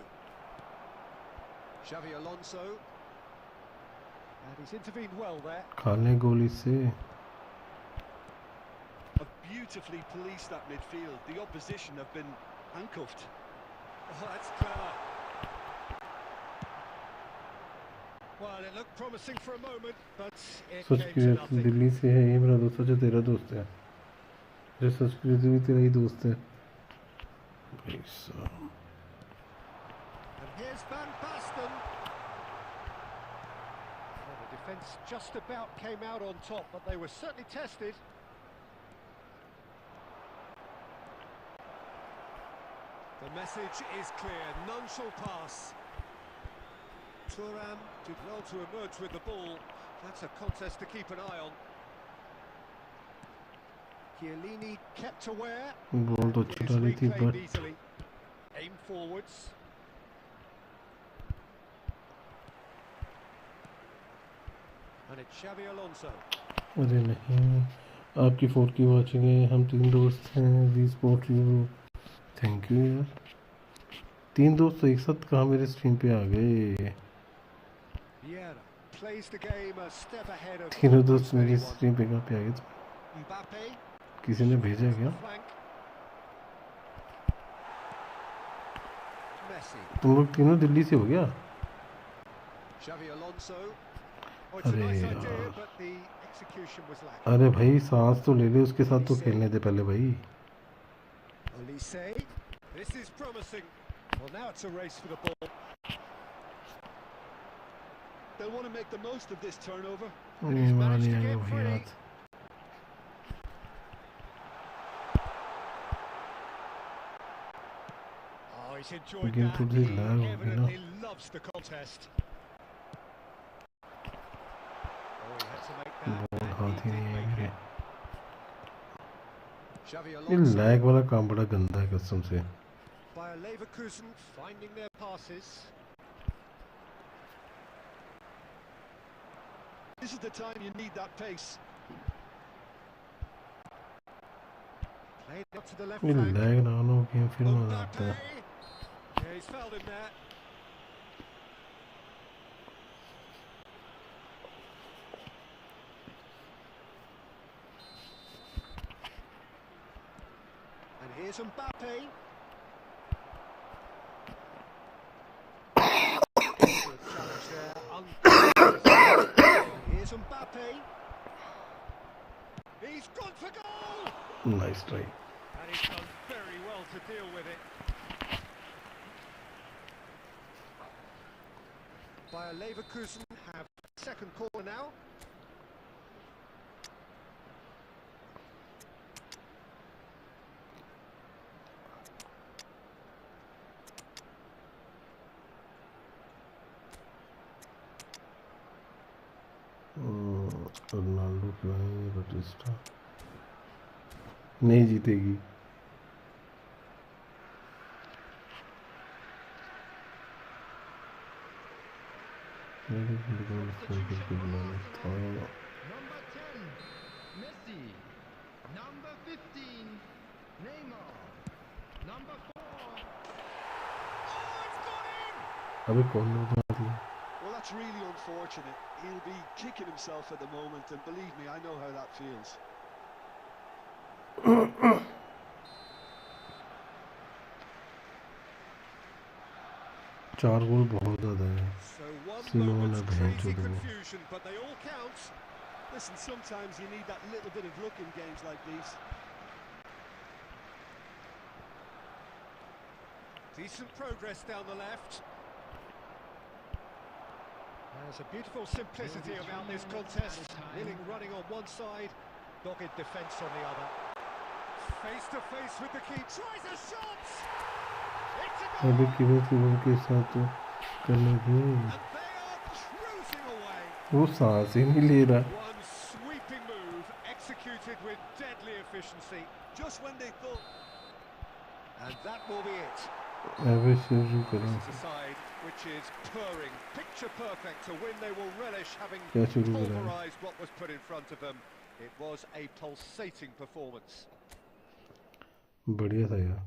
Xavi Alonso. And he's intervened well there. खाने गोली से। Have beautifully policed that midfield. The opposition have been handcuffed. Oh, that's clever. Well, it looked promising for a moment, but it such came की to रत nothing. Delhi से है, ये मेरा दोस्त है जो तेरा दोस्त है। जो सच की रत भी तेरा ही दोस्त है। भाई साहब। And here's Van Basten. Well, the defence just about came out on top, but they were certainly tested. The message is clear, none shall pass. Thuram did well to emerge with the ball. That's a contest to keep an eye on. Chiellini kept aware. Ball तो अच्छी डाली थी Reclaimed but easily. Aim forwards. And it's Xavi Alonso. अरे नहीं, आपकी 4K watching है, हम 3 दोस्त हैं, we support you. Thank you यार। 3 दोस्त एक साथ कहाँ मेरे स्ट्रीम पे आ गए? Vieira. plays the game a step ahead of तीनों दोस्त मेरी स्क्रीन पे कहाँ पे आ गए तुम? Mbappe. किसी ने भेजा क्या? Messi. तुम लोग तीनों दिल्ली से हो गया? Xavi Alonso. Oh, it's a अरे nice यार, idea, but the execution was lacking. अरे भाई सांस तो ले ले, उसके साथ तो खेलने दे पहले भाई. Olise. This is promising. Well, now it's a race for the ball. They'll want to make the most of this turnover. And he's managed to get free. Oh, he's enjoyed that. He evidently loves the contest. Oh, he had to make that. And he did make it. Xavi ये Alonso. Lag वाला काम बड़ा गंदा है कसम से. By Leverkusen finding their passes. This is the time you need that pace. Played up to the left ये flank. Lag ना हो गेम फिर मजा आता है. Yeah, he's fouled him there. And here's Mbappe. Good challenge there. Here's Mbappe. He's gone for goal. Nice try. And he's done very well to deal with it. Bayer Leverkusen have second corner now. Ronaldo खिलाएंगे Batista नहीं जीतेगी. Number 10, Messi. Number 15, Neymar. Number 4. Oh, it's gone in! अबे कौन लोग आती है? Well, that's really unfortunate. He'll be kicking himself at the moment, and believe me, I know how that feels. चार गोल बहुत ज़्यादा है. So one Simone moment's of hand crazy to the- confusion, but they all count. Listen, sometimes you need that little bit of luck in games like these. Decent progress down the left. There's a beautiful simplicity about this contest. Willing running on one side, dogged defence on the other. Face to face with the key, tries a shot! It's a goal! अबे किसी Simone के साथ तो करने दे. And they are cruising away. वो सांस ही नहीं ले रहा. One sweeping move, executed with deadly efficiency. Just when they thought... And that will be it. अबे शुरू करो. It's a side which is purring, picture perfect, a win they will relish, having क्या शुरू करा? pulverised what was put in front of them. It was a pulsating performance. बढ़िया था यार.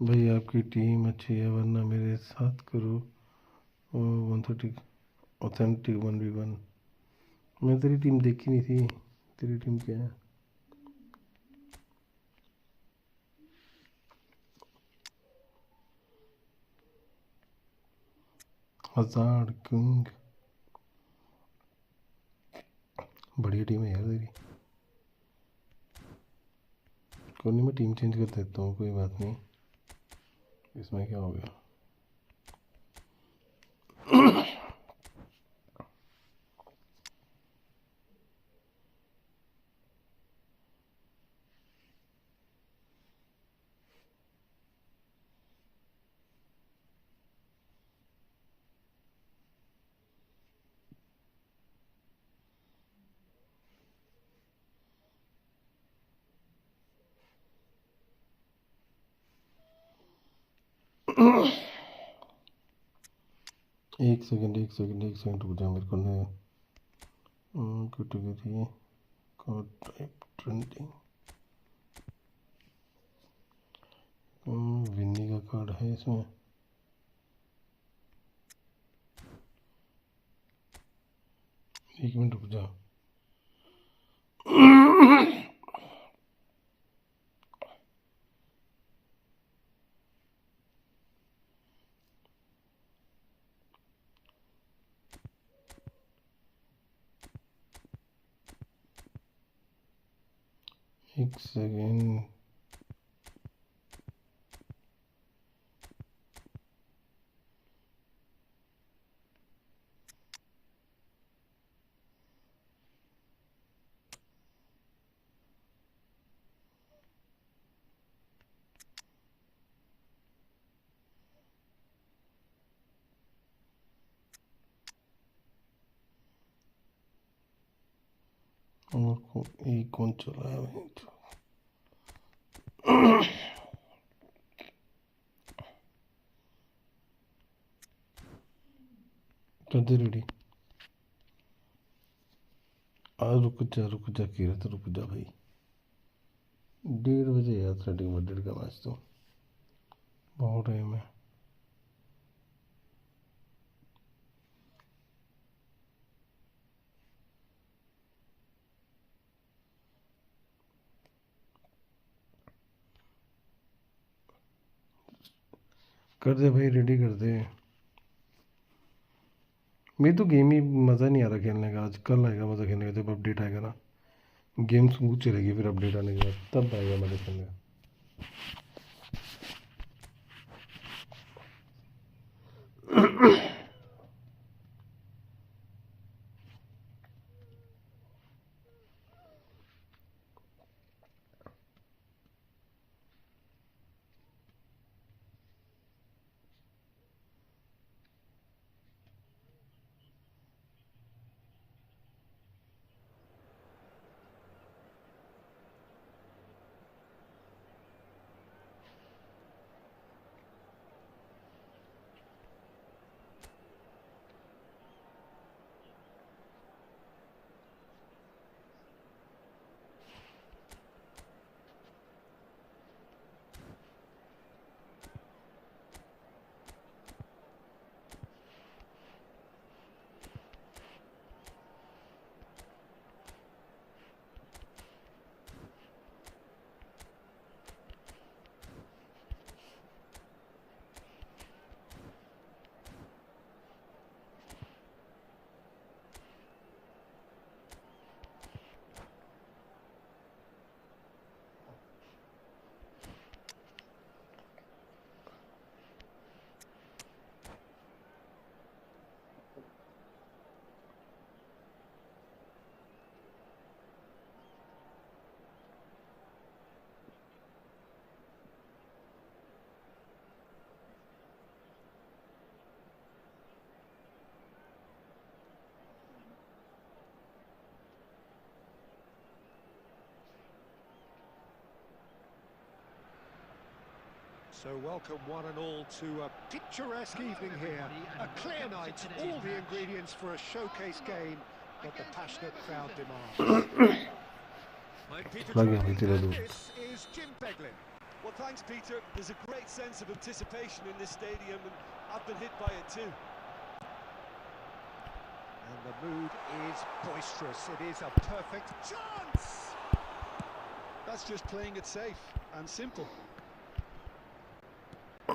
भाई आपकी टीम अच्छी है वरना मेरे साथ करो. 130 ऑथेंटिक 1v1. मैं तेरी टीम देखी नहीं थी. तेरी टीम क्या है? हजार किंग. बढ़िया टीम है यार तेरी. कोई नहीं, मैं टीम चेंज कर देता हूँ, कोई बात नहीं. इसमें क्या हो गया? एक सेकंड रुक जा, मेरे को ना कैटेगरी कार्ड टाइप ट्रेंडिंग विन्नी का कार्ड है इसमें। एक मिनट रुक जा। एक सेकेंड। और एक कौन चला है भाई? कर रेडी। रुक जा कीरत, रुक जा भाई। 1:30 बजे यार एथलेटिक मैड्रिड का मैच, तो बहुत टाइम है। कर दे भाई, रेडी कर दे। मेरी तो गेम ही मज़ा नहीं आ रहा खेलने का। आज कल आएगा मज़ा खेलने का, जब अपडेट आएगा ना। गेम स्मूथ चलेगी, फिर अपडेट आने के बाद तब आएगा मज़ा खेलने का। So welcome one and all to a picturesque evening here. A clear night, all the ingredients for a showcase game that the passionate crowd demands. I'm Peter Drury, and this is Jim Beglin. Well, thanks, Peter. There's a great sense of anticipation in this stadium, and I've been hit by it too. And the mood is boisterous. It is a perfect chance! That's just playing it safe and simple.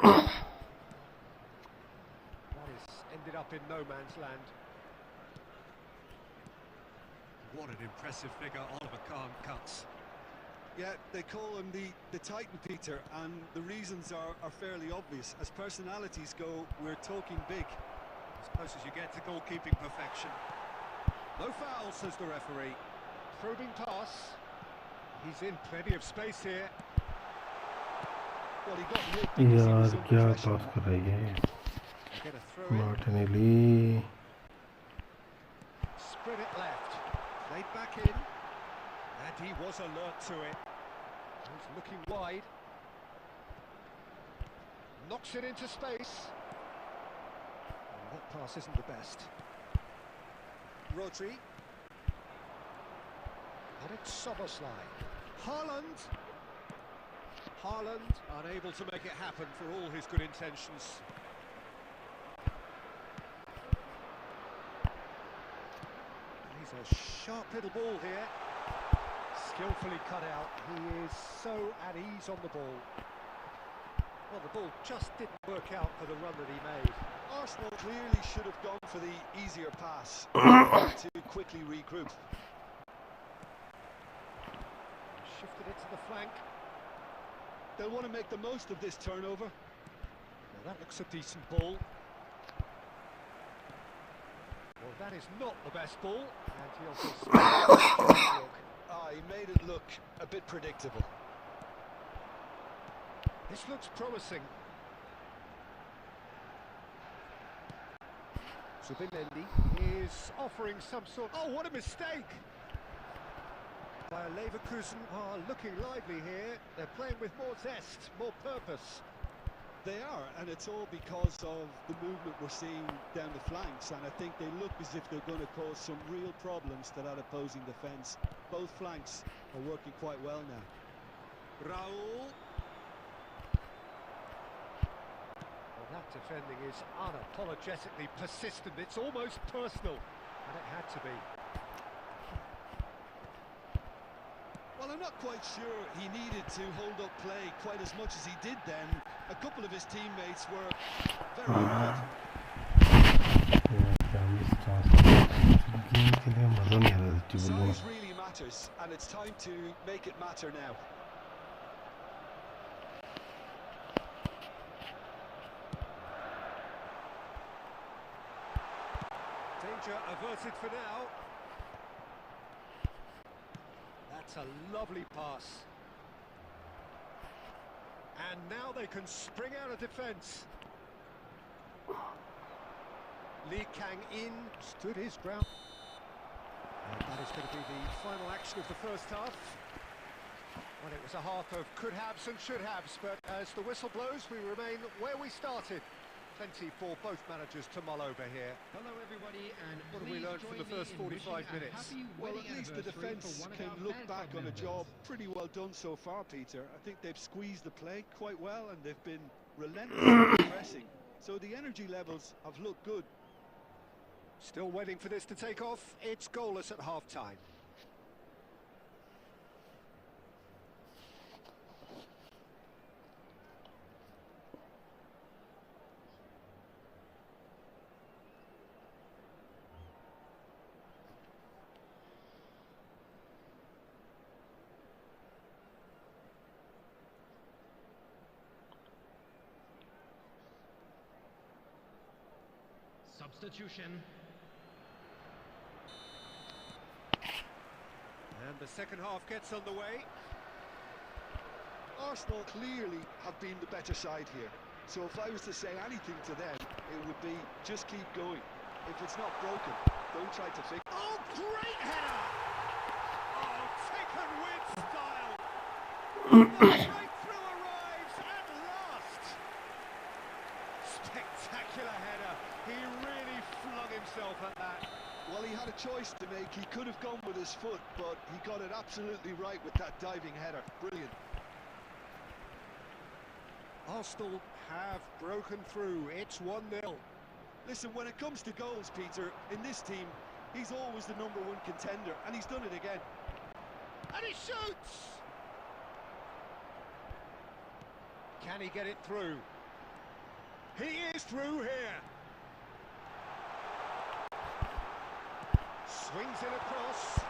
That has ended up in no man's land. What an impressive figure Oliver Kahn cuts. Yeah, they call him the Titan, Peter, and the reasons are fairly obvious. As personalities go, we're talking big. As close as you get to goalkeeping perfection. No foul, says the referee. Probing pass. He's in plenty of space here. Well, he got hit. यार क्या पास कर रही है Martinelli. Spread it left. Played back in. And he was alert to it. He's looking wide. Knocks it into space. And what pass isn't the best. Rodri. And it's Soboslai. Haaland. Haaland unable to make it happen for all his good intentions. He's a sharp little ball here. Skillfully cut out. He is so at ease on the ball. Well, the ball just didn't work out for the run that he made. Arsenal clearly should have gone for the easier pass to quickly regroup. Shifted it to the flank. They'll want to make the most of this turnover. Now that looks a decent ball. Well, that is not the best ball. And he also he made it look a bit predictable. This looks promising. Zubimendi is offering some sort... Oh, what a mistake! Bayer Leverkusen are looking lively here. They're playing with more zest, more purpose. They are, and it's all because of the movement we're seeing down the flanks, and I think they look as if they're going to cause some real problems to that opposing defence. Both flanks are working quite well now. Raul. Well, that defending is unapologetically persistent. It's almost personal, and it had to be. Well, I'm not quite sure he needed to hold up play quite as much as he did then. A couple of his teammates were very good. Size really matters, and it's time to make it matter now. Danger averted for now. That's a lovely pass. And now they can spring out of defence. Lee Kang-in stood his ground. And that is going to be the final action of the first half. Well, it was a half of could-haves and should-haves, but as the whistle blows, we remain where we started. Plenty for both managers to mull over here. Hello everybody, and what have we learned from the first 45 minutes? Well, at least the defence can look back on a job pretty well done so far, Peter. I think they've squeezed the play quite well, and they've been relentless in pressing. So the energy levels have looked good. Still waiting for this to take off. It's goalless at half-time. Substitution. And the second half gets underway. Arsenal clearly have been the better side here. So if I was to say anything to them, it would be just keep going. If it's not broken, don't try to fix it. Oh, great header! Oh, taken with style! The breakthrough arrives at last! Spectacular header. He really flung himself at that. Well, he had a choice to make. He could have gone with his foot, but he got it absolutely right with that diving header. Brilliant. Arsenal have broken through. It's 1-0. Listen, when it comes to goals, Peter, in this team, he's always the #1 contender, and he's done it again. And he shoots! Can he get it through? He is through here. Swings it across.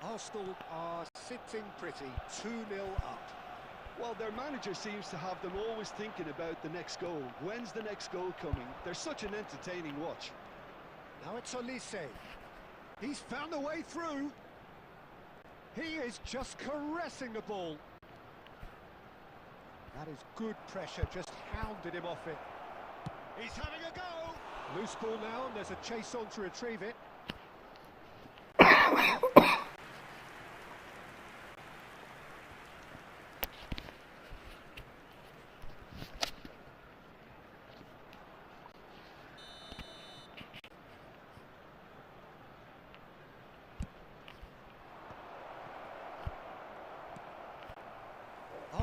Arsenal are sitting pretty, 2-0 up. Well, their manager seems to have them always thinking about the next goal. When's the next goal coming? They're such an entertaining watch. Now it's Olise. He's found a way through. He is just caressing the ball. That is good pressure, just hounded him off it. He's having a go! Loose ball now, and there's a chase on to retrieve it.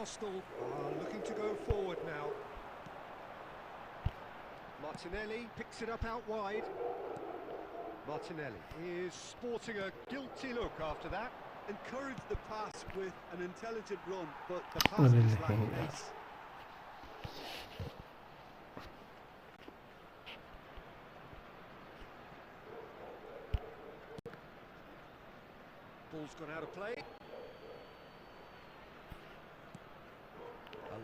Arsenal are looking to go forward now. Martinelli picks it up out wide. Martinelli is sporting a guilty look after that. Encourage the pass with an intelligent run, but the pass is lacking pace. Ball's gone out of play.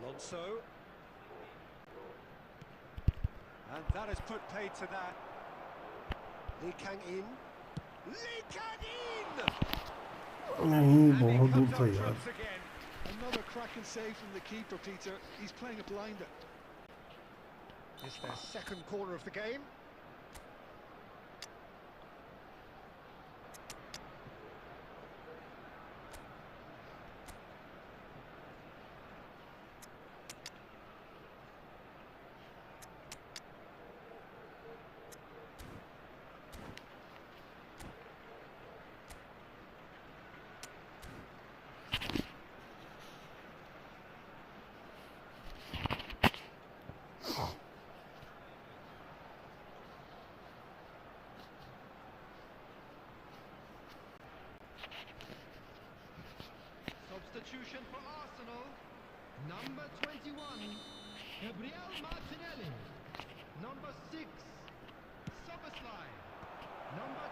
Alonso. And that has put paid to that. Lee Kang in. Lee Kang in! नहीं And he बहुत दूर comes था up यार. trumps again. Another cracking save from the keeper, Peter. He's playing a blinder. It's their second corner of the game. Substitution for Arsenal. Number 21, Gabriel Martinelli. Number 6, Soboslai. Number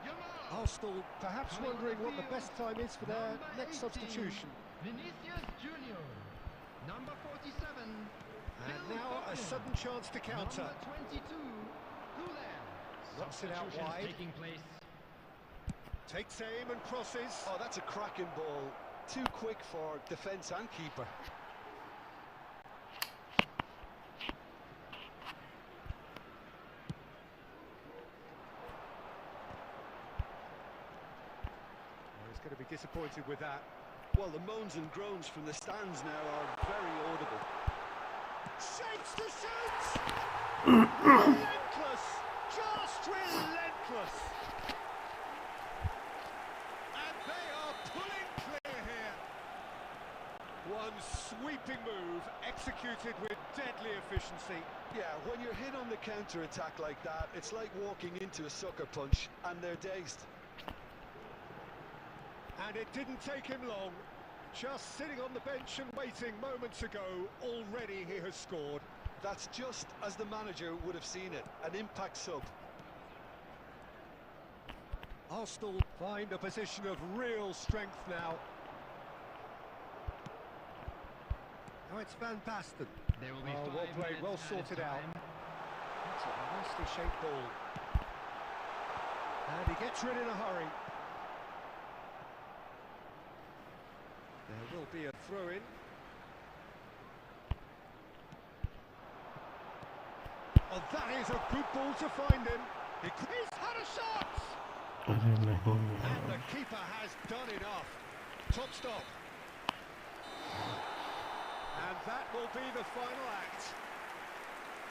10, Yamal. Arsenal perhaps Coming on wondering the what the field, best time is for their number next 18, substitution. Vinicius Junior. Number 47, And Phil now a Foden. sudden chance to counter. Number 22, Gulen. Knocks it out Substitutions wide. taking place. Takes aim and crosses. Oh, that's a cracking ball. Too quick for defence and keeper. Oh, he's going to be disappointed with that. Well, the moans and groans from the stands now are very audible. Shapes to shoot! Relentless! Just relentless! And they are pulling clear here. One sweeping move, executed with deadly efficiency. Yeah, when you're hit on the counter-attack like that, it's like walking into a sucker punch, and they're dazed. And it didn't take him long. Just sitting on the bench and waiting moments ago, already he has scored. That's just as the manager would have seen it, an impact sub. Arsenal find a position of real strength now. Now it's Van Basten. There will be Oh, 5 well played, minutes well added sorted out. time. That's a nicely shaped ball. And he gets rid in a hurry. There will be a throw-in. Oh, that is a good ball to find him. He's had a shot! अरे नहीं And the keeper has done enough. Top stop. And that will be the final act.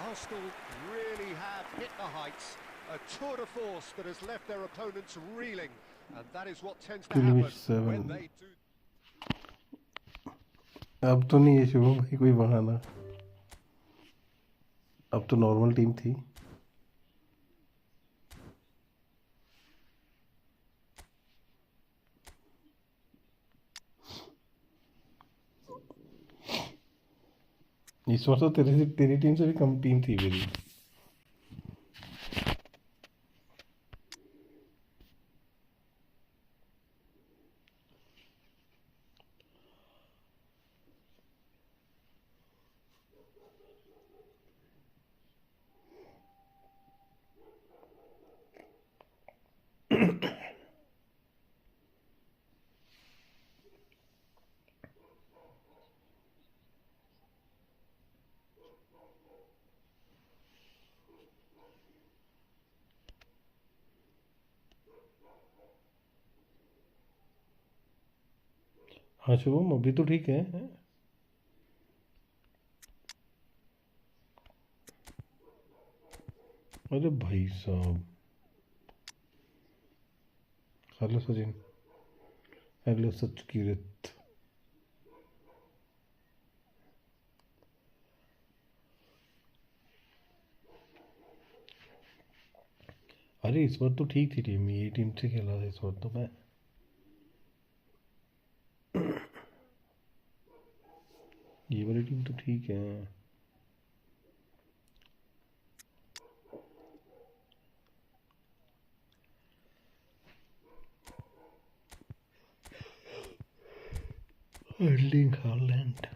Arsenal really have hit the heights. A tour de force that has left their opponents reeling. And that is what tends to happen when they do. अब तो नहीं है शुभम भाई कोई बहाना. अब तो normal team थी. इस बार तो तेरी टीम से भी कम टीम थी मेरी. हाँ शुभम अभी तो ठीक है. अरे भाई साहब. हेलो सचिन. हेलो सचकीरत. अरे इस बार तो ठीक थी टीम, यही टीम से खेला था इस बार तो मैं। ये वाली टीम तो ठीक है। अर्लिंग हालैंड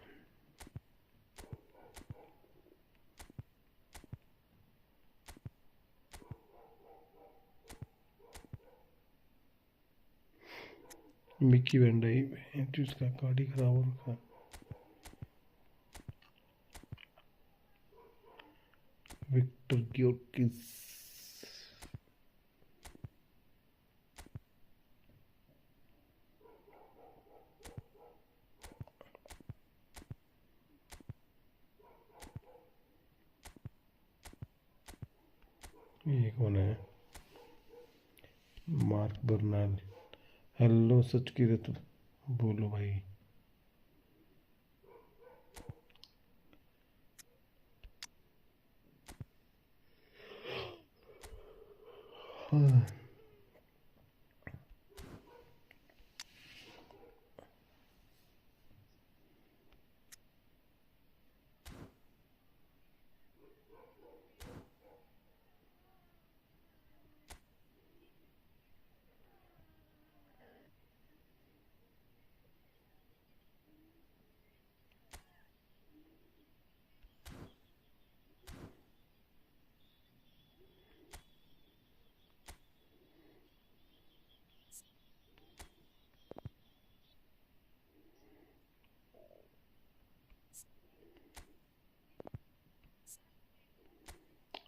मिकी वेंडाई इसका कार्ड ही खराब हो रखा। विक्टर ग्योर्किस ये कौन है? Mark Bernal. हेलो सच की रत बोलो भाई। हाँ।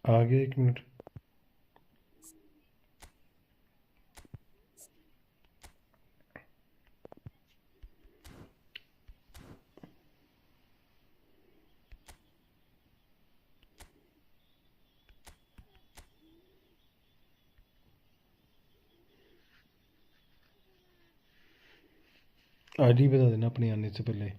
आगे 1 मिनट। आईडी बता देना अपने आने से पहले।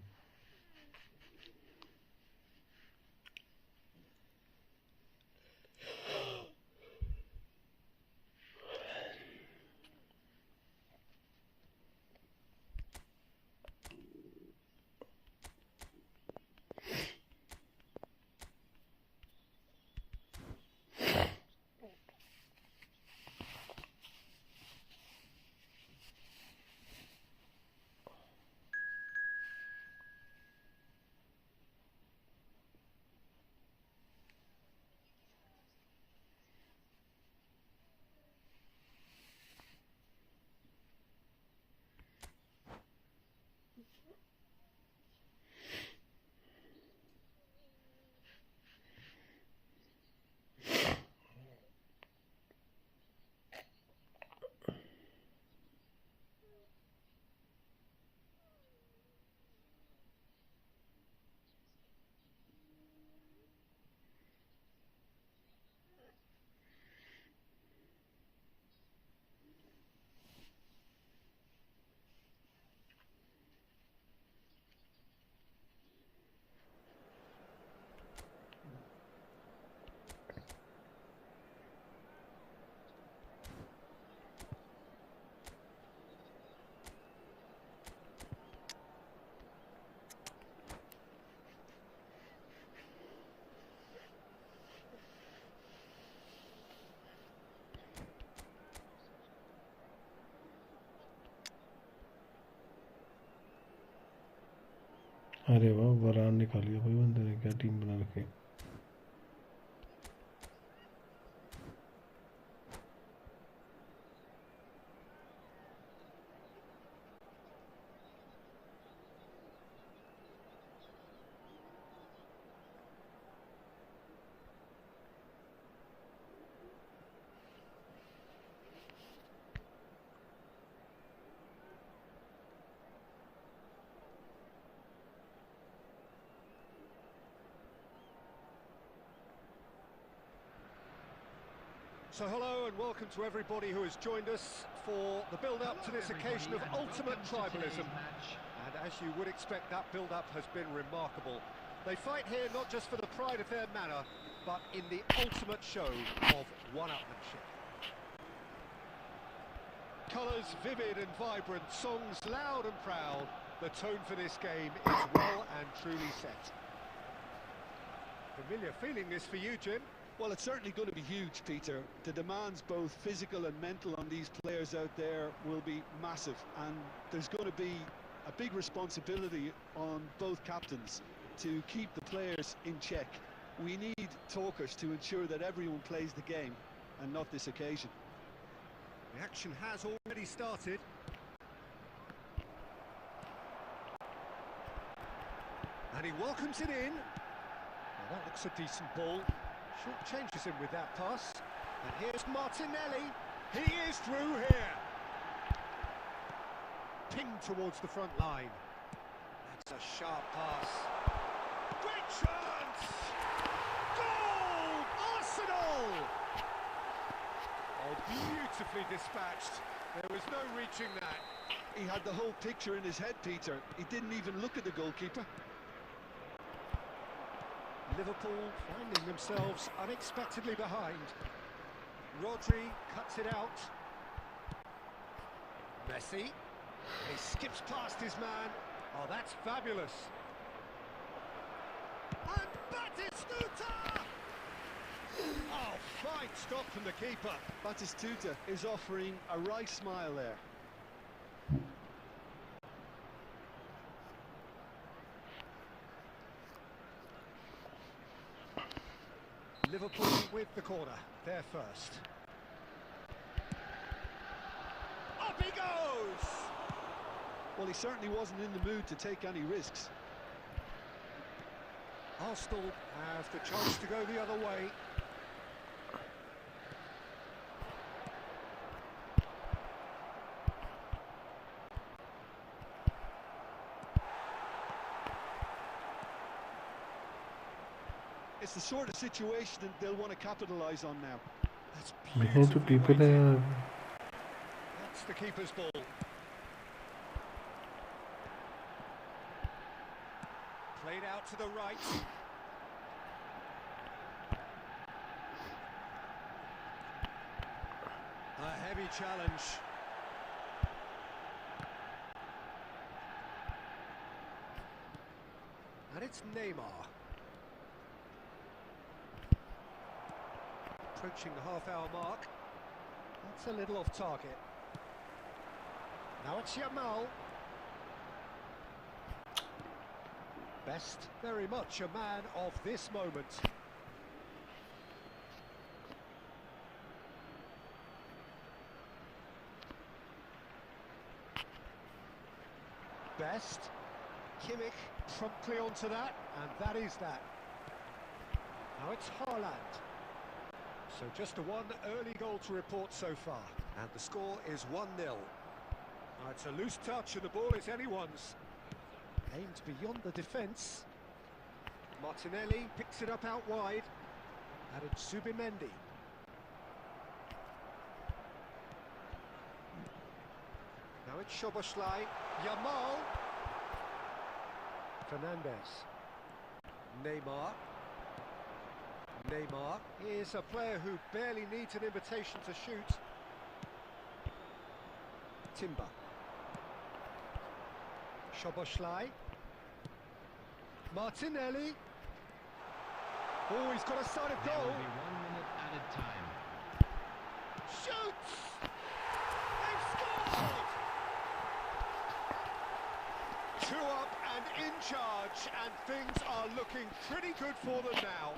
अरे वाह, वरान निकाल लिया भाई बंदे ने, क्या टीम बना रखी। So hello and welcome to everybody who has joined us for the build-up to this occasion of ultimate tribalism. And as you would expect, that build-up has been remarkable. They fight here not just for the pride of their manor, but in the ultimate show of one-upmanship. Colours vivid and vibrant, songs loud and proud. The tone for this game is well and truly set. Familiar feeling this for you, Jim? Well, it's certainly going to be huge, Peter. The demands, both physical and mental, on these players out there will be massive, and there's going to be a big responsibility on both captains to keep the players in check. We need talkers to ensure that everyone plays the game, and not this occasion. The action has already started. And he welcomes it in. Well, that looks a decent ball. Short changes him with that pass. And here's Martinelli. He is through here. Pinged towards the front line. That's a sharp pass. Great chance! Goal! Arsenal! Oh, beautifully dispatched. There was no reaching that. He had the whole picture in his head, Peter. He didn't even look at the goalkeeper. Liverpool finding themselves unexpectedly behind. Rodri cuts it out. Messi. He skips past his man. Oh, that's fabulous. And Batistuta! Oh, fine stop from the keeper. Batistuta is offering a wry smile there. Liverpool with the corner, they're first. Up he goes! Well, he certainly wasn't in the mood to take any risks. Arsenal have the chance to go the other way. It's the sort of situation that they'll want to capitalise on now. That's तो beautifully people weighted. है That's the keeper's ball. Played out to the right. A heavy challenge. And it's Neymar. Approaching the half-hour mark. That's a little off target. Now it's Yamal. Best, very much a man of this moment. Best. Kimmich promptly onto that, and that is that. Now it's Haaland. So just a one early goal to report so far, and the score is 1-0. Now it's a loose touch and the ball is anyone's. Aimed beyond the defence. Martinelli picks it up out wide, and it's Zubimendi. Now it's Szoboszlai. Yamal. Fernandez. Neymar. Neymar is a player who barely needs an invitation to shoot. Timber. Szoboszlai. Martinelli. Oh, he's got a side of There goal. will be 1 minute added time. Shoots! They've scored! 2 up and in charge, and things are looking pretty good for them now.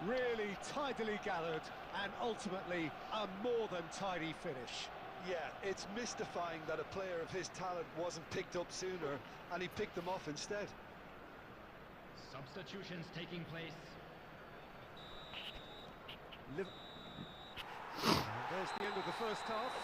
Really tidily gathered, and ultimately a more than tidy finish. Yeah, it's mystifying that a player of his talent wasn't picked up sooner, and he picked them off instead. Substitutions taking place. And there's the end of the first half.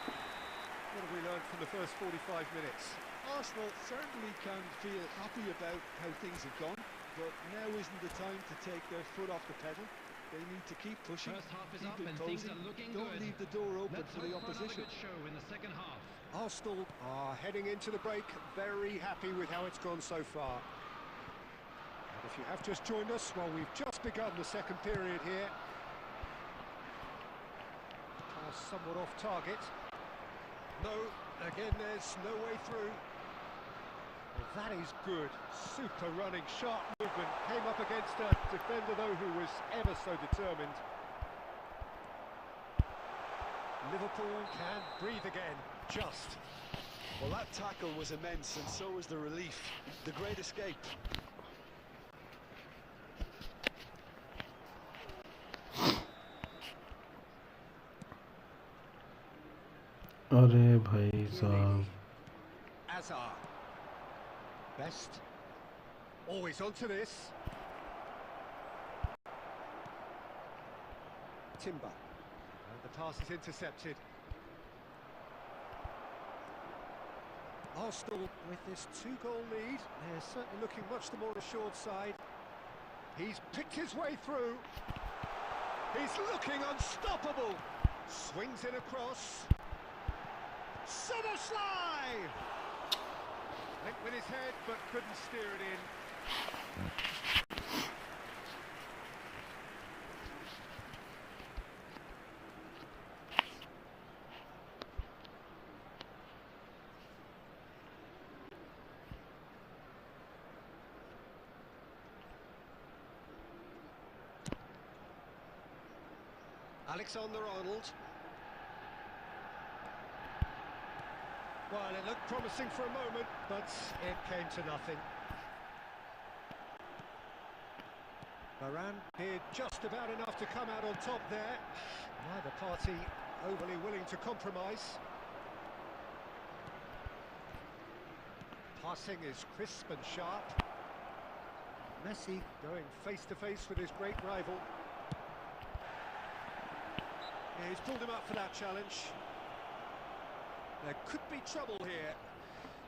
What have we learned from the first 45 minutes? Arsenal certainly can feel happy about how things have gone, but now isn't the time to take their foot off the pedal. They need to keep pushing, First half is keep up and things imposing. are looking Don't good. leave the door open Let's for the hope for another opposition. good show in the second half. Arsenal are heading into the break very happy with how it's gone so far. And if you have just joined us, well, we've just begun the second period here. Pass somewhat off target. No, again there's no way through. Well, that is good. Super running, sharp movement. Came up against a defender though who was ever so determined. Liverpool can breathe again, just. Well, that tackle was immense, and so was the relief. The great escape. अरे भाई साहब Azar. Best. Always onto this. Timber. And the pass is intercepted. Arsenal with this 2-goal lead. They're certainly looking much the more assured side. He's picked his way through. He's looking unstoppable. Swings it across. Soboslai! Went with his head but couldn't steer it in. Alexander-Arnold. Well, it looked promising for a moment, but it came to nothing. Varane did just about enough to come out on top there. Neither party overly willing to compromise. Passing is crisp and sharp. Messi going face to face with his great rival. Yeah, he's pulled him up for that challenge. There could be trouble here,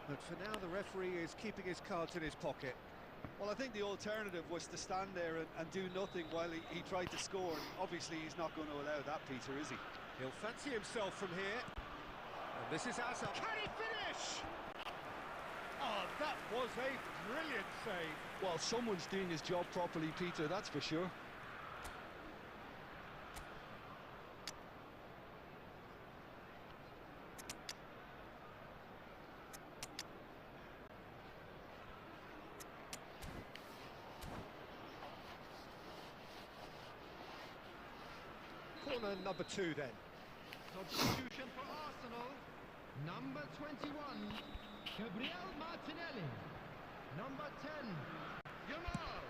but for now the referee is keeping his cards in his pocket. Well, I think the alternative was to stand there and do nothing while he tried to score. And obviously, he's not going to allow that, Peter, is he? He'll fancy himself from here. And this is Azar. Can he finish? Oh, that was a brilliant save. Well, someone's doing his job properly, Peter, that's for sure. Corner number 2 then. Substitution for Arsenal. Number 21, Gabriel Martinelli. Number 10, Yamal.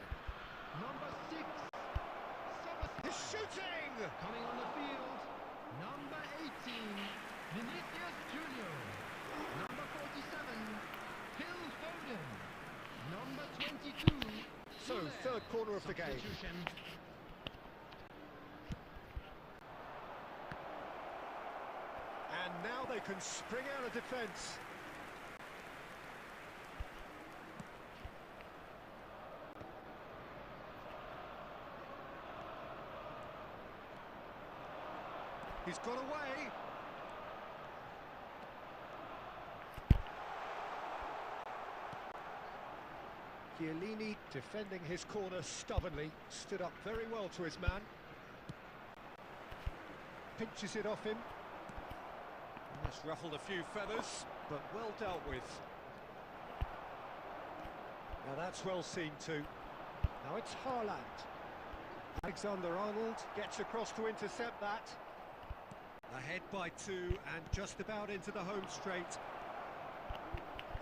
Number 6, He's shooting! coming on the field. Number 18, Vinicius Junior. Number 47, Phil Foden. Number 22, So, third corner of the game. substitution. And now they can spring out of defence. He's got away. Chiellini defending his corner stubbornly, stood up very well to his man. Pinches it off him. That's ruffled a few feathers, but well dealt with. Now that's well seen too. Now it's Haaland. Alexander-Arnold gets across to intercept that. Ahead by 2 and just about into the home straight.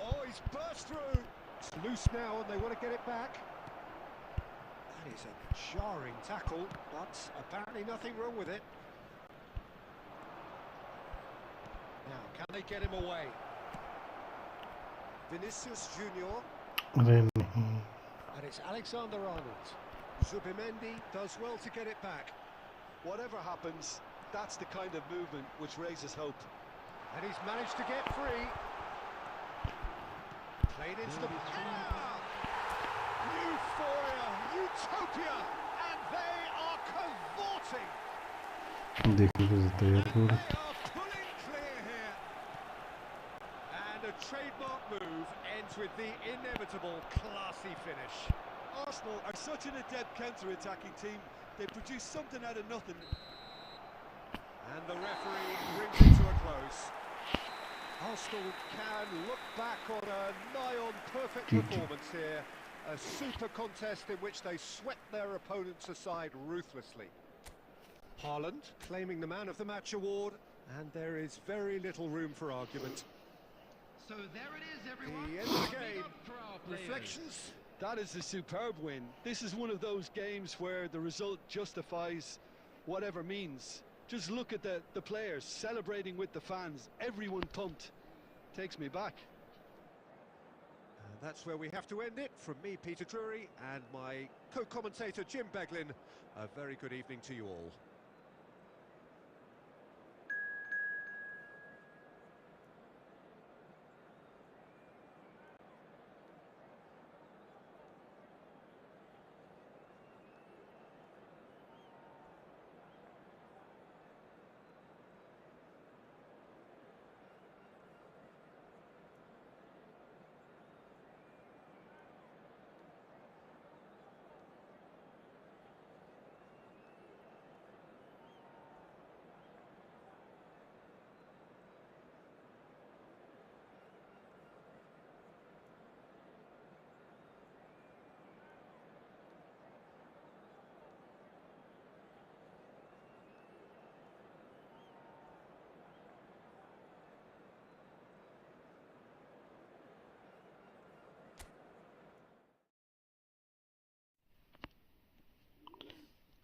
Oh, he's burst through. It's loose now and they want to get it back. That is a jarring tackle, but apparently nothing wrong with it. Now, can they get him away? Vinicius Junior. अरे नहीं And it's Alexander-Arnold. Zubimendi does well to get it back. Whatever happens, that's the kind of movement which raises hope. And he's managed to get free. Played into the... Euphoria, utopia, and they are cavorting. देखने को तो यार They are pulling clear here. And a trademark move ends with the inevitable classy finish. Arsenal are such an adept counter-attacking team. They produce something out of nothing. And the referee brings it to a close. Arsenal can look back on a nigh-on perfect performance here. A super contest in which they swept their opponents aside ruthlessly. Haaland claiming the Man of the Match award, and there is very little room for argument. So there it is, everyone. The end of the Big game. up for our players. Reflections? That is a superb win. This is one of those games where the result justifies whatever means. Just look at the players celebrating with the fans. Everyone pumped. Takes me back. And that's where we have to end it. From me, Peter Drury, and my co-commentator, Jim Beglin, a very good evening to you all.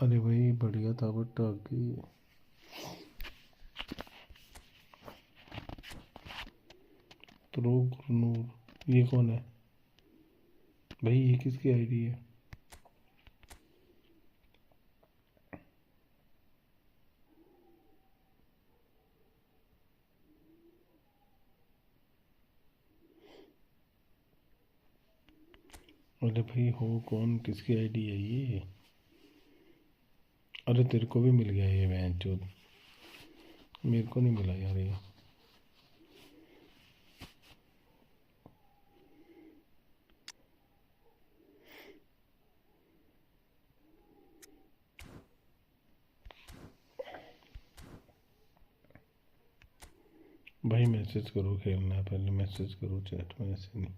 अरे भाई बढ़िया था but आगे pro Gurnoor ये कौन है भाई? ये किसकी आईडी है? अरे भाई हो कौन, किसकी आईडी है ये? अरे तेरे को भी मिल गया ये मैच जो मेरे को नहीं मिला यार ये। भाई मैसेज करो, खेलना है पहले मैसेज करो चैट में, ऐसे नहीं।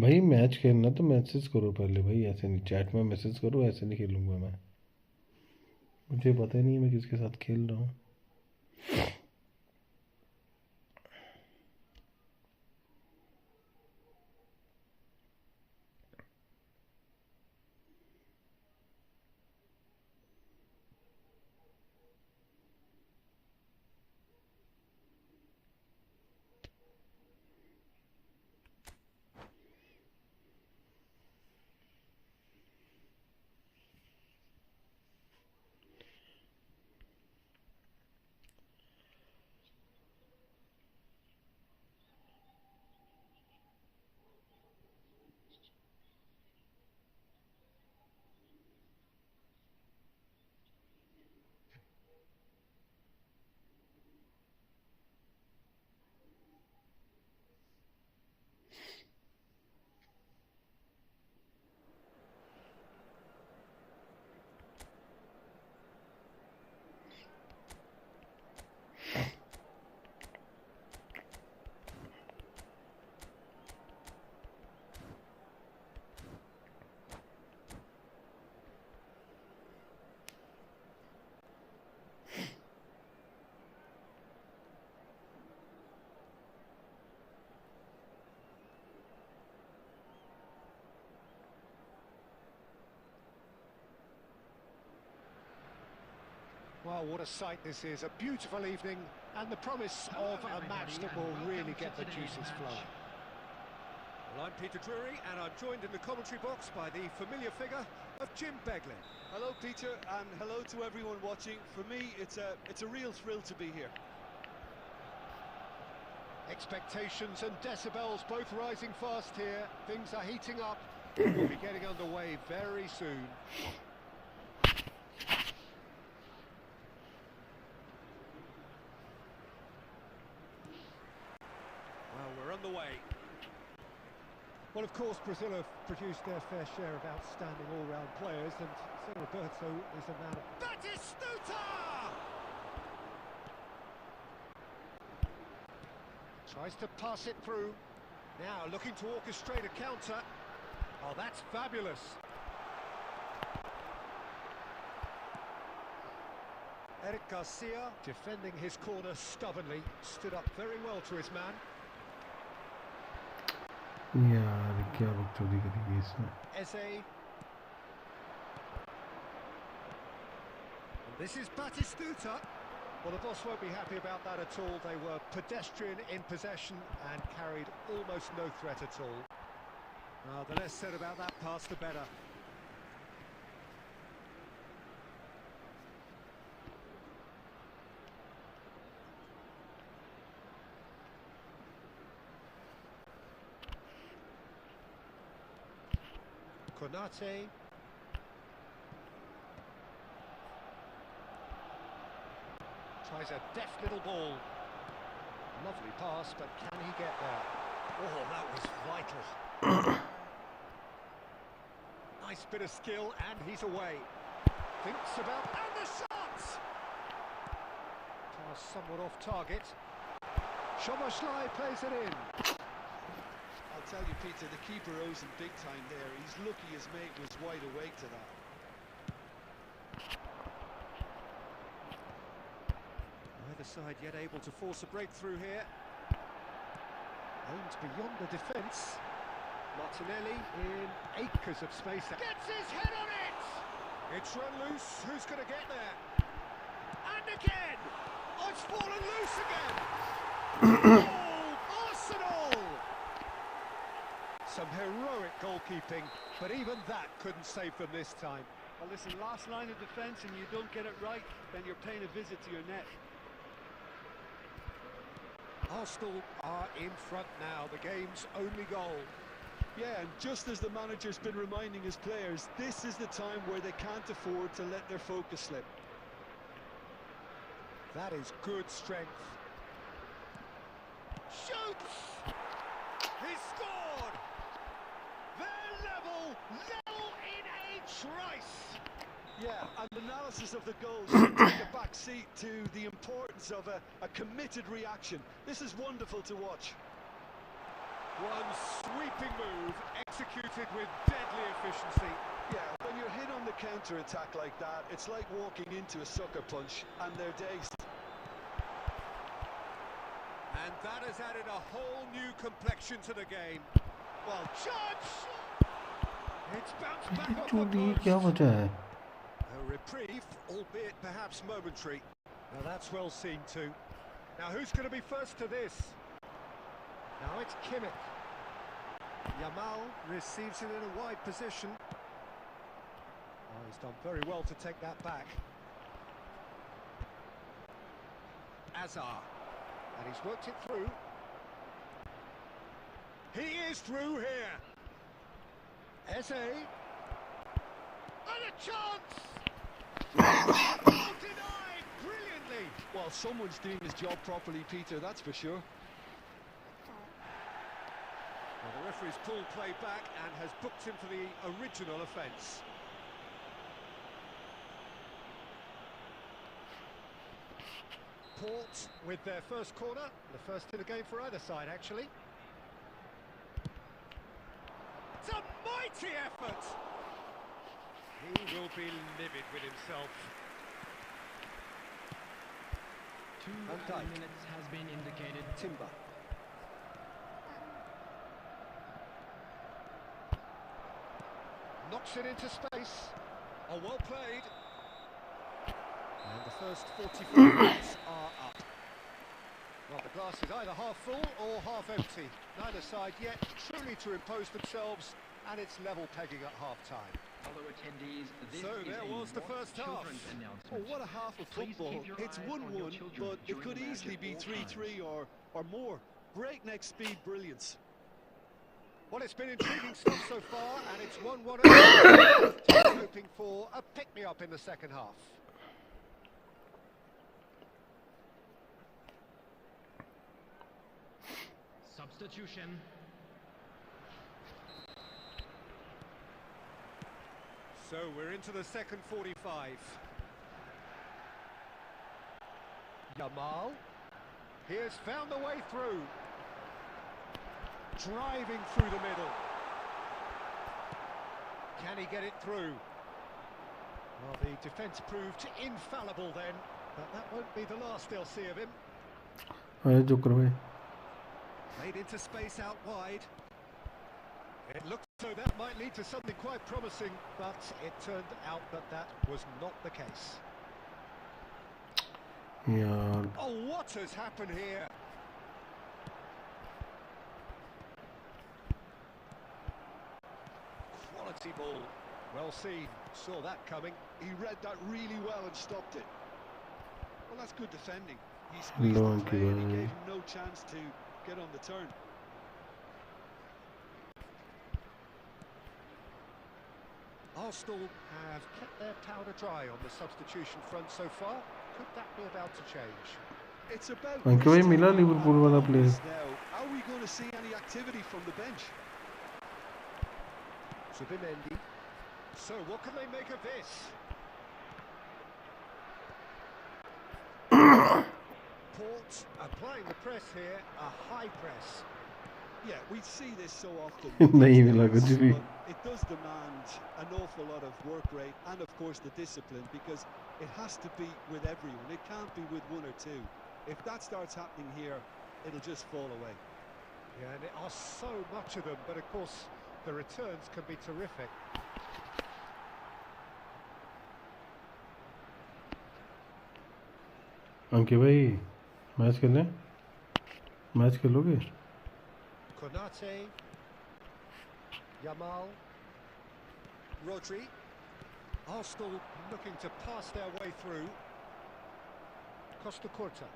भाई मैच खेलना तो मैसेज करो पहले भाई, ऐसे नहीं। चैट में मैसेज करो, ऐसे नहीं खेलूंगा मैं। मुझे पता ही नहीं मैं किसके साथ खेल रहा हूँ। Well, what a sight this is. A beautiful evening and the promise of a match that will really get the juices flowing. Well, I'm Peter Drury, and I'm joined in the commentary box by the familiar figure of Jim Beglin. Hello, Peter, and hello to everyone watching. For me, it's a real thrill to be here. Expectations and decibels both rising fast here. Things are heating up. We'll be getting underway very soon. Well, we're on the way. Well, of course, Brazil have produced their fair share of outstanding all-round players, and Zé Roberto is a man of... Batistuta! Tries to pass it through. Now looking to orchestrate a counter. Oh, that's fabulous. Eric Garcia, defending his corner stubbornly, stood up very well to his man. यार क्या बकचोदी करेगी इसमें? Eze. And this is Batistuta. Well, the boss won't be happy about that at all. They were pedestrian in possession and carried almost no threat at all. The less said about that pass, the better. Konate. Tries a deft little ball. Lovely pass, but can he get there? Oh, that was vital. Nice bit of skill, and he's away. Thinks about... and the shot! Pass somewhat off target. Szoboszlai plays it in. I'll tell you, Peter, the keeper owes him big time there. He's lucky his mate was wide awake to that. Neither side yet able to force a breakthrough here. Aimed beyond the defence. Martinelli in acres of space. Gets his head on it! It's run loose. Who's going to get there? And again! Oh, it's fallen loose again! Oh, Arsenal! Some heroic goalkeeping, but even that couldn't save them this time. Well, listen, last line of defence and you don't get it right, then you're paying a visit to your net. Arsenal are in front now, the game's only goal. Yeah, and just as the manager's been reminding his players, this is the time where they can't afford to let their focus slip. That is good strength. Shoots! He scored! They're level in a trice! Yeah, and analysis of the goal should take a back seat to the importance of a committed reaction. This is wonderful to watch. One sweeping move, executed with deadly efficiency. Yeah, when you're hit on the counter-attack like that, it's like walking into a sucker punch, and they're dazed. And that has added a whole new complexion to the game. Well, judge! It's bounced back off the post. क्या वजह है? A reprieve, albeit perhaps momentary. Now that's well seen too. Now who's going to be first to this? Now it's Kimmich. Yamal receives it in a wide position. Oh, he's done very well to take that back. Azar. And he's worked it through. He is through here. Eze. And a chance! Denied brilliantly. Well, someone's doing his job properly, Peter, that's for sure. Well, the referee's pulled play back and has booked him for the original offence. Port with their first corner, the first in the game for either side, actually. It's a mighty effort! He will be livid with himself. 2 minutes has been indicated. Timber. Knocks it into space. Oh, well played. And the first 45 minutes are up. Well, the glass is either half full or half empty. Neither side yet truly to impose themselves, and it's level pegging at half-time. Fellow attendees, this So is there was the first half. children's Oh, announcement. what a half of Please football. keep your It's eyes on your 1-1, children but it during could the match easily at be all 3-3 or more. Breakneck speed brilliance. Well, it's been intriguing stuff so far, and it's 1-1. Just hoping for a pick-me-up in the second half. Substitution. So we're into the second 45. Yamal. He has found the way through. Driving through the middle. Can he get it through? Well, the defence proved infallible then, but that won't be the last they'll see of him. Made into space out wide. It looked so that might lead to something quite promising, but it turned out that that was not the case. Yeah. Oh, what has happened here? Quality ball. Well seen. Saw that coming. He read that really well and stopped it. Well, that's good defending. He squeezed the play and he gave him no chance to get on the turn. Arsenal have kept their powder dry on the substitution front so far. Could that be about to change? It's about Anche भाई मिला Liverpool वाला player now. Are we going to see any activity from the bench? Zubimendi. So what can they make of this? Port applying the press here, a high press. Yeah, we see this so often. नहीं मिला कुछ भी But it does demand an awful lot of work rate and of course the discipline, because it has to be with everyone. It can't be with one or two. If that starts happening here, it'll just fall away. Yeah, and there are so much of them, but of course the returns can be terrific. अंके भाई match खेल लें match खेलोगे Konate, Yamal, Rodri. Arsenal looking to pass their way through. Costa Curta.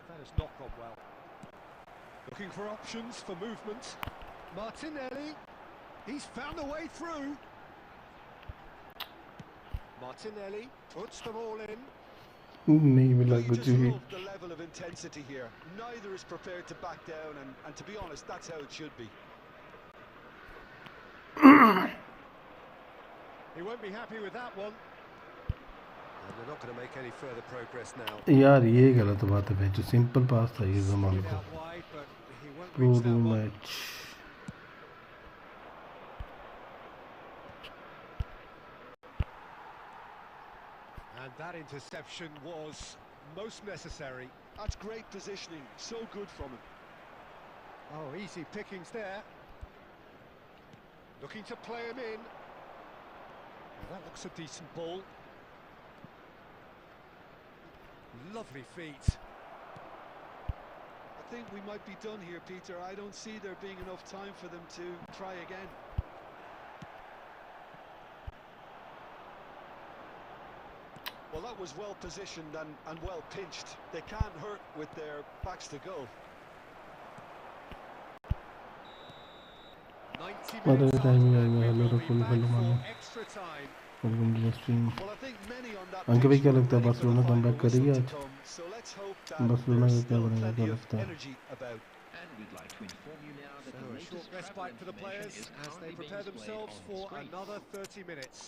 That has not gone well. Looking for options for movement. Martinelli. He's found a way through. Martinelli puts the ball in. नहीं मिला You कुछ just भी love the level of intensity here. Neither is prepared to back down, and to be honest, that's how it should be. He won't be happy with that one. And they're not going to make any further progress now. यार ये गलत बात है भाई जो simple past था ये जमाल को Out wide, but he won't pro reach that one. Match And that interception was most necessary. That's great positioning. So good from him. Oh, easy pickings there. Looking to play him in. Well, that looks a decent ball. Lovely feet. I think we might be done here, Peter. I don't see there being enough time for them to try again. Well, that was well positioned and well pinched. They can't hurt with their backs to goal. 90 What minutes is the timing? after, I we know, will be full back hello, for man. extra time. Welcome to the stream Well, I think many on that अंके भाई pitch क्या were लगता है ready for the Barcelona final comeback करेगी whistle आज to come. So let's hope that Barcelona there's का क्या still बनेगा क्या plenty of लगता है energy about. And we'd like to inform you now that So the a latest short travel respite for the information players is as they currently being prepare displayed themselves on for screen. another 30 minutes.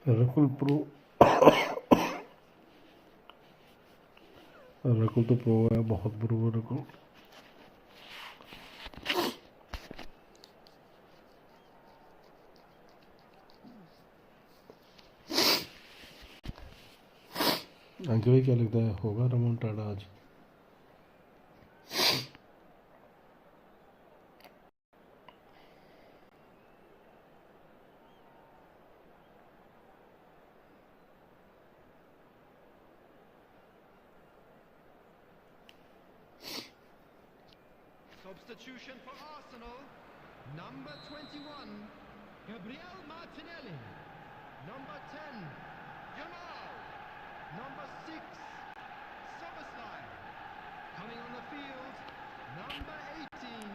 Rakul pro Rakul तो pro है बहुत pro है रकुल अंके भाई क्या लगता है होगा रमोंटाडा आज Substitution for Arsenal. Number 21, Gabriel Martinelli. Number 10, Yamal. Number 6, Soboslai. Coming on the field, number 18,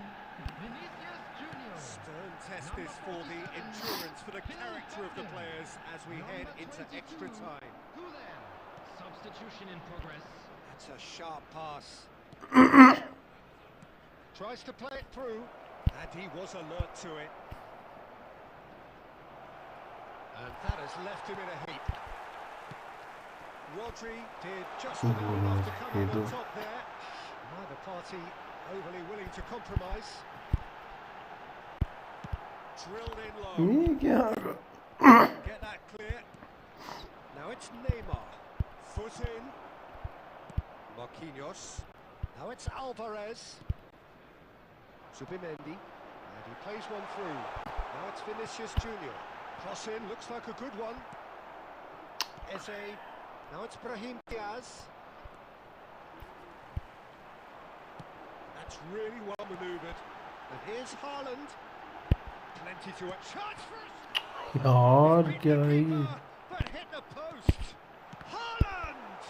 Vinicius Junior. Stern test this for the endurance, for the character of the players as we head into extra time. Who there? Substitution in progress. That's a sharp pass. Tries to play it through, and he was alert to it. And that has left him in a heap. Rodri did just enough to come over the top there. Neither party overly willing to compromise. Drilled in low. Get that clear. Now it's Neymar. Foot in. Marquinhos. Now it's Alvarez. Zubimendi. And he plays one through. Now it's Vinicius Junior. Cross in, looks like a good one. Eze. Now it's Brahim Diaz. That's really well manoeuvred. And here's Haaland. Plenty to a chance for us. यार क्या है But hit the post. Haaland.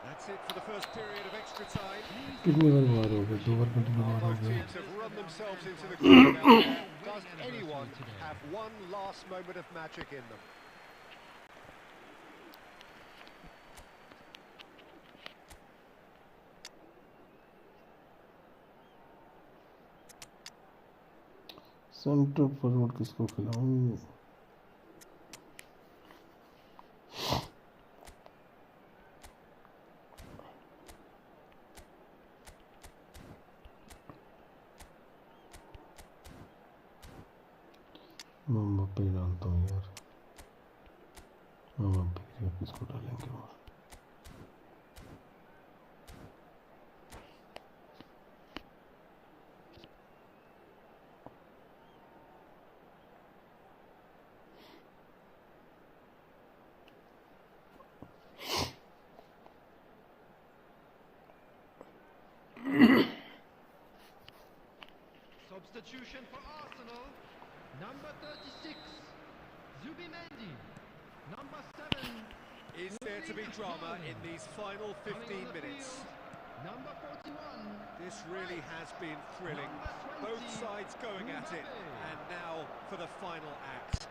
That's it for the first period of extra time. कितनी बार मारोगे 2 बार continue Both मारोगे teams have run themselves into the ground now. Does anyone have one last moment of magic in them? Centre forward किसको खिलाऊं मैं मप्पे डालता हूँ यार मप्पे किसको डालेंगे और Substitution for Arsenal. Number 36, Zubimendi. Number 7. Is there to be drama in these final 15 minutes? Number 41. This really has been thrilling. Both sides going at it, and now for the final act.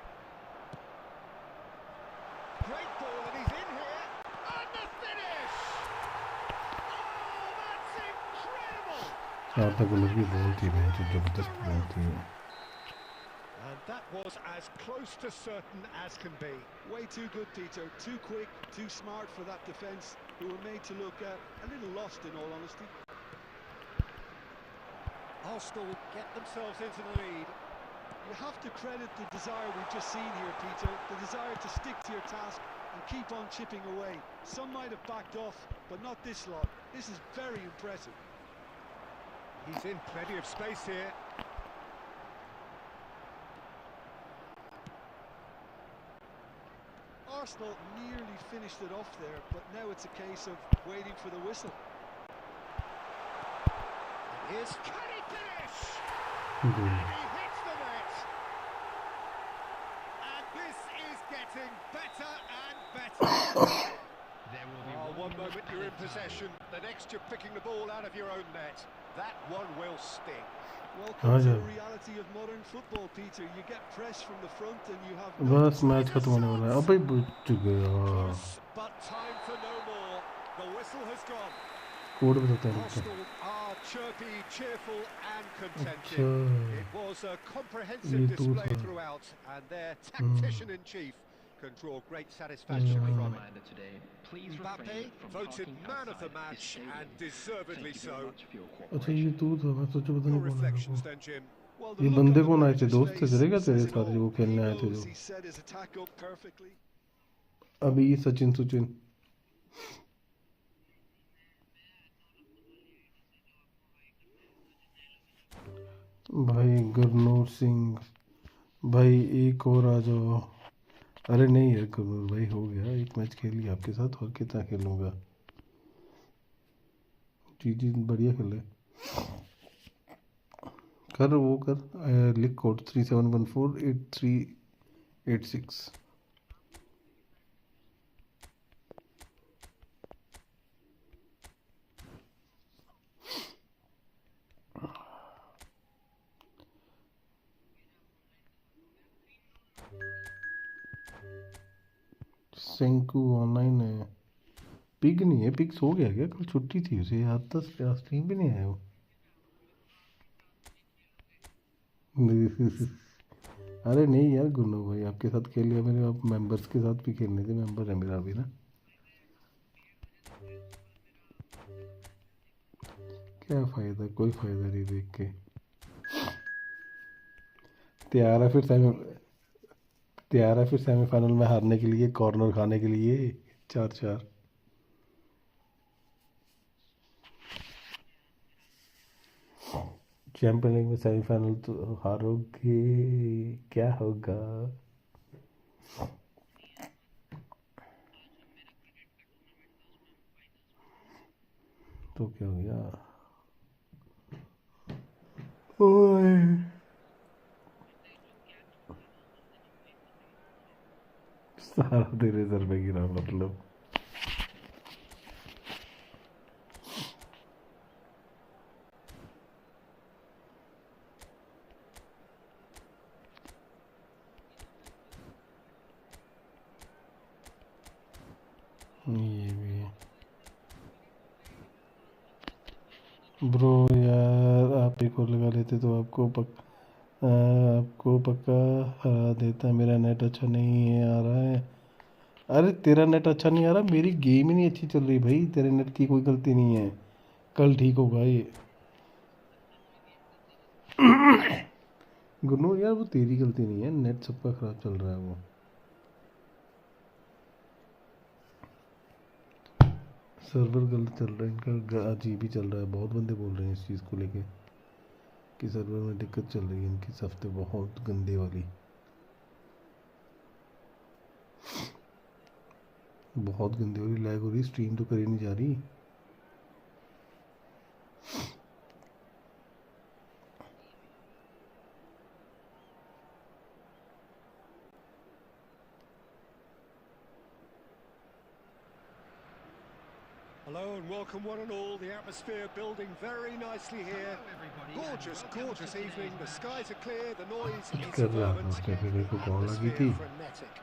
Great ball, and he's in here, and the finish! Oh, that's incredible! चार तक उलट की ball थी मैं जो जबरदस्त ball थी And that was as close to certain as can be. Way too good, Peter. Too quick, too smart for that defence, who were made to look a little lost, in all honesty. Arsenal get themselves into the lead. You have to credit the desire we've just seen here, Peter. The desire to stick to your task and keep on chipping away. Some might have backed off, but not this lot. This is very impressive. He's in plenty of space here. Arsenal nearly finished it off there, but now it's a case of waiting for the whistle. Here's, can he finish? Good. And he hits the net. And this is getting better and better. There will be One moment you're in possession, the next you're picking the ball out of your own net. That one will sting. Welcome to the reality of modern football, Peter. You get press from the front and you have no बस match खत्म होने वाला है अबे बुझ गया But time for no more. The whistle has gone. Code बताता है Arsenal are chirpy, cheerful and contented. It was a comprehensive display throughout, and their tactician-in-chief can draw great satisfaction from it. Mbappe voted man of the match, and deservedly so. अच्छा ये तू था मैं सोचा पता Your नहीं कौन reflections है then, Jim. ये बंदे कौन आए थे दोस्त थे तेरे क्या तेरे सारे जो खेलने आए थे जो He set his attack up perfectly. अभी सचिन सुचिन भाई गुरनूर सिंह भाई एक और आ जाओ अरे नहीं यार गुरनूर भाई हो गया एक मैच खेल लिया आपके साथ और कितना खेलूंगा जी जी बढ़िया खेले कर वो कर लिख कोड 37148386। सेंकू ऑनलाइन है। पिग नहीं है, पिग सो गया क्या? कल छुट्टी थी उसे, आज तक स्ट्रीम भी नहीं आया वो। अरे नहीं यार गुन्नू भाई, आपके साथ खेल लिया मैंने, आप मेंबर्स के साथ भी खेलने थे, मेंबर है मेरा भी ना। क्या फ़ायदा, कोई फ़ायदा नहीं देख के। तैयार है फिर सेमीफाइनल में हारने के लिए, कॉर्नर खाने के लिए 4-4। चैंपियन लीग में सेमीफाइनल तो हारोगे, क्या होगा? तो क्या हो गया? ओए सारा तेरे सर पे गिरा मतलब। ये भी है ब्रो यार, आप एक और लगा लेते तो आपको पक्का हरा देता। मेरा नेट अच्छा नहीं है आ रहा है। अरे तेरा नेट अच्छा नहीं आ रहा, मेरी गेम ही नहीं अच्छी चल रही भाई, तेरे नेट की कोई गलती नहीं है, कल ठीक होगा ये। गुन्नू यार वो तेरी गलती नहीं है, नेट सबका खराब चल रहा है वो। सर्वर गलत चल रहा है इनका, अजीब ही चल रहा है। बहुत बंदे बोल रहे हैं इस चीज़ को लेके कि सर्वर में दिक्कत चल रही है इनकी, इस हफ्ते बहुत गंदे वाली, बहुत गंदी हो रही, लैग हो रही, स्ट्रीम तो करी नहीं जा रही। Hello and welcome one and all. The atmosphere building very nicely here. Gorgeous, gorgeous evening. The skies are clear. The noise is fervent. The atmosphere frenetic.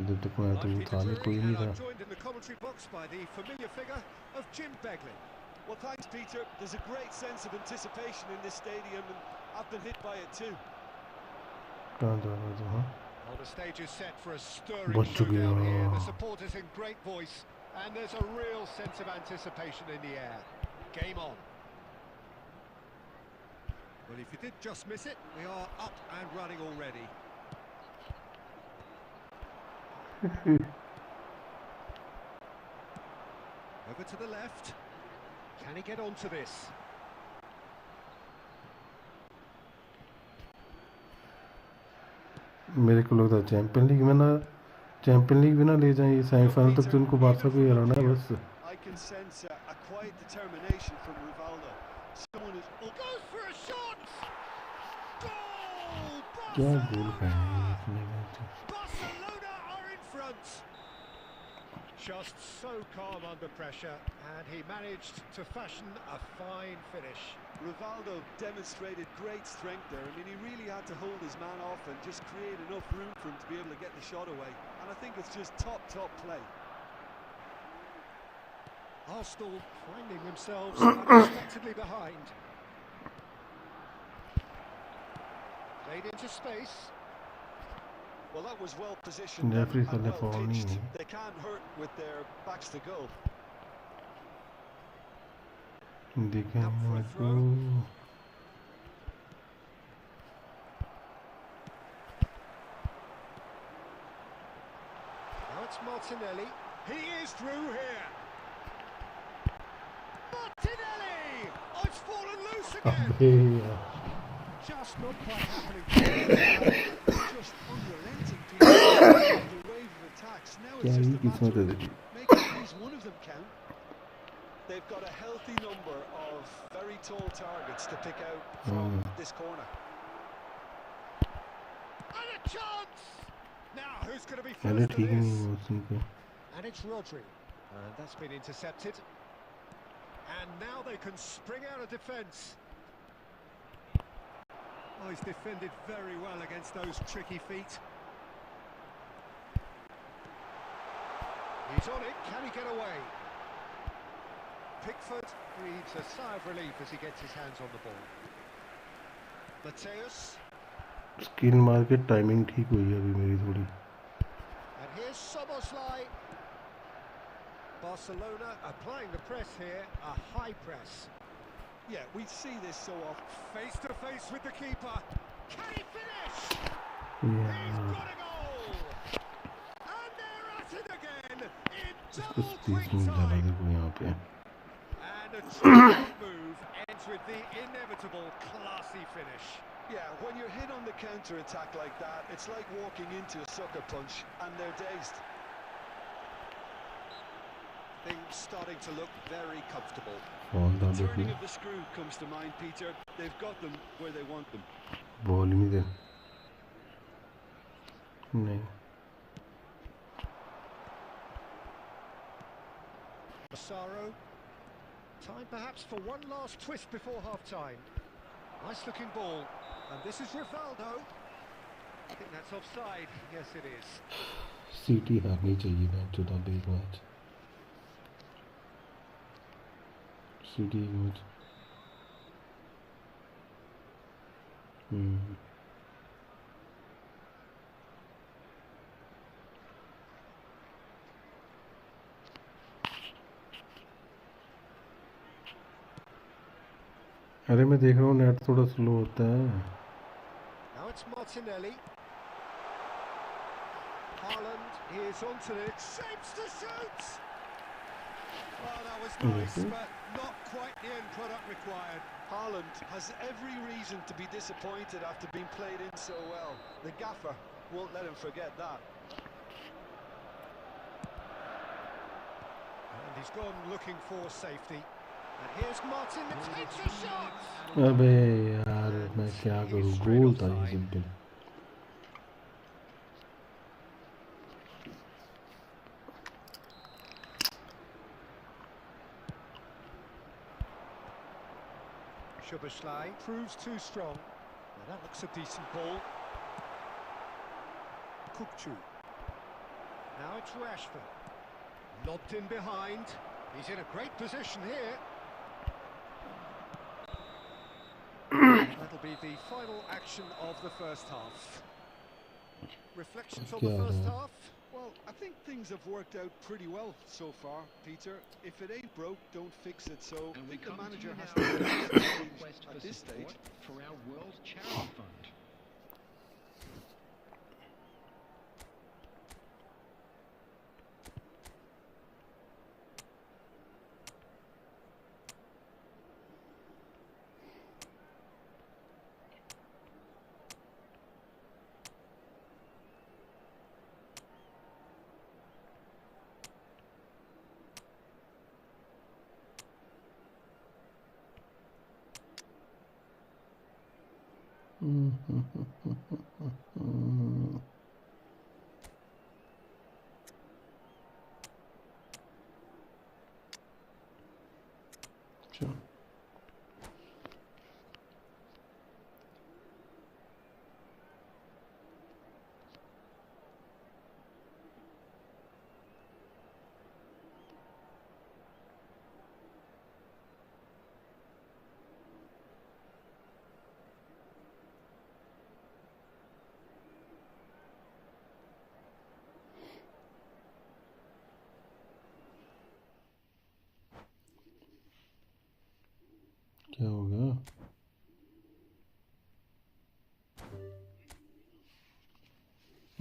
इधर तक मैं तो था नहीं, कोई नहीं था। I'm joined in the commentary box by the familiar figure of Jim Begley. Well, thanks, Peter. There's a great sense of anticipation in this stadium, and I've been hit by it too. Well, the stage is set for a stirring showdown here. The supporters in great voice, and there's a real sense of anticipation in the air. Game on. Well, if you did just miss it, we are up and running already. Over to the left. Can he get onto this? मेरे को लगता है champion league भी ना ले जाएं, ये semifinal तक तो इनको बारसा को ही हराना है बस। I can sense a quiet determination from Rivaldo. Someone is Goes for a shot. Goal! क्या गोल खाएंगे इतने match? Barcelona are in front. Just so calm under pressure, and he managed to fashion a fine finish. Rivaldo demonstrated great strength there. I mean, he really had to hold his man off and just create enough room for him to be able to get the shot away. And I think it's just top play. Arsenal finding themselves unexpectedly behind. Played into space. Well, that was well positioned and well pitched. They can't hurt with their backs to goal. देखें Up for a throw. Now it's Martinelli. He is through here. Martinelli! Oh, it's fallen loose again. Just not quite happening. Just unrelenting to the wave of attacks. Now it's just a matter of making at least one of them count. They've got a healthy number of very very tall targets to pick out from this corner. And a chance! Now, who's going to be first to this? And it's Rodri. And that's been intercepted. And now they can spring out of defence. Oh, he's defended very well against those tricky feet. He's on it, can he get away? Pickford breathes a sigh of relief as he gets his hands on the ball. Mateus. Skill मार के timing ठीक हुई है अभी मेरी थोड़ी. And here's Soboslai. Barcelona applying the press here, a high press. Yeah, we see this so often. Face to face with the keeper. Can he finish? Yeah. He's got a goal! And they're at it again in double quick time. And a true move ends with the inevitable classy finish. Yeah, when you're hit on the counter-attack like that, it's like walking into a sucker punch and they're dazed. Things starting to look very comfortable. The turning of the screw comes to mind, Peter. They've got them where they want them. Ball me there. No. Massaro. Time perhaps for one last twist before half-time. Nice looking ball. And this is Rivaldo. I think that's offside. Yes, it is. City हारनी चाहिए match चौथा bag match. City match. अरे मैं देख रहा हूँ net थोड़ा slow होता है. Now it's Martinelli. Haaland is onto it. Shapes to shoot. Well, that was nice, but not quite the end product required. Haaland has every reason to be disappointed after being played in so well. The gaffer won't let him forget that. And he's gone looking for safety. And here's Martin, takes a shot! अबे यार मैं क्या करूँ, गोल था ये simple. Szoboszlai proves too strong. Now that looks a decent ball. Kukçu. Now it's Rashford. Lobbed in behind. He's in a great position here. That'll be the final action of the first half. Reflections on the first half? Well, I think things have worked out pretty well so far, Peter. If it ain't broke, don't fix it. So I think the manager has to request at this stage for our World Charity Fund. Sure. क्या होगा?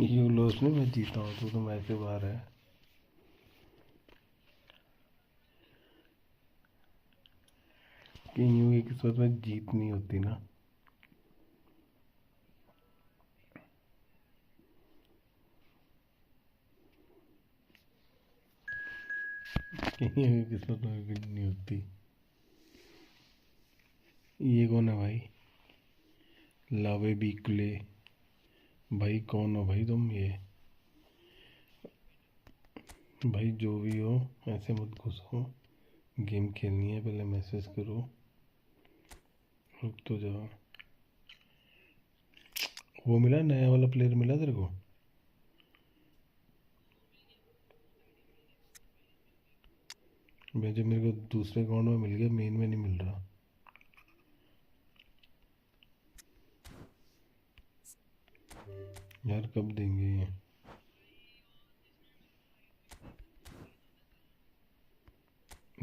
You loss में मैं जीता हूँ तो match से बाहर है. कि यूं एक इस में जीत नहीं होती ना. कि यूं किस्मत में भी नहीं होती. ये कौन है भाई? लावे बीकले भाई, कौन हो भाई तुम? ये भाई जो भी हो ऐसे मत घुसो, गेम खेलनी है, पहले मैसेज करो। रुक तो जाओ। वो मिला, नया वाला प्लेयर मिला तेरे को? मेरे को दूसरे अकाउंट में मिल गया, मेन में नहीं मिल रहा। यार कब देंगे ये?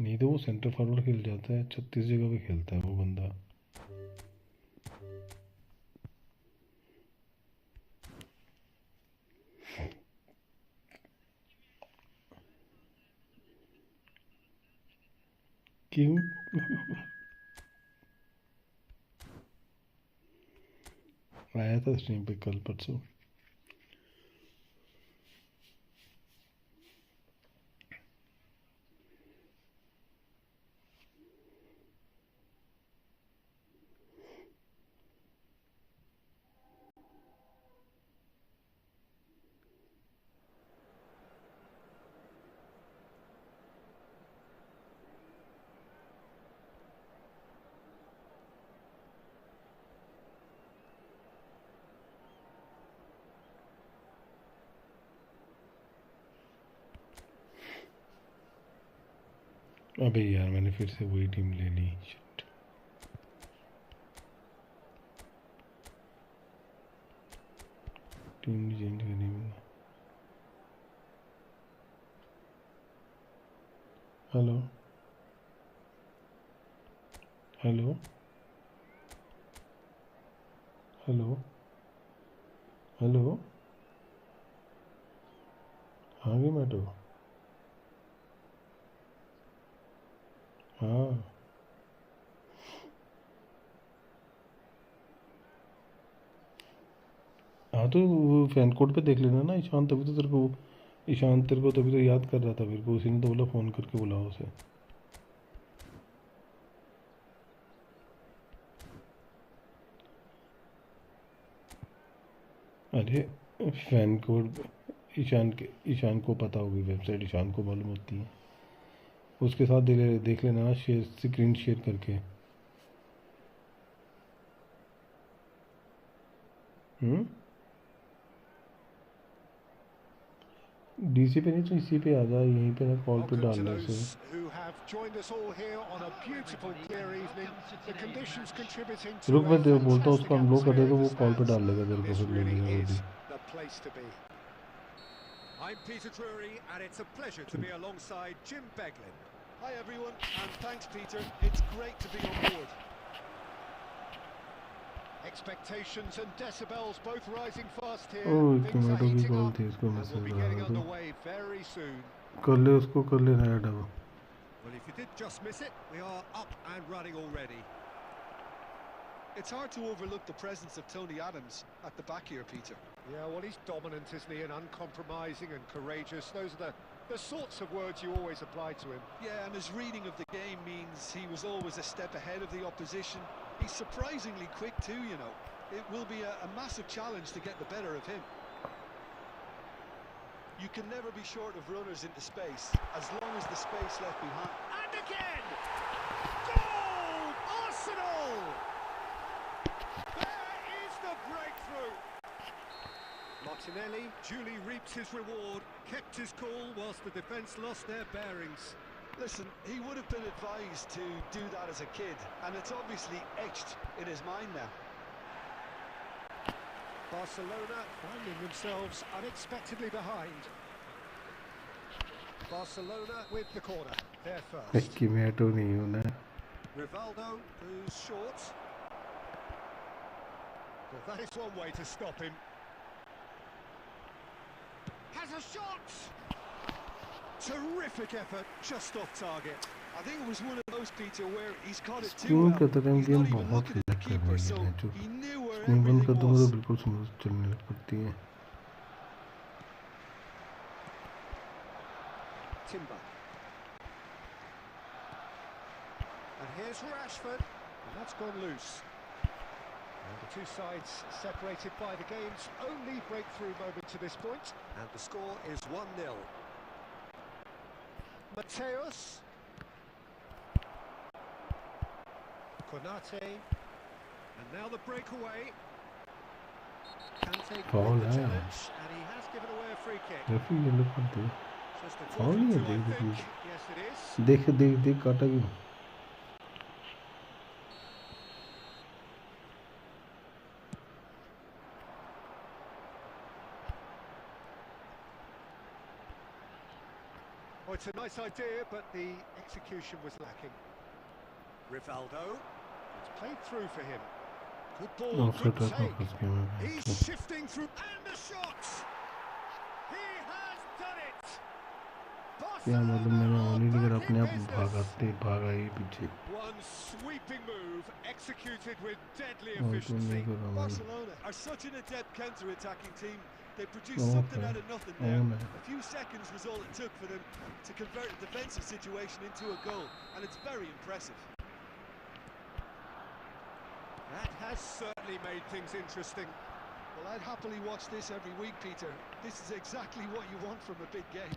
नहीं तो वो सेंटर फॉरवर्ड खेल जाता है, 36 जगह पे खेलता है वो बंदा। क्यों? आया था स्ट्रीम पे कल परसों। अबे यार मैंने फिर से वही टीम ले ली। शिट। टीम नहीं चेंज करनी मैंने। Hello hello hello hello. हाँ गई मैटो। हाँ हाँ, तो वो फैन कोड पे देख लेना ना ईशान, तभी तो तेरे को, ईशान तेरे को तभी तो याद कर रहा था मेरे को, उसी ने तो बोला फ़ोन करके बुलाओ उसे। अरे फैन कोड ईशान को पता होगी, वेबसाइट ईशान को मालूम होती है, उसके साथ देख लेना ना, शेयर स्क्रीन शेयर करके। डीसी पे नहीं तो इसी पे आ जा, यहीं पे ना कॉल पे Welcome to डालने से। those who have joined us all here on a beautiful, clear evening. The conditions contributing to रुक a मैं तेरे को बोलता हूँ, fantastic उसको अनब्लॉक कर दे atmosphere तो in वो the कॉल पे stands. डाल लेगा तेरे को, This फिर ले really लेगा वो भी। is the place to be. I'm Peter Drury, and it's a pleasure to be alongside Jim Beglin. Hi everyone, and thanks Peter. It's great to be on board. Expectations and decibels both rising fast here. Oh Things are tomato की heating call up, थी, उसको and we'll message be आ getting रहा था। underway very soon. कर ले उसको, कर ले ऐड अब। Well, if you did just miss it, we are up and running already. It's hard to overlook the presence of Tony Adams at the back here, Peter. Yeah, well, he's dominant, isn't he? And uncompromising and courageous. Those are the sorts of words you always apply to him. Yeah, and his reading of the game means he was always a step ahead of the opposition. He's surprisingly quick too, you know. It will be a massive challenge to get the better of him. You can never be short of runners into space, as long as the space left behind. And again! Goal! Arsenal! There is the breakthrough! Martinelli duly reaps his reward, kept his cool whilst the defence lost their bearings. Listen, he would have been advised to do that as a kid, and it's obviously etched in his mind now. Barcelona finding themselves unexpectedly behind. Barcelona with the corner, there first. कि मैटो नहीं हूँ ना। Rivaldo, who's short. Well, that is one way to stop him. Has a shot! Terrific effort, just off target. I think it was one of those, Peter, where he's caught it too screen well. करते time He's game not even बहुत looking at the लग कर keeper, रही so है जो he knew where screen बंद कर everything दूंगा तो was. बिल्कुल स्मूथ चलने लग पड़ती है। Timber. And here's Rashford. And that's gone loose. And the two sides separated by the game's only breakthrough moment to this point. And the score is 1-0. Mateus. Konate. And now the breakaway. Kante Foul with the है challenge, and he has given away a free kick. Referee yellow card they Just a foul नहीं है quarter to, I देख think. Yes, it is. देख देख देख काटा क्यों Oh, it's a nice idea, but the execution was lacking. Rivaldo. It's played through for him. Good ball, offside good का take. फंस गया मैं He's shifting through, and the shot! He has done it! क्या मतलब मैंने on ही नहीं करा अपने आप Barcelona भागा ही पीछे One sweeping move, executed with deadly और तो नहीं efficiency. करा मैंने Barcelona are such an adept counter-attacking team. They produce Okay. something out of nothing there. Okay. A few seconds was all it took for them to convert a defensive situation into a goal, and it's very impressive. That has certainly made things interesting. Well, I'd happily watch this every week, Peter. This is exactly what you want from a big game.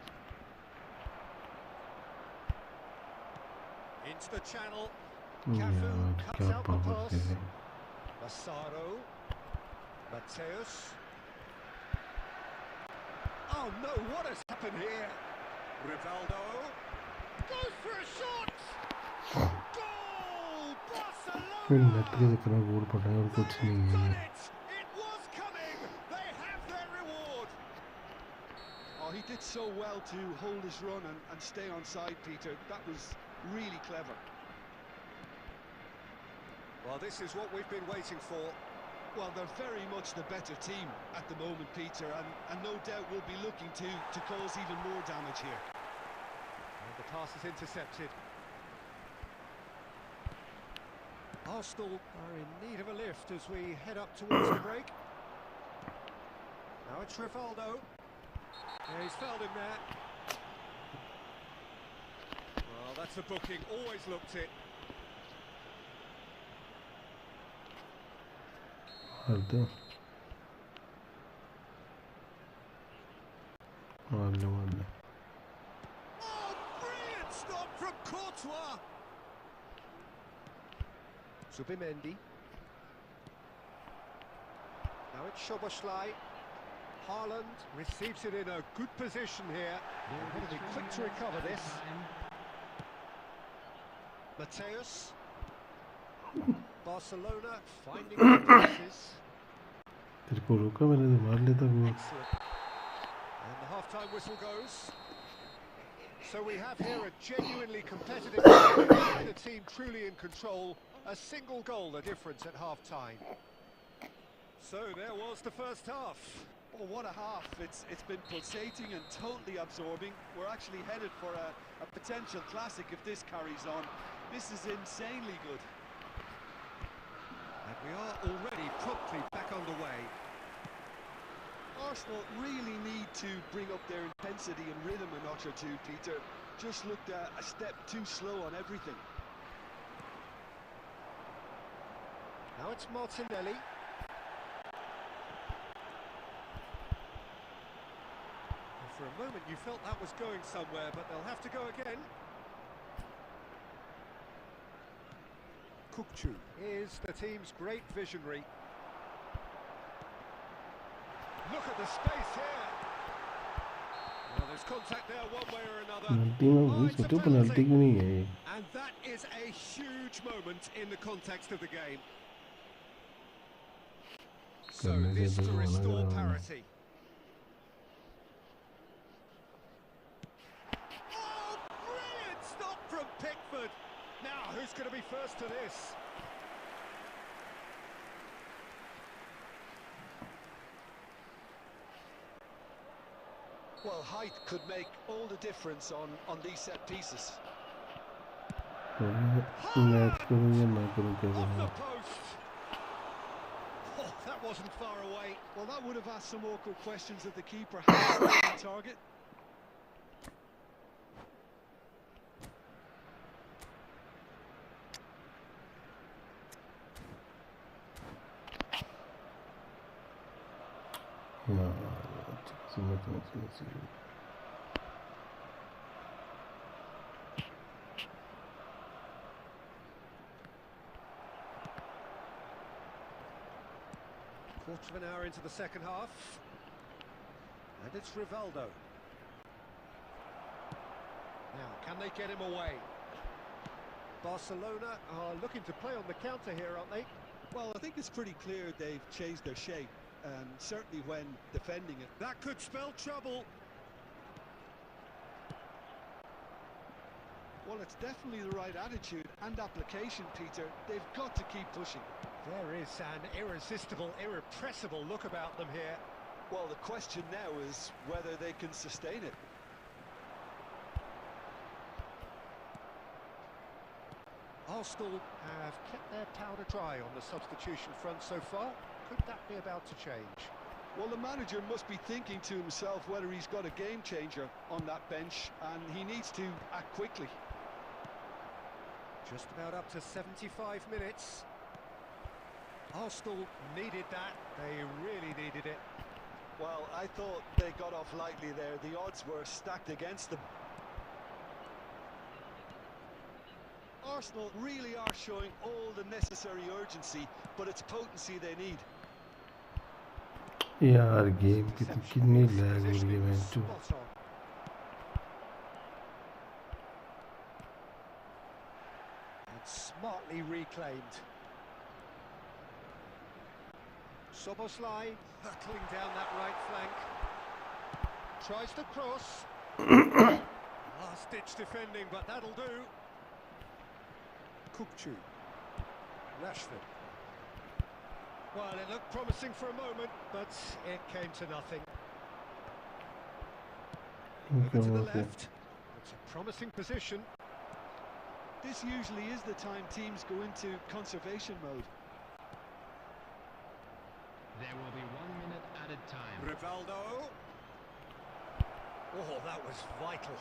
Into the channel. यार Cafu cuts क्या out the power pass. है Massaro. Mateus. Oh no, what has happened here? Rivaldo. Goes for a shot! Goal! फिर Barcelona! Net के चक्कर में गोल पड़ा है और कुछ नहीं Done है it! It was coming! They have their reward! Oh, he did so well to hold his run and stay on side, Peter. That was really clever. Well, this is what we've been waiting for. Well, they're very much the better team at the moment, Peter, and no doubt will be looking to cause even more damage here. And the pass is intercepted. Arsenal are in need of a lift as we head up towards the break. Now it's Rivaldo. Yeah, he's fouled him there. Well, that's a booking. Always looked it. हर दो मार ले Oh, brilliant stop from Courtois. Zubimendi. Now it's Szoboszlai. Haaland receives it in a good position here. They're going to be quick to recover this. Mateus. Barcelona finding the passes. तेरे को रोका मैंने तो मार लेता वो Excellent. And the half-time whistle goes. So we have here a genuinely competitive game, the team truly in control. A single goal, the difference at half-time. So there was the first half. Oh, what a half. It's been pulsating and totally absorbing. We're actually headed for a potential classic if this carries on. This is insanely good. And we are already promptly back underway. Arsenal really need to bring up their intensity and rhythm a notch or two, Peter. Just looked a step too slow on everything. Now it's Martinelli. And for a moment you felt that was going somewhere, but they'll have to go again. Kukçu is the team's great visionary. Look at the space here. Well, there's contact there one way or another. Penalty में वही it's a सोचो penalty. Penalty क्यों नहीं है ये And that is a huge moment in the context of the game. So करने this से to तो मना restore करा मैंने parity. Oh, brilliant stop from Pickford. Now, who's going to be first to this? Well, height could make all the difference on these set pieces. Match करूँ या ना करूँ क्या Off the करूँ post. Oh, that wasn't far away. Well, that would have asked some awkward questions of the keeper. How on target? Quarter of an hour into the second half. And it's Rivaldo. Now, can they get him away? Barcelona are looking to play on the counter here, aren't they? Well, I think it's pretty clear they've changed their shape, certainly when defending it. That could spell trouble. Well, it's definitely the right attitude and application, Peter. They've got to keep pushing. There is an irresistible, irrepressible look about them here. Well, the question now is whether they can sustain it. Arsenal have kept their powder dry on the substitution front so far. Could that be about to change? Well, the manager must be thinking to himself whether he's got a game changer on that bench, and he needs to act quickly. Just about up to 75 minutes. Arsenal needed that. They really needed it. Well, I thought they got off lightly there. The odds were stacked against them. Arsenal really are showing all the necessary urgency, but it's potency they need. यार game कितनी lag हो रही है मैंने Smartly reclaimed. Szoboszlai hurtling down that right flank. Tries to cross. Last-ditch defending, but that'll do. Kukçu. Rashford. Well, it looked promising for a moment, but it came to nothing. Over to the left. It's a promising position. This usually is the time teams go into conservation mode. There will be 1 minute added time. Rivaldo. Oh, that was vital.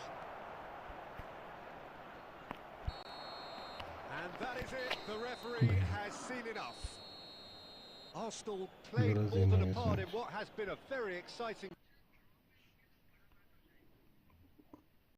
And that is it. The referee has seen enough. Arsenal played more than a part in what has been a very exciting...